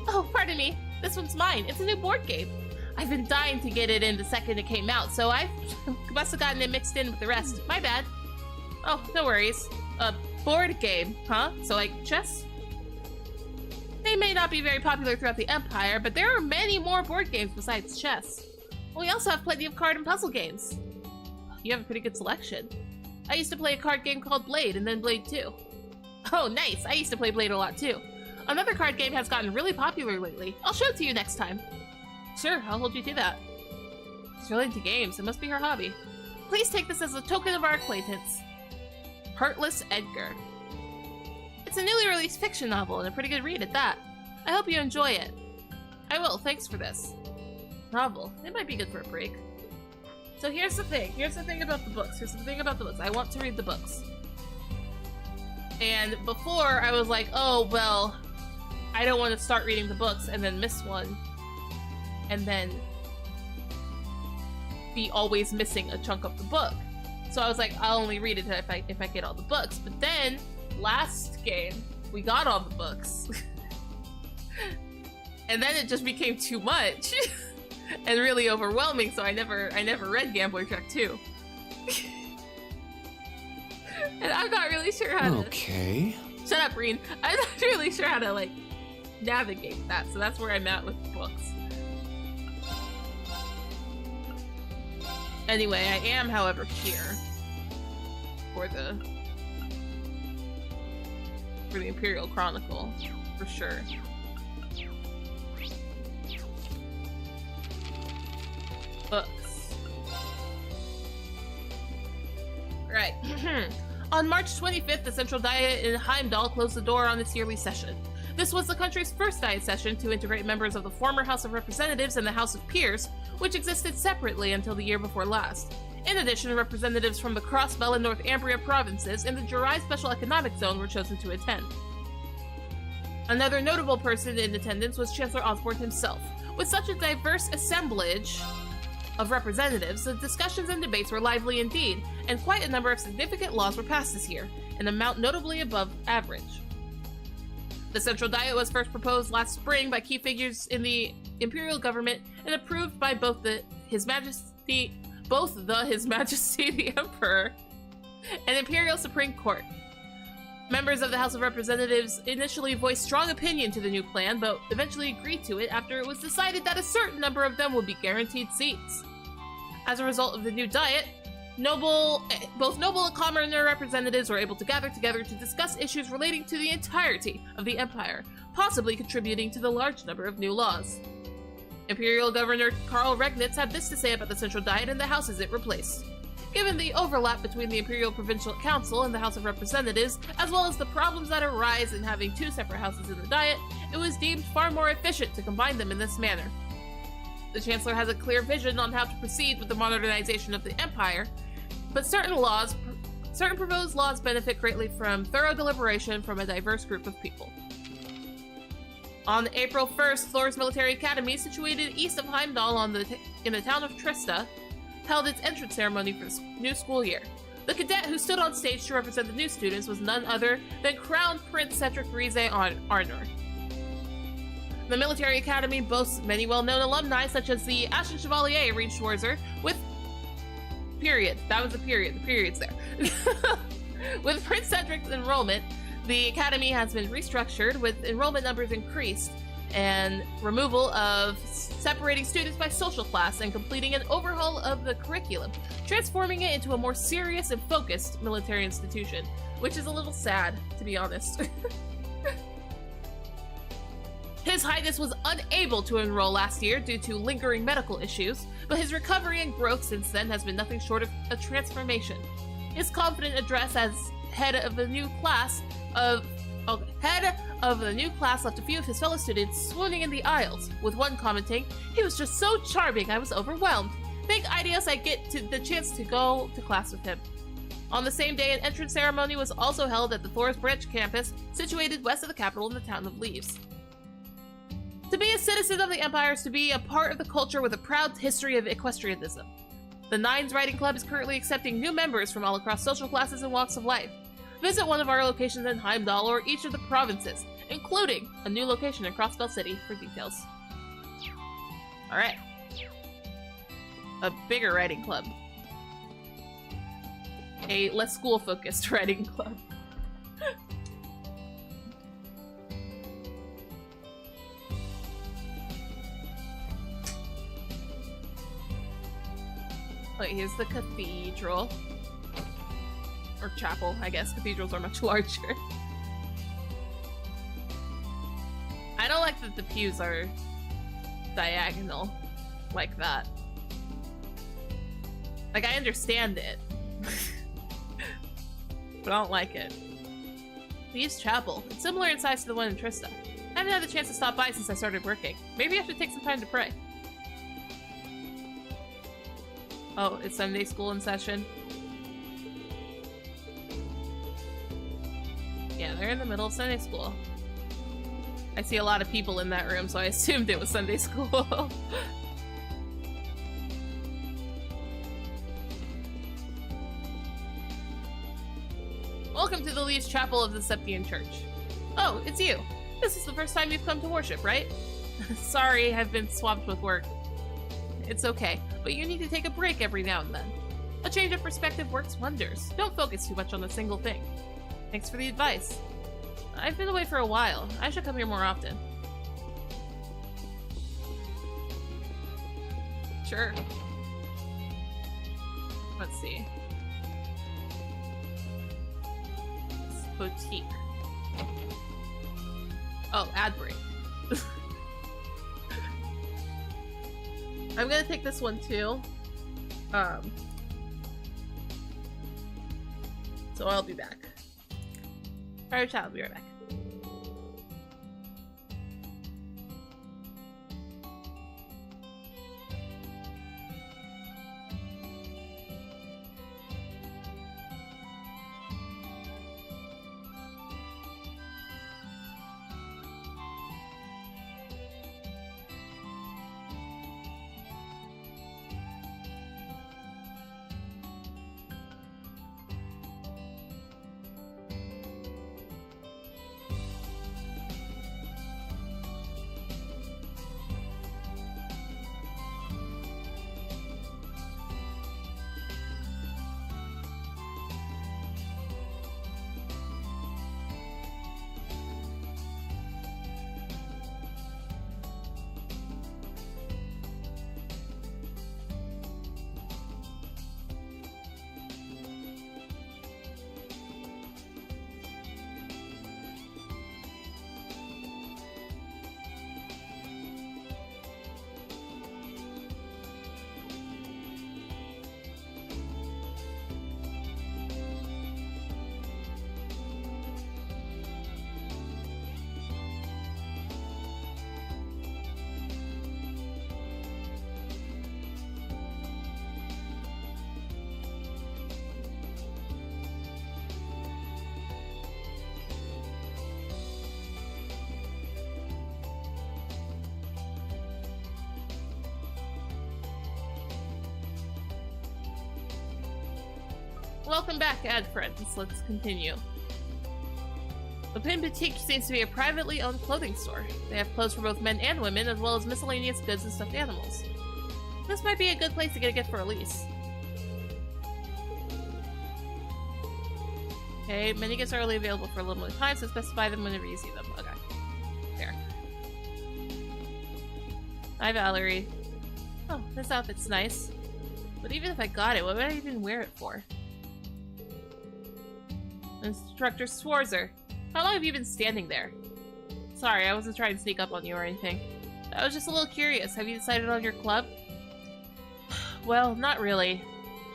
Oh, pardon me. This one's mine. It's a new board game. I've been dying to get it in the second it came out, so I must have gotten it mixed in with the rest. My bad. Oh, no worries. A board game, huh? So like chess? They may not be very popular throughout the Empire, but there are many more board games besides chess. We also have plenty of card and puzzle games. You have a pretty good selection. I used to play a card game called Blade and then Blade 2. Oh, nice. I used to play Blade a lot too. Another card game has gotten really popular lately. I'll show it to you next time. Sure, I'll hold you to that. She's really into games. It must be her hobby. Please take this as a token of our acquaintance. Heartless Edgar. It's a newly released fiction novel and a pretty good read at that. I hope you enjoy it. I will, thanks for this. Novel. It might be good for a break. So here's the thing. Here's the thing about the books. I want to read the books. And before, I was like, oh, well, I don't want to start reading the books and then miss one. And then be always missing a chunk of the book. So I was like, I'll only read it if I get all the books. But then, last game, we got all the books. And then it just became too much. And really overwhelming, so I never read Gambler Trek 2. And I'm not really sure how to... Okay. Shut up, Rean. I'm not really sure how to, like, navigate that, so that's where I'm at with the books. Anyway, I am, however, here for the Imperial Chronicle, for sure. Books. Right. On March 25th, the Central Diet in Heimdall closed the door on its yearly session. This was the country's first Diet session to integrate members of the former House of Representatives and the House of Peers, which existed separately until the year before last. In addition, representatives from the Crossbell and North Ambria provinces and the Jirai Special Economic Zone were chosen to attend. Another notable person in attendance was Chancellor Osborne himself. With such a diverse assemblage of representatives, the discussions and debates were lively indeed, and quite a number of significant laws were passed this year, an amount notably above average. The Central Diet was first proposed last spring by key figures in the Imperial government and approved by both His Majesty the Emperor and Imperial Supreme Court. Members of the House of Representatives initially voiced strong opinion to the new plan, but eventually agreed to it after it was decided that a certain number of them would be guaranteed seats. As a result of the new diet, both noble and commoner representatives were able to gather together to discuss issues relating to the entirety of the Empire, possibly contributing to the large number of new laws. Imperial Governor Karl Regnitz had this to say about the Central Diet and the houses it replaced. Given the overlap between the Imperial Provincial Council and the House of Representatives, as well as the problems that arise in having two separate houses in the Diet, it was deemed far more efficient to combine them in this manner. The Chancellor has a clear vision on how to proceed with the modernization of the Empire, but certain proposed laws benefit greatly from thorough deliberation from a diverse group of people. On April 1st, Thor's Military Academy, situated east of Heimdall in the town of Trista, held its entrance ceremony for the new school year. The cadet who stood on stage to represent the new students was none other than Crown Prince Cedric Rize Arnor. The Military Academy boasts many well-known alumni, such as the Ashen Chevalier Rean Schwarzer, with... Period. That was the period. The period's there. With Prince Cedric's enrollment, the Academy has been restructured, with enrollment numbers increased, and removal of separating students by social class, and completing an overhaul of the curriculum, transforming it into a more serious and focused military institution, which is a little sad, to be honest. His Highness was unable to enroll last year due to lingering medical issues, but his recovery and growth since then has been nothing short of a transformation. His confident address as head of the new class left a few of his fellow students swooning in the aisles, with one commenting, "He was just so charming, I was overwhelmed. Thank Idios I get the chance to go to class with him." On the same day, an entrance ceremony was also held at the Forest Branch campus, situated west of the capital in the town of Leaves. To be a citizen of the Empire is to be a part of the culture with a proud history of equestrianism. The Nines Riding Club is currently accepting new members from all across social classes and walks of life. Visit one of our locations in Heimdall or each of the provinces, including a new location in Crossbell City for details. Alright. A bigger riding club. A less school-focused riding club. Wait, here's the cathedral. Or chapel, I guess. Cathedrals are much larger. I don't like that the pews are diagonal like that. Like, I understand it. But I don't like it. Leaves Chapel. It's similar in size to the one in Trista. I haven't had the chance to stop by since I started working. Maybe I should take some time to pray. Oh, it's Sunday school in session. Yeah, they're in the middle of Sunday school. I see a lot of people in that room, so I assumed it was Sunday school. Welcome to the Leaves Chapel of the Septian Church. Oh, it's you. This is the first time you've come to worship, right? Sorry, I've been swamped with work. It's okay, but you need to take a break every now and then. A change of perspective works wonders. Don't focus too much on a single thing. Thanks for the advice. I've been away for a while. I should come here more often. Sure. Let's see. Boutique. Oh, ad break. I'm gonna take this one too. So I'll be back. Alright, I'll be right back. Welcome back, ad friends. Let's continue. The Pin Boutique seems to be a privately owned clothing store. They have clothes for both men and women, as well as miscellaneous goods and stuffed animals. This might be a good place to get a gift for Elise. Okay, many gifts are only available for a limited time, so specify them whenever you see them. Okay. There. Hi, Valerie. Oh, this outfit's nice. But even if I got it, what would I even wear it for? Instructor Schwarzer. How long have you been standing there? Sorry, I wasn't trying to sneak up on you or anything. I was just a little curious. Have you decided on your club? Well, not really.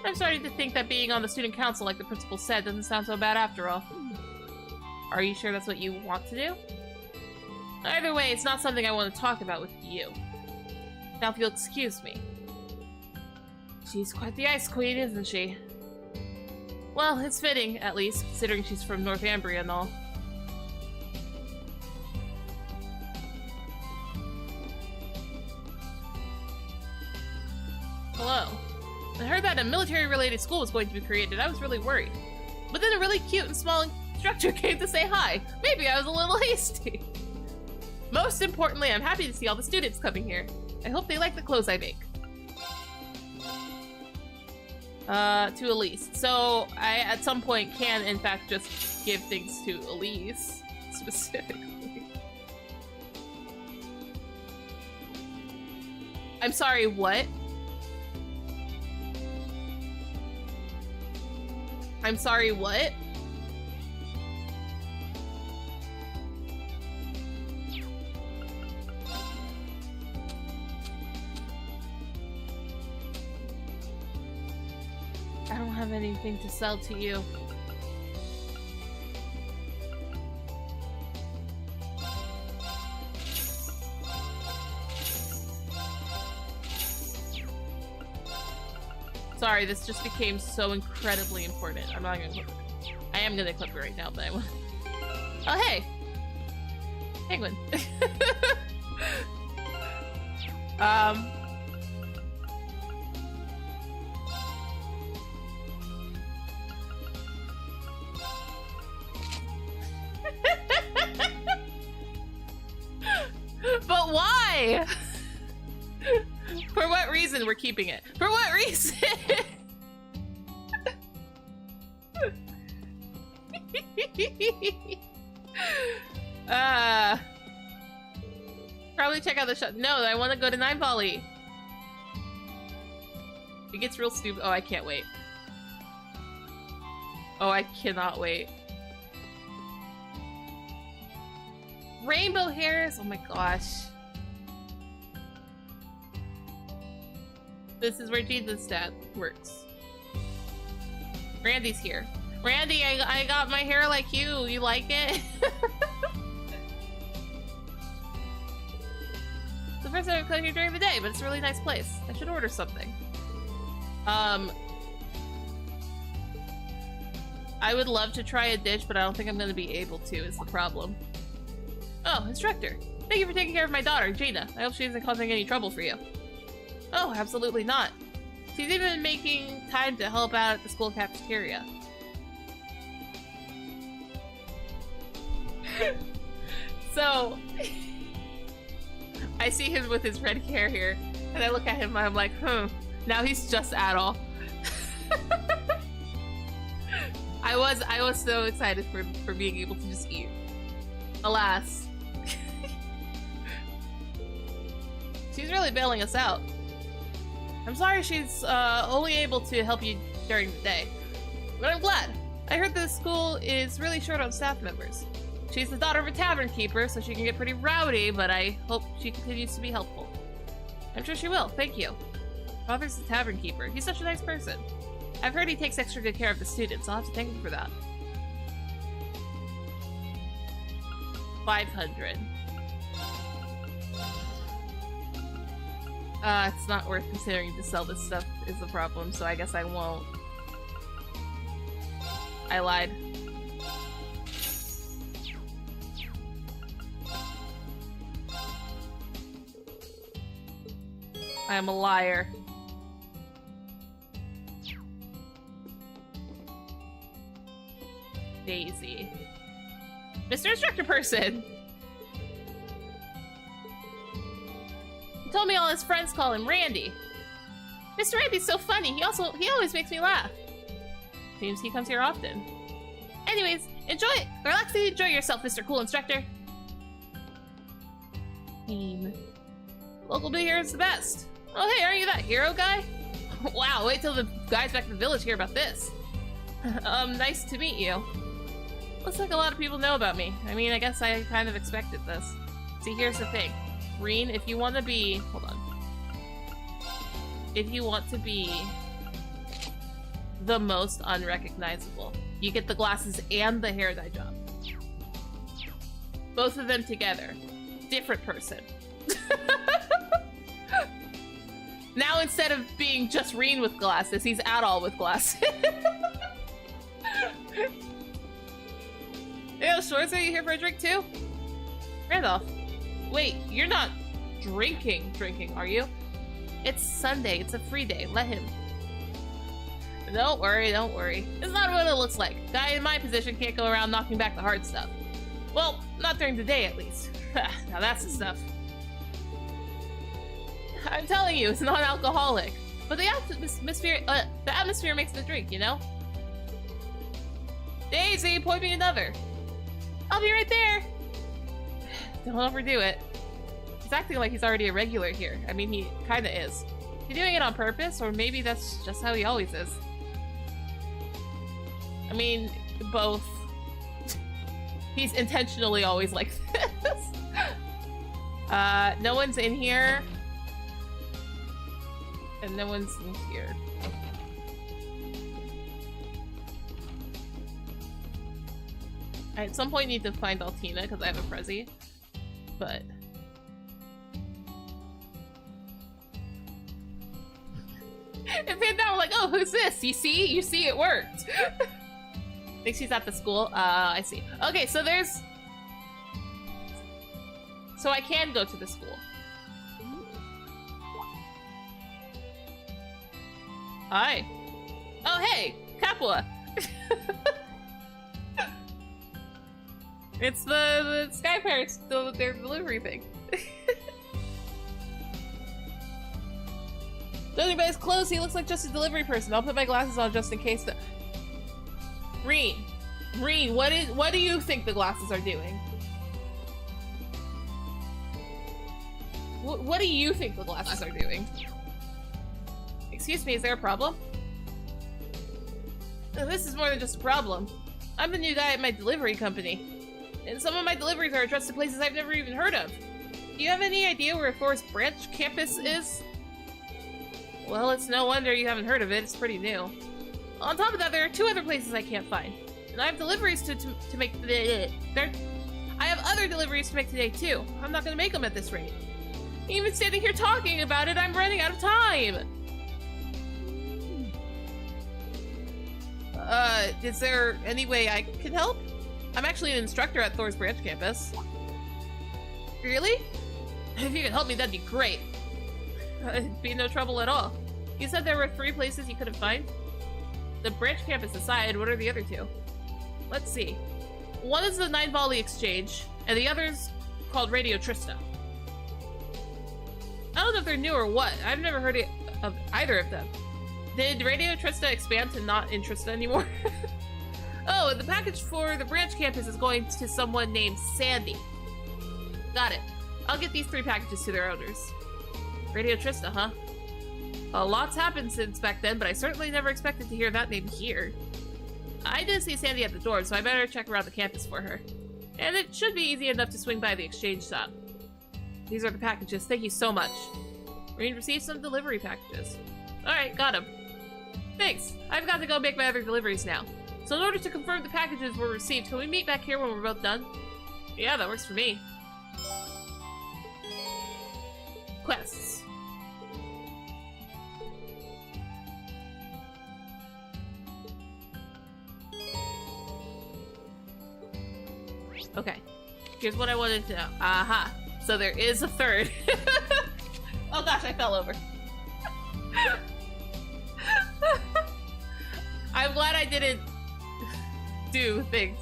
I'm starting to think that being on the student council, like the principal said, doesn't sound so bad after all. Are you sure that's what you want to do? Either way, it's not something I want to talk about with you. Now if you'll excuse me. She's quite the ice queen, isn't she? Well, it's fitting, at least, considering she's from Northumbria and all. Hello. I heard that a military-related school was going to be created. I was really worried. But then a really cute and small instructor came to say hi. Maybe I was a little hasty. Most importantly, I'm happy to see all the students coming here. I hope they like the clothes I make. To Elise. So, I, at some point, can, in fact, just give things to Elise, specifically. I'm sorry, what? I'm sorry, what? I don't have anything to sell to you. Sorry, this just became so incredibly important. I'm not gonna clip it. I am gonna clip it right now, but I won't. Oh, hey! Penguin. But why? For what reason we're keeping it? For what reason? Probably check out the shop. No, I want to go to Nine Volley. It gets real stupid. Oh, I can't wait. Oh, I cannot wait. Rainbow hairs? Oh my gosh. This is where Jesus stat works. Randy's here. Randy, I got my hair like you. You like it? It's the first time I've come here during the day, but it's a really nice place. I should order something. I would love to try a dish, but I don't think I'm going to be able to, is the problem. Oh, Instructor. Thank you for taking care of my daughter, Jaina. I hope she isn't causing any trouble for you. Oh, absolutely not. She's even making time to help out at the school cafeteria. So, I see him with his red hair here, and I look at him and I'm like, now he's just Adol. I was so excited for being able to just eat. Alas. She's really bailing us out. I'm sorry she's only able to help you during the day, but I'm glad. I heard the school is really short on staff members. She's the daughter of a tavern keeper, so she can get pretty rowdy, but I hope she continues to be helpful. I'm sure she will, thank you. Father's the tavern keeper. He's such a nice person. I've heard he takes extra good care of the students. I'll have to thank him for that. 500. It's not worth considering to sell this stuff is the problem, so I guess I won't. I lied. I am a liar. Daisy. Mr. Instructor Person! He told me all his friends call him Randy. Mr. Randy's so funny. He always makes me laugh. Seems he comes here often. Anyways, relax and enjoy yourself, Mr. Cool Instructor. Local beer here is the best. Oh hey, aren't you that hero guy? Wow, wait till the guys back in the village hear about this. Nice to meet you. Looks like a lot of people know about me. I mean, I guess I kind of expected this. See, here's the thing. Rean, if you want to be... Hold on. If you want to be the most unrecognizable, you get the glasses and the hair dye job. Both of them together. Different person. Now instead of being just Rean with glasses, he's Adol with glasses. Schwartz, are you here for a drink too? Randolph, wait, you're not drinking, are you? It's Sunday, it's a free day, let him. Don't worry. It's not what it looks like. Guy in my position can't go around knocking back the hard stuff. Well, not during the day at least. Now that's the stuff. I'm telling you, it's not alcoholic. But the atmosphere makes the drink, you know? Daisy, point me another. I'll be right there. Don't overdo it. He's acting like he's already a regular here. I mean, he kinda is. He's doing it on purpose, or maybe that's just how he always is. I mean, both. He's intentionally always like this. No one's in here. And no one's in here. I at some point need to find Altina because I have a Prezi. But... and then now I'm like, oh, who's this? You see it worked. Think she's at the school? I see. Okay, so there's... so I can go to the school. Hi. Oh, hey! Capua! It's the Sky Parents, their delivery thing. Judging by his clothes, he looks like just a delivery person. I'll put my glasses on just in case the... Rean, what do you think the glasses are doing? What do you think the glasses are doing? Excuse me, is there a problem? This is more than just a problem. I'm the new guy at my delivery company, and some of my deliveries are addressed to places I've never even heard of. Do you have any idea where Forest Branch campus is? Well, it's no wonder you haven't heard of it. It's pretty new. On top of that, there are 2 other places I can't find, and I have deliveries to make today. I have other deliveries to make today too. I'm not gonna make them at this rate. Even standing here talking about it, I'm running out of time. Is there any way I can help? I'm actually an instructor at Thor's Branch campus. Really? If you could help me, that'd be great. It'd be no trouble at all. You said there were 3 places you couldn't find? The branch campus aside, what are the other 2? Let's see. One is the 9 Volley Exchange, and the other's called Radio Trista. I don't know if they're new or what. I've never heard of either of them. Did Radio Trista expand to not in Trista anymore? Oh, and the package for the branch campus is going to someone named Sandy. Got it. I'll get these 3 packages to their owners. Radio Trista, huh? A lot's happened since back then, but I certainly never expected to hear that name here. I did see Sandy at the door, so I better check around the campus for her. And it should be easy enough to swing by the exchange shop. These are the packages. Thank you so much. Rean received some delivery packages. Alright, got them. Thanks. I've got to go make my other deliveries now. So in order to confirm the packages were received, can we meet back here when we're both done? Yeah, that works for me. Quests. Okay. Here's what I wanted to know. Aha. So there is a 3rd. Oh gosh, I fell over. I'm glad I didn't do things.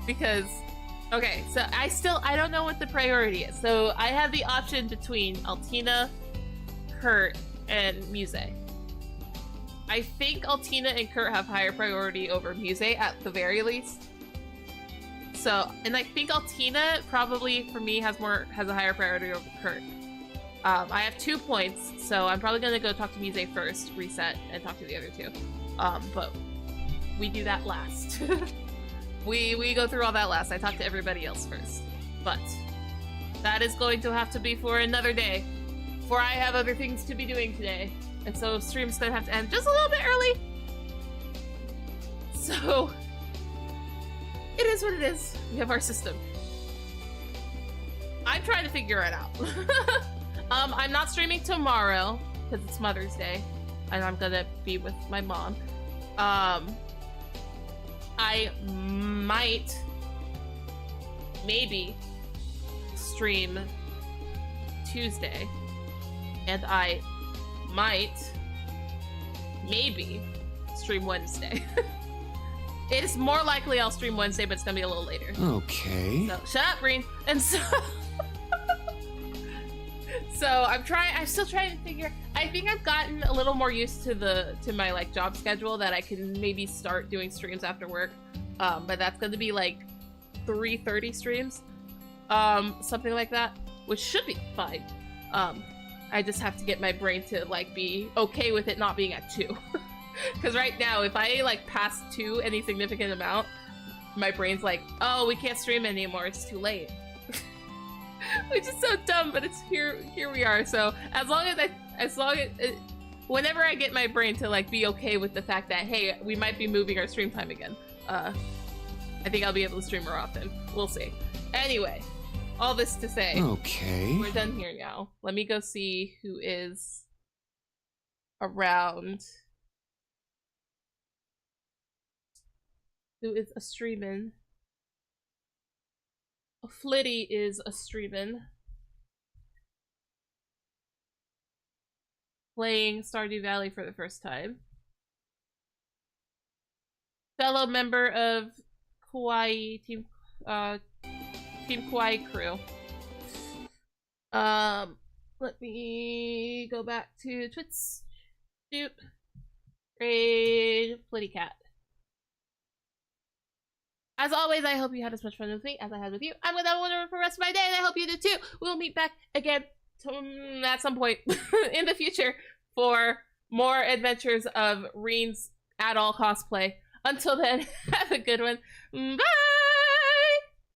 Because, okay, so I don't know what the priority is. So I have the option between Altina, Kurt, and Muse. I think Altina and Kurt have higher priority over Muse at the very least. So, and I think Altina probably for me has a higher priority over Kurt. I have 2 points, so I'm probably gonna go talk to Muse first, reset, and talk to the other 2. But we do that last. we go through all that last. I talk to everybody else first. But that is going to have to be for another day, for I have other things to be doing today. And so stream's gonna have to end just a little bit early. So it is what it is. We have our system. I'm trying to figure it out. I'm not streaming tomorrow because it's Mother's Day and I'm gonna be with my mom. I might maybe stream Tuesday, and I might maybe stream Wednesday. It's more likely I'll stream Wednesday, but it's gonna be a little later. Okay. So shut up, Rean. And so I'm still trying to figure. I think I've gotten a little more used to my like job schedule that I can maybe start doing streams after work. But that's gonna be like 3:30 streams, something like that, which should be fine. I just have to get my brain to like be okay with it not being at 2. Because right now, if I like pass 2 any significant amount, my brain's like, oh, we can't stream anymore, it's too late. Which is so dumb, but it's here we are. So whenever I get my brain to like be okay with the fact that, hey, we might be moving our stream time again, I think I'll be able to stream more often. We'll see. Anyway, all this to say, okay, we're done here now. Let me go see who is around. Who is a streamin'? Flitty is a streamin'. Playing Stardew Valley for the first time. Fellow member of Kawaii Team Kawaii crew. Let me go back to Twits. Doop. Raid Flitty Cat. As always, I hope you had as much fun with me as I had with you. I'm gonna have a wonderful rest of my day, and I hope you do too. We'll meet back again at some point in the future for more adventures of Rean's at all cosplay. Until then, have a good one. Bye!